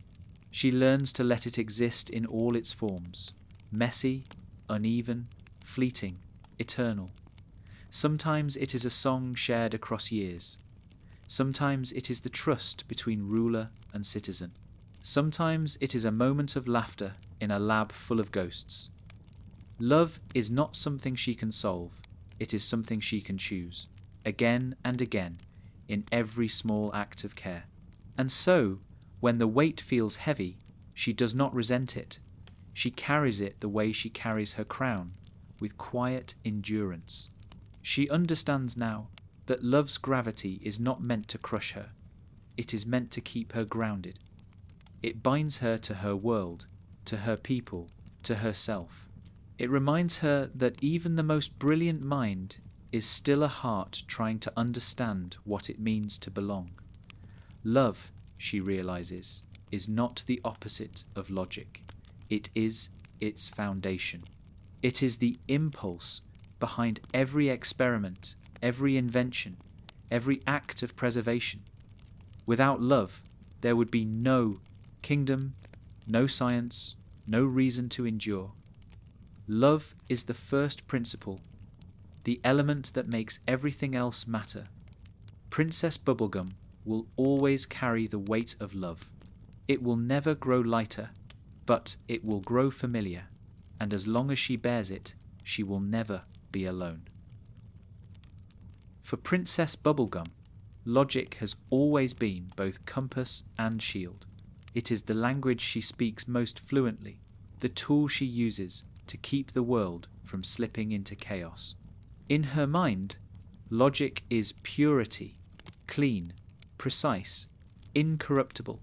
She learns to let it exist in all its forms, messy, uneven, fleeting, eternal. Sometimes it is a song shared across years. Sometimes it is the trust between ruler and citizen. Sometimes it is a moment of laughter in a lab full of ghosts. Love is not something she can solve. It is something she can choose, again and again, in every small act of care. And so, when the weight feels heavy, she does not resent it. She carries it the way she carries her crown, with quiet endurance. She understands now that love's gravity is not meant to crush her. It is meant to keep her grounded. It binds her to her world, to her people, to herself. It reminds her that even the most brilliant mind is still a heart trying to understand what it means to belong. Love, she realizes, is not the opposite of logic. It is its foundation. It is the impulse behind every experiment, every invention, every act of preservation. Without love, there would be no kingdom, no science, no reason to endure. Love is the first principle, the element that makes everything else matter. Princess Bubblegum will always carry the weight of love. It will never grow lighter, but it will grow familiar, and as long as she bears it, she will never be alone. For Princess Bubblegum, logic has always been both compass and shield. It is the language she speaks most fluently, the tool she uses to keep the world from slipping into chaos. In her mind, logic is purity, clean, precise, incorruptible.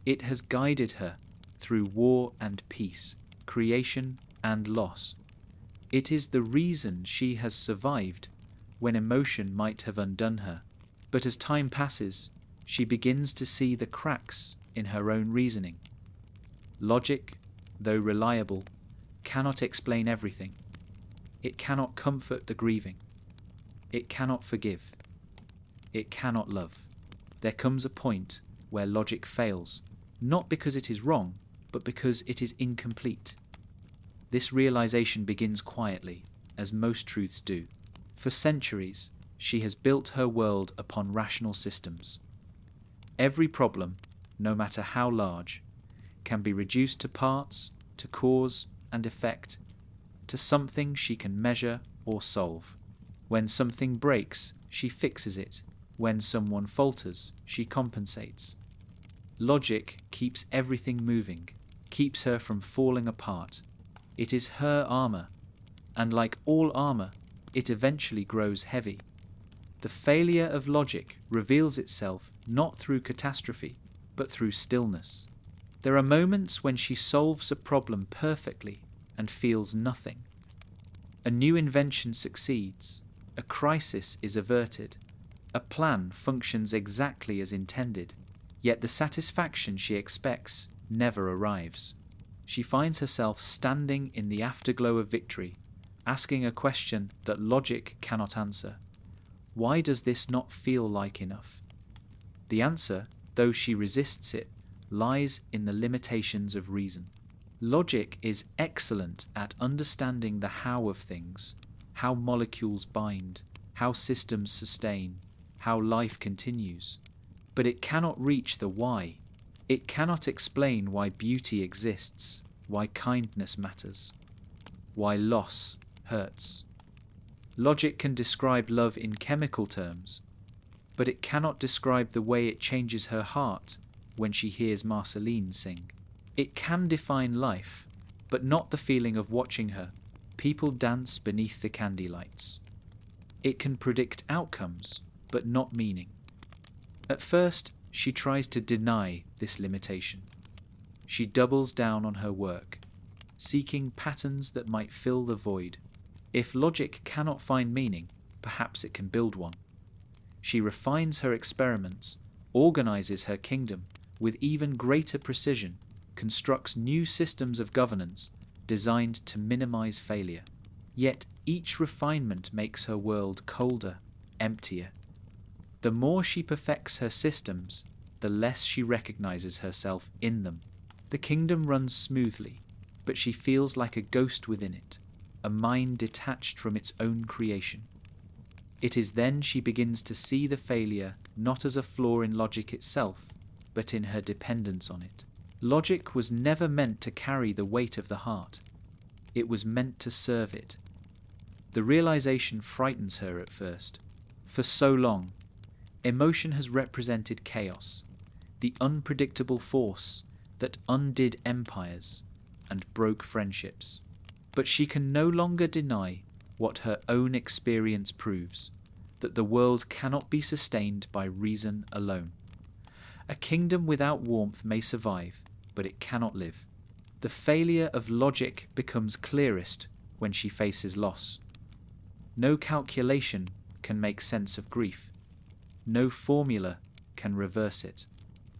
It has guided her through war and peace, creation and loss. It is the reason she has survived when emotion might have undone her. But as time passes, she begins to see the cracks in her own reasoning. Logic, though reliable, cannot explain everything. It cannot comfort the grieving. It cannot forgive. It cannot love. There comes a point where logic fails, not because it is wrong, but because it is incomplete. This realization begins quietly, as most truths do. For centuries, she has built her world upon rational systems. Every problem, no matter how large, can be reduced to parts, to cause and effect, to something she can measure or solve. When something breaks, she fixes it. When someone falters, she compensates. Logic keeps everything moving, keeps her from falling apart. It is her armor, and like all armor, it eventually grows heavy. The failure of logic reveals itself not through catastrophe, but through stillness. There are moments when she solves a problem perfectly and feels nothing. A new invention succeeds, a crisis is averted, a plan functions exactly as intended, yet the satisfaction she expects never arrives. She finds herself standing in the afterglow of victory, asking a question that logic cannot answer. Why does this not feel like enough? The answer, though she resists it, lies in the limitations of reason. Logic is excellent at understanding the how of things, how molecules bind, how systems sustain, how life continues. But it cannot reach the why. It cannot explain why beauty exists, why kindness matters, why loss hurts. Logic can describe love in chemical terms, but it cannot describe the way it changes her heart when she hears Marceline sing. It can define life, but not the feeling of watching her. People dance beneath the candy lights. It can predict outcomes, but not meaning. At first, she tries to deny this limitation. She doubles down on her work, seeking patterns that might fill the void. If logic cannot find meaning, perhaps it can build one. She refines her experiments, organizes her kingdom, with even greater precision, constructs new systems of governance designed to minimize failure. Yet each refinement makes her world colder, emptier. The more she perfects her systems, the less she recognizes herself in them. The kingdom runs smoothly, but she feels like a ghost within it, a mind detached from its own creation. It is then she begins to see the failure not as a flaw in logic itself, but in her dependence on it. Logic was never meant to carry the weight of the heart. It was meant to serve it. The realization frightens her at first. For so long, emotion has represented chaos, the unpredictable force that undid empires and broke friendships. But she can no longer deny what her own experience proves, that the world cannot be sustained by reason alone. A kingdom without warmth may survive, but it cannot live. The failure of logic becomes clearest when she faces loss. No calculation can make sense of grief. No formula can reverse it.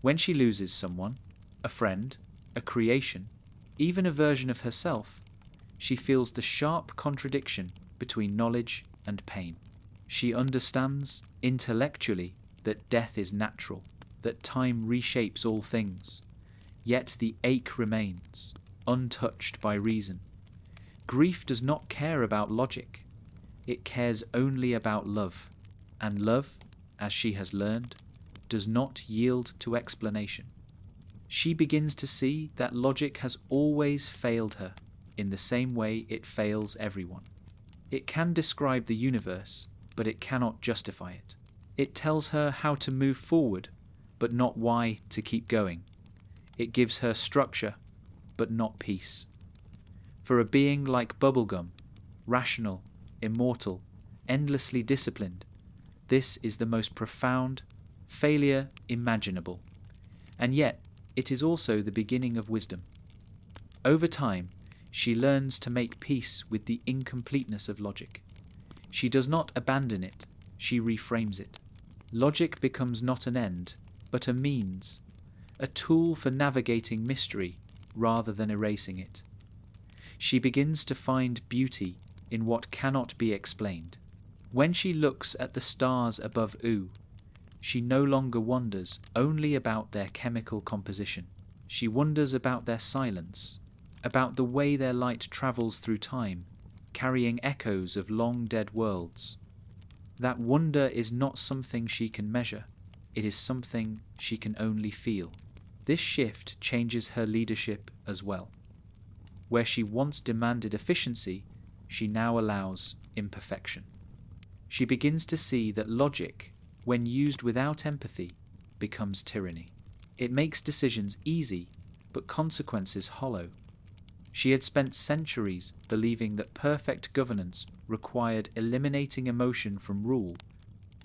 When she loses someone, a friend, a creation, even a version of herself, she feels the sharp contradiction between knowledge and pain. She understands intellectually that death is natural, that time reshapes all things, yet the ache remains, untouched by reason. Grief does not care about logic. It cares only about love, and love, as she has learned, does not yield to explanation. She begins to see that logic has always failed her in the same way it fails everyone. It can describe the universe, but it cannot justify it. It tells her how to move forward, but not why to keep going. It gives her structure, but not peace. For a being like Bubblegum, rational, immortal, endlessly disciplined, this is the most profound failure imaginable. And yet, it is also the beginning of wisdom. Over time, she learns to make peace with the incompleteness of logic. She does not abandon it, she reframes it. Logic becomes not an end, but a means, a tool for navigating mystery rather than erasing it. She begins to find beauty in what cannot be explained. When she looks at the stars above Oo, she no longer wonders only about their chemical composition. She wonders about their silence, about the way their light travels through time, carrying echoes of long-dead worlds. That wonder is not something she can measure. It is something she can only feel. This shift changes her leadership as well. Where she once demanded efficiency, she now allows imperfection. She begins to see that logic, when used without empathy, becomes tyranny. It makes decisions easy, but consequences hollow. She had spent centuries believing that perfect governance required eliminating emotion from rule,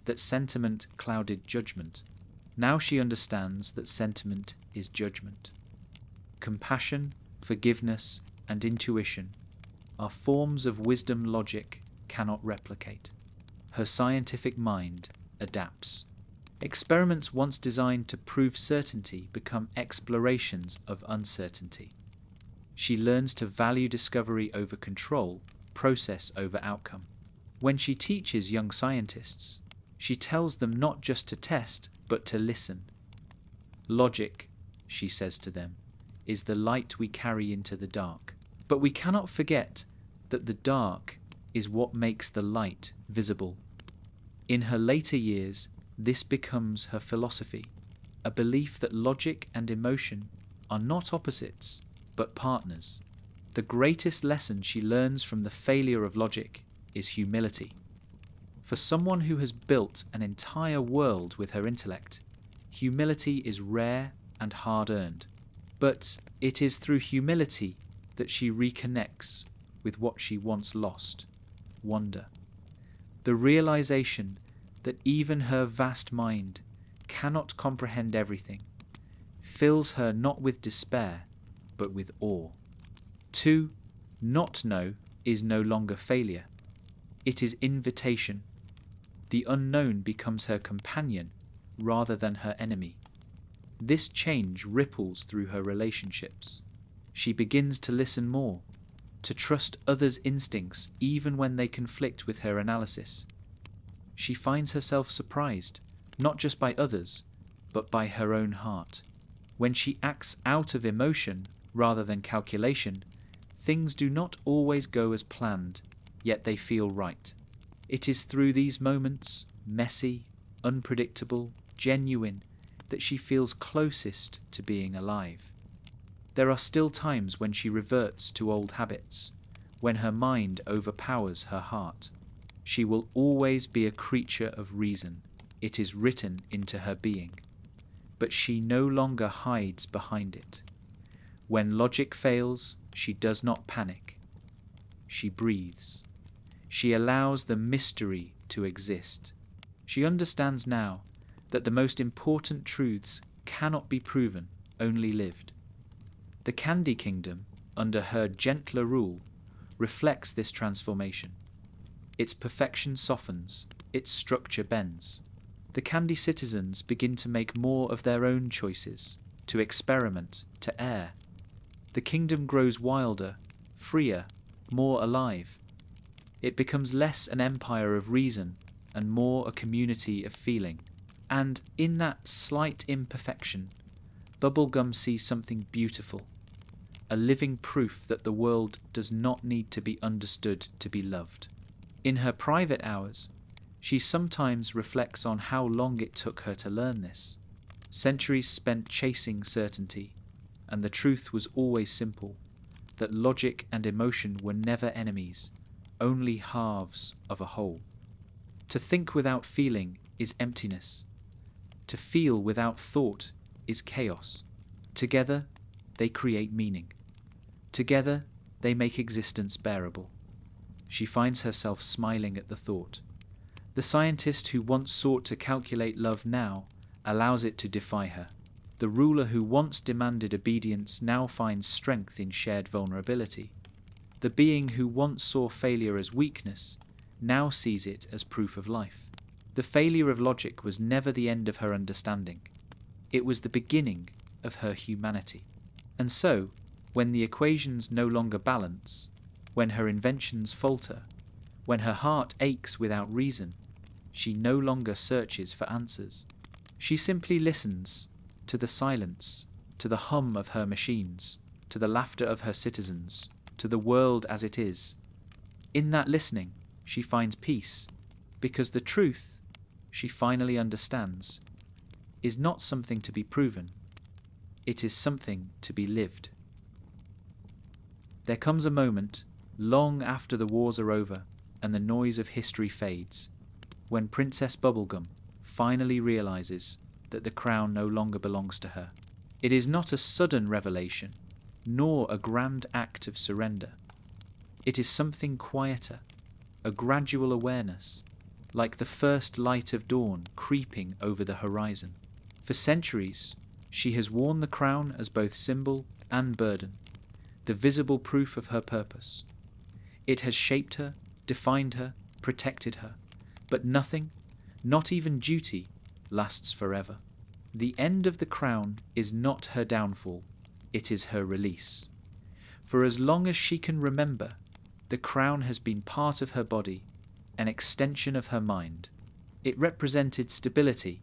that sentiment clouded judgment. Now she understands that sentiment is judgment. Compassion, forgiveness, and intuition are forms of wisdom logic cannot replicate. Her scientific mind adapts. Experiments once designed to prove certainty become explorations of uncertainty. She learns to value discovery over control, process over outcome. When she teaches young scientists, she tells them not just to test, but to listen. Logic, she says to them, is the light we carry into the dark. But we cannot forget that the dark is what makes the light visible. In her later years, this becomes her philosophy, a belief that logic and emotion are not opposites, but partners. The greatest lesson she learns from the failure of logic is humility. For someone who has built an entire world with her intellect, humility is rare and hard-earned. But it is through humility that she reconnects with what she once lost, wonder. The realization that even her vast mind cannot comprehend everything fills her not with despair, but with awe. To not know is no longer failure. It is invitation. The unknown becomes her companion rather than her enemy. This change ripples through her relationships. She begins to listen more, to trust others' instincts even when they conflict with her analysis. She finds herself surprised, not just by others, but by her own heart. When she acts out of emotion rather than calculation, things do not always go as planned, yet they feel right. It is through these moments, messy, unpredictable, genuine, that she feels closest to being alive. There are still times when she reverts to old habits, when her mind overpowers her heart. She will always be a creature of reason. It is written into her being. But she no longer hides behind it. When logic fails, she does not panic. She breathes. She allows the mystery to exist. She understands now that the most important truths cannot be proven, only lived. The Candy Kingdom, under her gentler rule, reflects this transformation. Its perfection softens, its structure bends. The Candy citizens begin to make more of their own choices, to experiment, to err. The kingdom grows wilder, freer, more alive. It becomes less an empire of reason and more a community of feeling. And in that slight imperfection, Bubblegum sees something beautiful, a living proof that the world does not need to be understood to be loved. In her private hours, she sometimes reflects on how long it took her to learn this. Centuries spent chasing certainty, and the truth was always simple, that logic and emotion were never enemies, only halves of a whole. To think without feeling is emptiness. To feel without thought is chaos. Together, they create meaning. Together, they make existence bearable. She finds herself smiling at the thought. The scientist who once sought to calculate love now allows it to defy her. The ruler who once demanded obedience now finds strength in shared vulnerability. The being who once saw failure as weakness now sees it as proof of life. The failure of logic was never the end of her understanding. It was the beginning of her humanity. And so, when the equations no longer balance, when her inventions falter, when her heart aches without reason, she no longer searches for answers. She simply listens to the silence, to the hum of her machines, to the laughter of her citizens, to the world as it is. In that listening, she finds peace, because the truth, she finally understands, is not something to be proven. It is something to be lived. There comes a moment, long after the wars are over and the noise of history fades, when Princess Bubblegum finally realizes that the crown no longer belongs to her. It is not a sudden revelation, nor a grand act of surrender. It is something quieter, a gradual awareness, like the first light of dawn creeping over the horizon. For centuries, she has worn the crown as both symbol and burden, the visible proof of her purpose. It has shaped her, defined her, protected her, but nothing, not even duty, lasts forever. The end of the crown is not her downfall, it is her release. For as long as she can remember, the crown has been part of her body, an extension of her mind. It represented stability,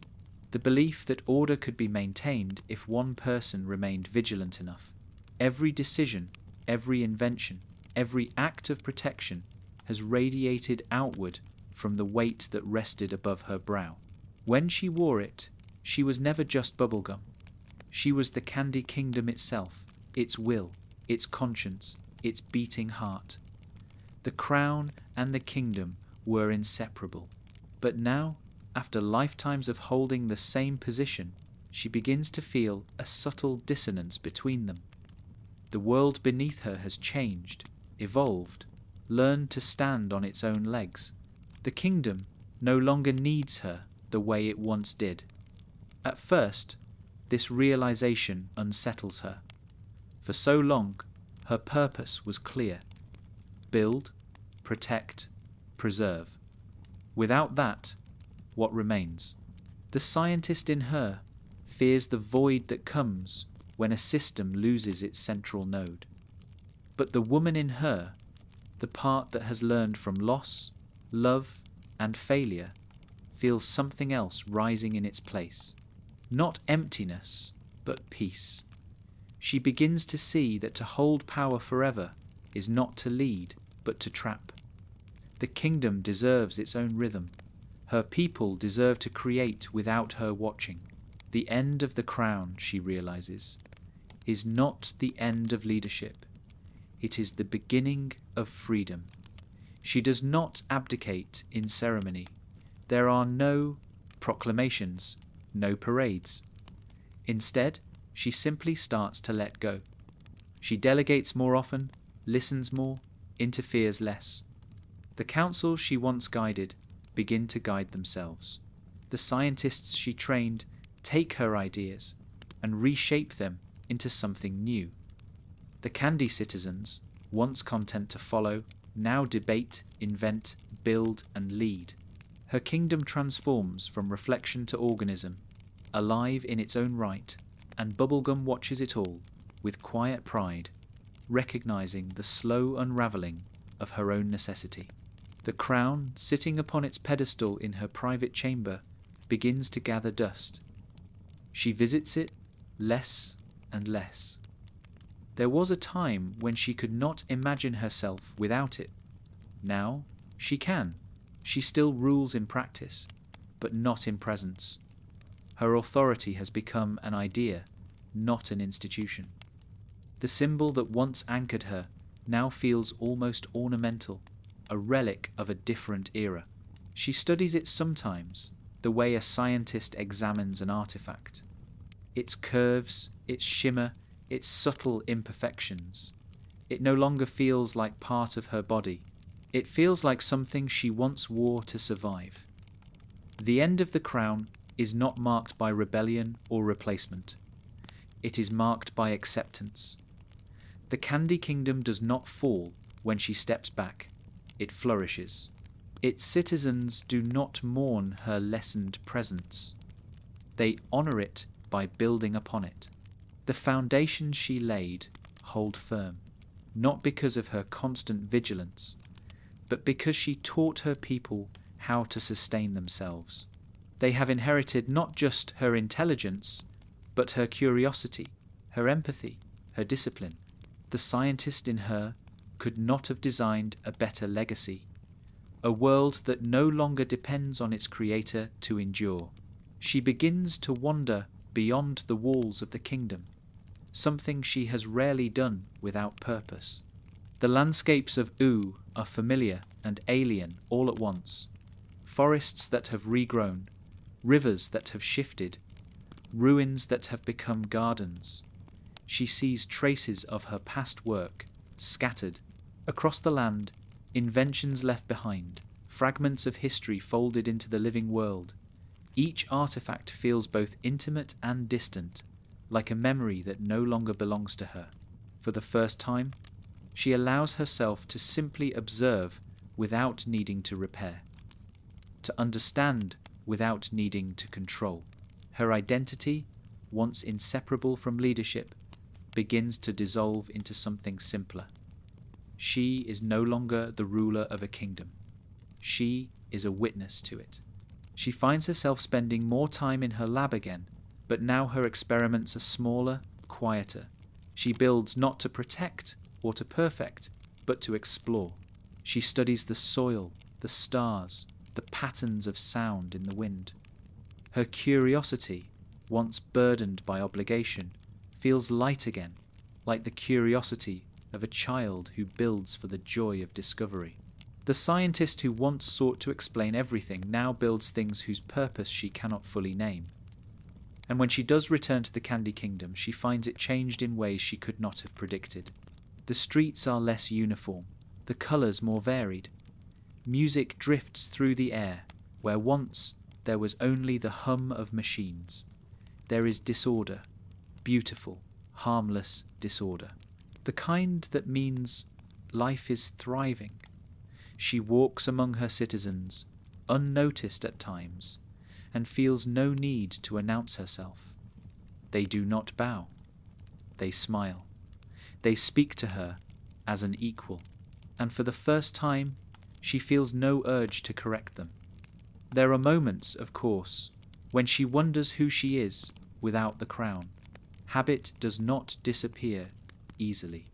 the belief that order could be maintained if one person remained vigilant enough. Every decision, every invention, every act of protection has radiated outward from the weight that rested above her brow. When she wore it, she was never just Bubblegum. She was the Candy Kingdom itself, its will, its conscience, its beating heart. The crown and the kingdom were inseparable. But now, after lifetimes of holding the same position, she begins to feel a subtle dissonance between them. The world beneath her has changed, evolved, learned to stand on its own legs. The kingdom no longer needs her the way it once did. At first, this realization unsettles her. For so long, her purpose was clear: build, protect, preserve. Without that, what remains? The scientist in her fears the void that comes when a system loses its central node. But the woman in her, the part that has learned from loss, love, and failure, feels something else rising in its place. Not emptiness, but peace. She begins to see that to hold power forever is not to lead, but to trap. The kingdom deserves its own rhythm. Her people deserve to create without her watching. The end of the crown, she realizes, is not the end of leadership. It is the beginning of freedom. She does not abdicate in ceremony. There are no proclamations, no parades. Instead, she simply starts to let go. She delegates more often, listens more, interferes less. The councils she once guided begin to guide themselves. The scientists she trained take her ideas and reshape them into something new. The candy citizens, once content to follow, now debate, invent, build, and lead. Her kingdom transforms from reflection to organism, alive in its own right, and Bubblegum watches it all with quiet pride, recognizing the slow unravelling of her own necessity. The crown, sitting upon its pedestal in her private chamber, begins to gather dust. She visits it less and less. There was a time when she could not imagine herself without it. Now she can. She still rules in practice, but not in presence. Her authority has become an idea, not an institution. The symbol that once anchored her now feels almost ornamental, a relic of a different era. She studies it sometimes, the way a scientist examines an artifact. Its curves, its shimmer, its subtle imperfections. It no longer feels like part of her body. It feels like something she once wore to survive. The end of the crown is not marked by rebellion or replacement. It is marked by acceptance. The Candy Kingdom does not fall when she steps back. It flourishes. Its citizens do not mourn her lessened presence. They honour it by building upon it. The foundations she laid hold firm, not because of her constant vigilance, but because she taught her people how to sustain themselves. They have inherited not just her intelligence, but her curiosity, her empathy, her discipline. The scientist in her could not have designed a better legacy, a world that no longer depends on its creator to endure. She begins to wander beyond the walls of the kingdom, something she has rarely done without purpose. The landscapes of Oo are familiar and alien all at once. Forests that have regrown, rivers that have shifted, ruins that have become gardens. She sees traces of her past work, scattered. Across the land, inventions left behind, fragments of history folded into the living world. Each artifact feels both intimate and distant, like a memory that no longer belongs to her. For the first time, she allows herself to simply observe without needing to repair, to understand without needing to control. Her identity, once inseparable from leadership, begins to dissolve into something simpler. She is no longer the ruler of a kingdom. She is a witness to it. She finds herself spending more time in her lab again, but now her experiments are smaller, quieter. She builds not to protect or to perfect, but to explore. She studies the soil, the stars, the patterns of sound in the wind. Her curiosity, once burdened by obligation, feels light again, like the curiosity of a child who builds for the joy of discovery. The scientist who once sought to explain everything now builds things whose purpose she cannot fully name. And when she does return to the Candy Kingdom, she finds it changed in ways she could not have predicted. The streets are less uniform, the colours more varied. Music drifts through the air, where once there was only the hum of machines. There is disorder, beautiful, harmless disorder. The kind that means life is thriving. She walks among her citizens, unnoticed at times, and feels no need to announce herself. They do not bow. They smile. They speak to her as an equal, and for the first time, she feels no urge to correct them. There are moments, of course, when she wonders who she is without the crown. Habit does not disappear easily.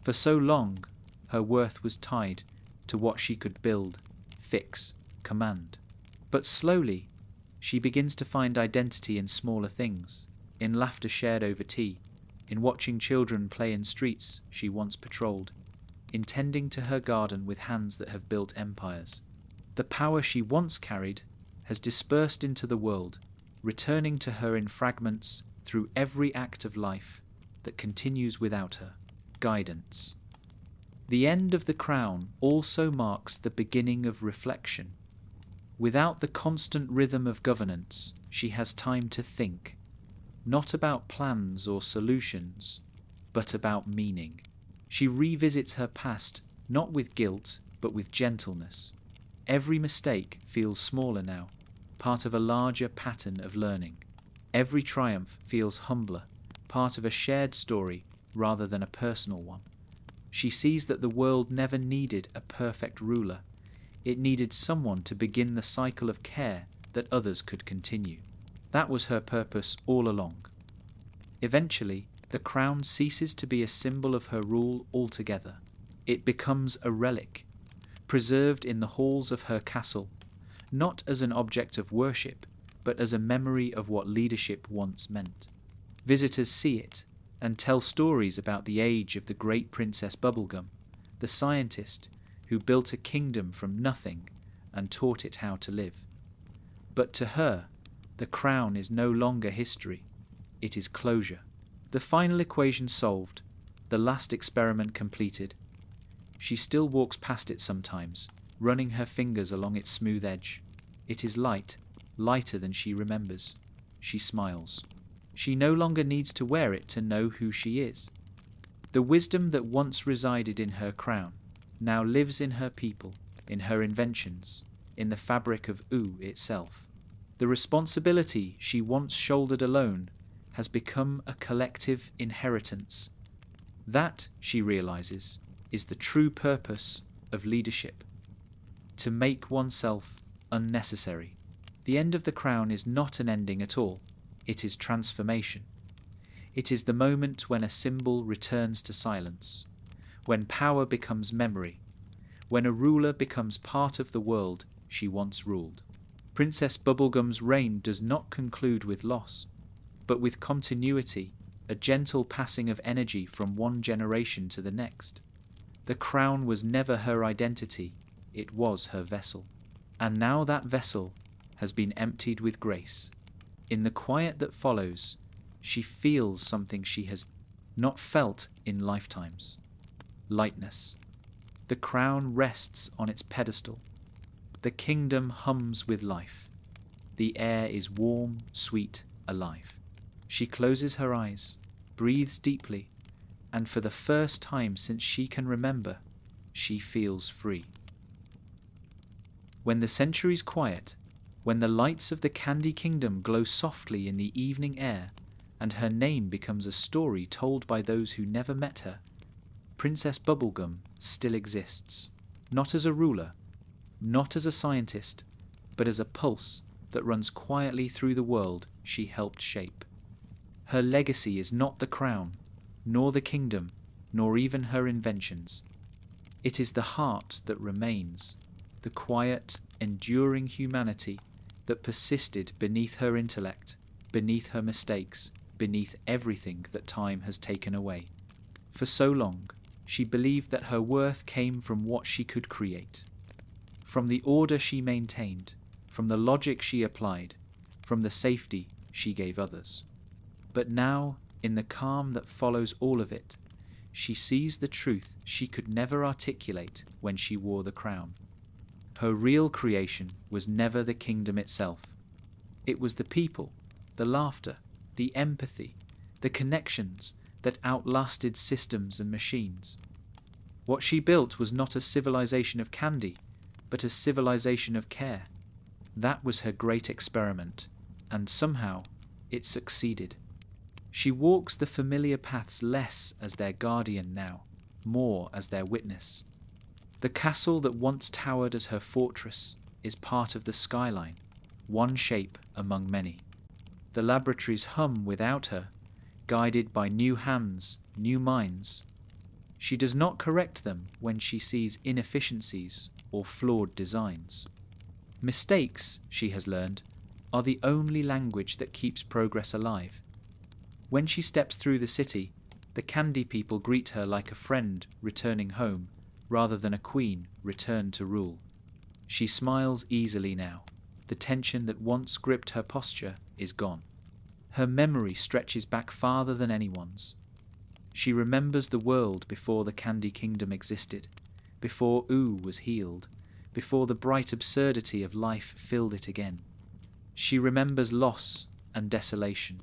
For so long, her worth was tied to what she could build, fix, command. But slowly, she begins to find identity in smaller things, in laughter shared over tea, in watching children play in streets she once patrolled, in tending to her garden with hands that have built empires. The power she once carried has dispersed into the world, returning to her in fragments through every act of life that continues without her. Guidance. The end of the crown also marks the beginning of reflection. Without the constant rhythm of governance, she has time to think, not about plans or solutions, but about meaning. She revisits her past, not with guilt, but with gentleness. Every mistake feels smaller now, part of a larger pattern of learning. Every triumph feels humbler, part of a shared story rather than a personal one. She sees that the world never needed a perfect ruler. It needed someone to begin the cycle of care that others could continue. That was her purpose all along. Eventually, the crown ceases to be a symbol of her rule altogether. It becomes a relic, preserved in the halls of her castle, not as an object of worship, but as a memory of what leadership once meant. Visitors see it and tell stories about the age of the great Princess Bubblegum, the scientist who built a kingdom from nothing and taught it how to live. But to her, the crown is no longer history, it is closure. The final equation solved, the last experiment completed. She still walks past it sometimes, running her fingers along its smooth edge. It is light, lighter than she remembers. She smiles. She no longer needs to wear it to know who she is. The wisdom that once resided in her crown now lives in her people, in her inventions, in the fabric of Oo itself. The responsibility she once shouldered alone has become a collective inheritance. That, she realizes, is the true purpose of leadership: to make oneself unnecessary. The end of the crown is not an ending at all. It is transformation. It is the moment when a symbol returns to silence, when power becomes memory, when a ruler becomes part of the world she once ruled. Princess Bubblegum's reign does not conclude with loss, but with continuity, a gentle passing of energy from one generation to the next. The crown was never her identity, it was her vessel. And now that vessel has been emptied with grace. In the quiet that follows, she feels something she has not felt in lifetimes: lightness. The crown rests on its pedestal. The kingdom hums with life. The air is warm, sweet, alive. She closes her eyes, breathes deeply, and for the first time since she can remember, she feels free. When the centuries quiet, when the lights of the Candy Kingdom glow softly in the evening air, and her name becomes a story told by those who never met her, Princess Bubblegum still exists, not as a ruler, not as a scientist, but as a pulse that runs quietly through the world she helped shape. Her legacy is not the crown, nor the kingdom, nor even her inventions. It is the heart that remains, the quiet, enduring humanity that persisted beneath her intellect, beneath her mistakes, beneath everything that time has taken away. For so long, she believed that her worth came from what she could create, from the order she maintained, from the logic she applied, from the safety she gave others. But now, in the calm that follows all of it, she sees the truth she could never articulate when she wore the crown. Her real creation was never the kingdom itself. It was the people, the laughter, the empathy, the connections that outlasted systems and machines. What she built was not a civilization of candy, but a civilization of care. That was her great experiment, and somehow it succeeded. She walks the familiar paths less as their guardian now, more as their witness. The castle that once towered as her fortress is part of the skyline, one shape among many. The laboratories hum without her, guided by new hands, new minds. She does not correct them when she sees inefficiencies or flawed designs. Mistakes, she has learned, are the only language that keeps progress alive. When she steps through the city, the candy people greet her like a friend returning home, rather than a queen returned to rule. She smiles easily now. The tension that once gripped her posture is gone. Her memory stretches back farther than anyone's. She remembers the world before the Candy Kingdom existed, before Ooh was healed, before the bright absurdity of life filled it again. She remembers loss and desolation.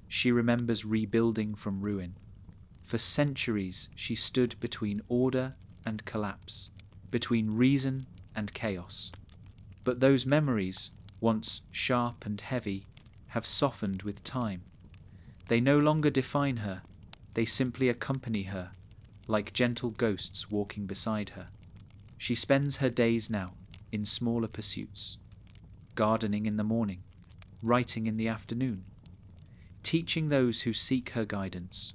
She remembers rebuilding from ruin. For centuries she stood between order and collapse, between reason and chaos. But those memories, once sharp and heavy, have softened with time. They no longer define her, they simply accompany her, like gentle ghosts walking beside her. She spends her days now in smaller pursuits, gardening in the morning, writing in the afternoon, teaching those who seek her guidance.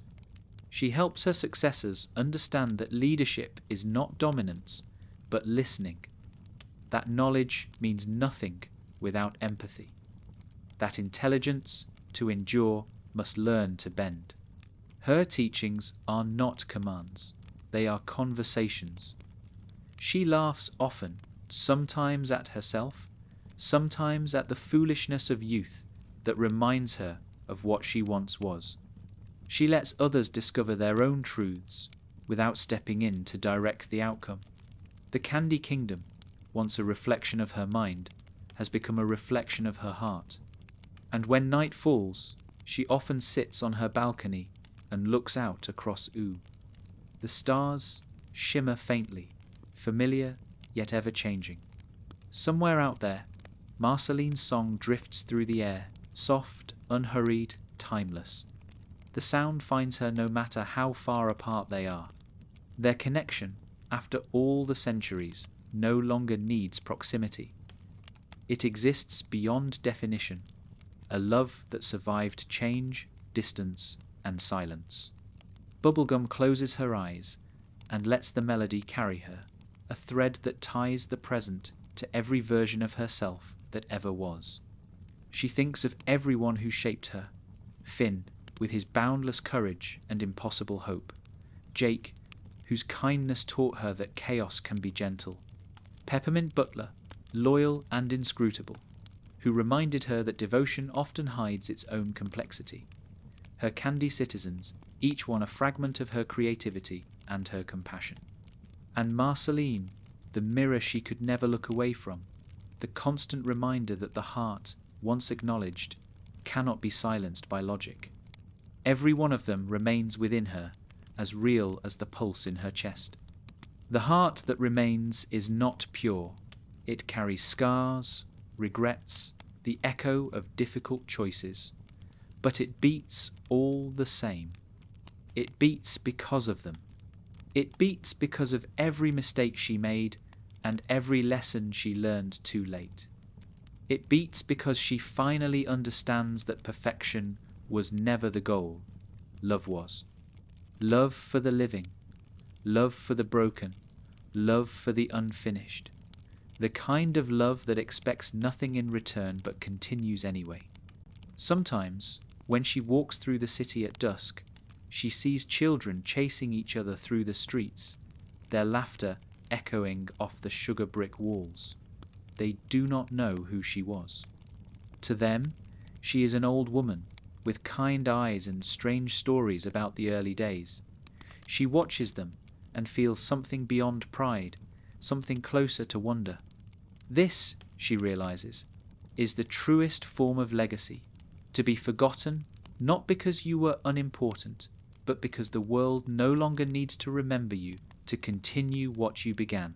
She helps her successors understand that leadership is not dominance, but listening. That knowledge means nothing without empathy. That intelligence, to endure, must learn to bend. Her teachings are not commands, they are conversations. She laughs often, sometimes at herself, sometimes at the foolishness of youth that reminds her of what she once was. She lets others discover their own truths without stepping in to direct the outcome. The Candy Kingdom, once a reflection of her mind, has become a reflection of her heart. And when night falls, she often sits on her balcony and looks out across Ooh. The stars shimmer faintly, familiar yet ever-changing. Somewhere out there, Marceline's song drifts through the air, soft, unhurried, timeless. The sound finds her no matter how far apart they are. Their connection, after all the centuries, no longer needs proximity. It exists beyond definition, a love that survived change, distance, and silence. Bubblegum closes her eyes and lets the melody carry her, a thread that ties the present to every version of herself that ever was. She thinks of everyone who shaped her: Finn, with his boundless courage and impossible hope; Jake, whose kindness taught her that chaos can be gentle; Peppermint Butler, loyal and inscrutable, who reminded her that devotion often hides its own complexity; her candy citizens, each one a fragment of her creativity and her compassion; and Marceline, the mirror she could never look away from, the constant reminder that the heart, once acknowledged, cannot be silenced by logic. Every one of them remains within her, as real as the pulse in her chest. The heart that remains is not pure. It carries scars, regrets, the echo of difficult choices. But it beats all the same. It beats because of them. It beats because of every mistake she made and every lesson she learned too late. It beats because she finally understands that perfection was never the goal. Love was. Love for the living, love for the broken, love for the unfinished. The kind of love that expects nothing in return but continues anyway. Sometimes, when she walks through the city at dusk, she sees children chasing each other through the streets, their laughter echoing off the sugar brick walls. They do not know who she was. To them, she is an old woman, with kind eyes and strange stories about the early days. She watches them and feels something beyond pride, something closer to wonder. This, she realizes, is the truest form of legacy, to be forgotten not because you were unimportant, but because the world no longer needs to remember you to continue what you began.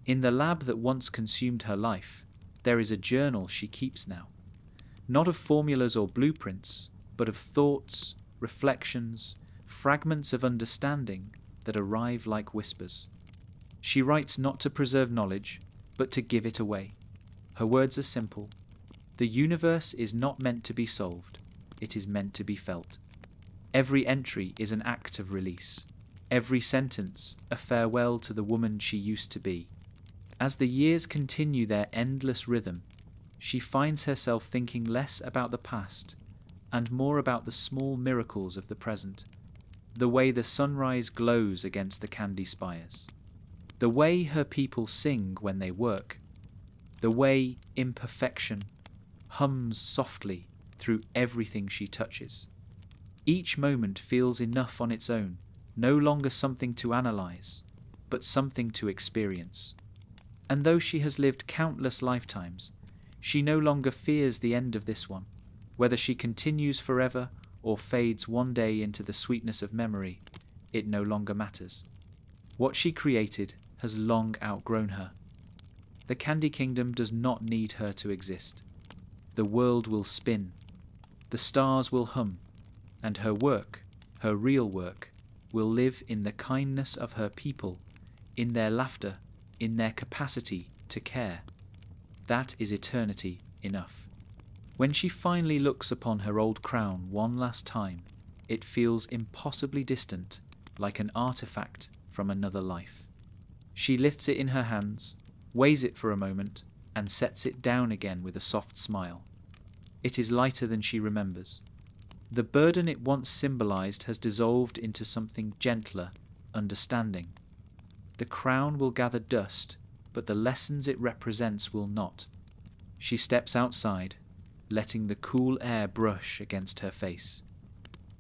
In the lab that once consumed her life, there is a journal she keeps now. Not of formulas or blueprints, but of thoughts, reflections, fragments of understanding that arrive like whispers. She writes not to preserve knowledge, but to give it away. Her words are simple. The universe is not meant to be solved, it is meant to be felt. Every entry is an act of release. Every sentence a farewell to the woman she used to be. As the years continue their endless rhythm, she finds herself thinking less about the past and more about the small miracles of the present. The way the sunrise glows against the candy spires. The way her people sing when they work. The way imperfection hums softly through everything she touches. Each moment feels enough on its own, no longer something to analyze, but something to experience. And though she has lived countless lifetimes, she no longer fears the end of this one. Whether she continues forever or fades one day into the sweetness of memory, it no longer matters. What she created has long outgrown her. The Candy Kingdom does not need her to exist. The world will spin, the stars will hum, and her work, her real work, will live in the kindness of her people, in their laughter, in their capacity to care. That is eternity enough. When she finally looks upon her old crown one last time, it feels impossibly distant, like an artifact from another life. She lifts it in her hands, weighs it for a moment, and sets it down again with a soft smile. It is lighter than she remembers. The burden it once symbolized has dissolved into something gentler, understanding. The crown will gather dust, but the lessons it represents will not. She steps outside, letting the cool air brush against her face.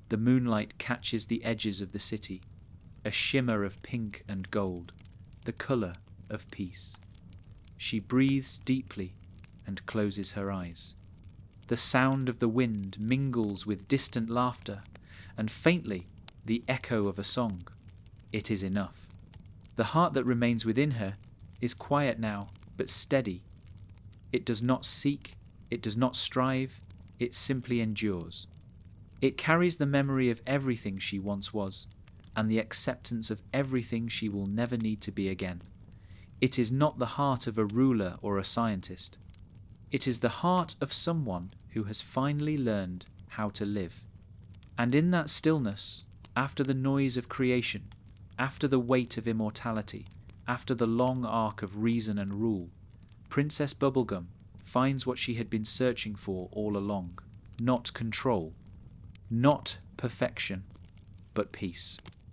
The moonlight catches the edges of the city, a shimmer of pink and gold, the colour of peace. She breathes deeply and closes her eyes. The sound of the wind mingles with distant laughter, and faintly the echo of a song. It is enough. The heart that remains within her is quiet now, but steady. It does not seek, it does not strive, it simply endures. It carries the memory of everything she once was, and the acceptance of everything she will never need to be again. It is not the heart of a ruler or a scientist. It is the heart of someone who has finally learned how to live. And in that stillness, after the noise of creation, after the weight of immortality, after the long arc of reason and rule, Princess Bubblegum finds what she had been searching for all along. Not control, not perfection, but peace.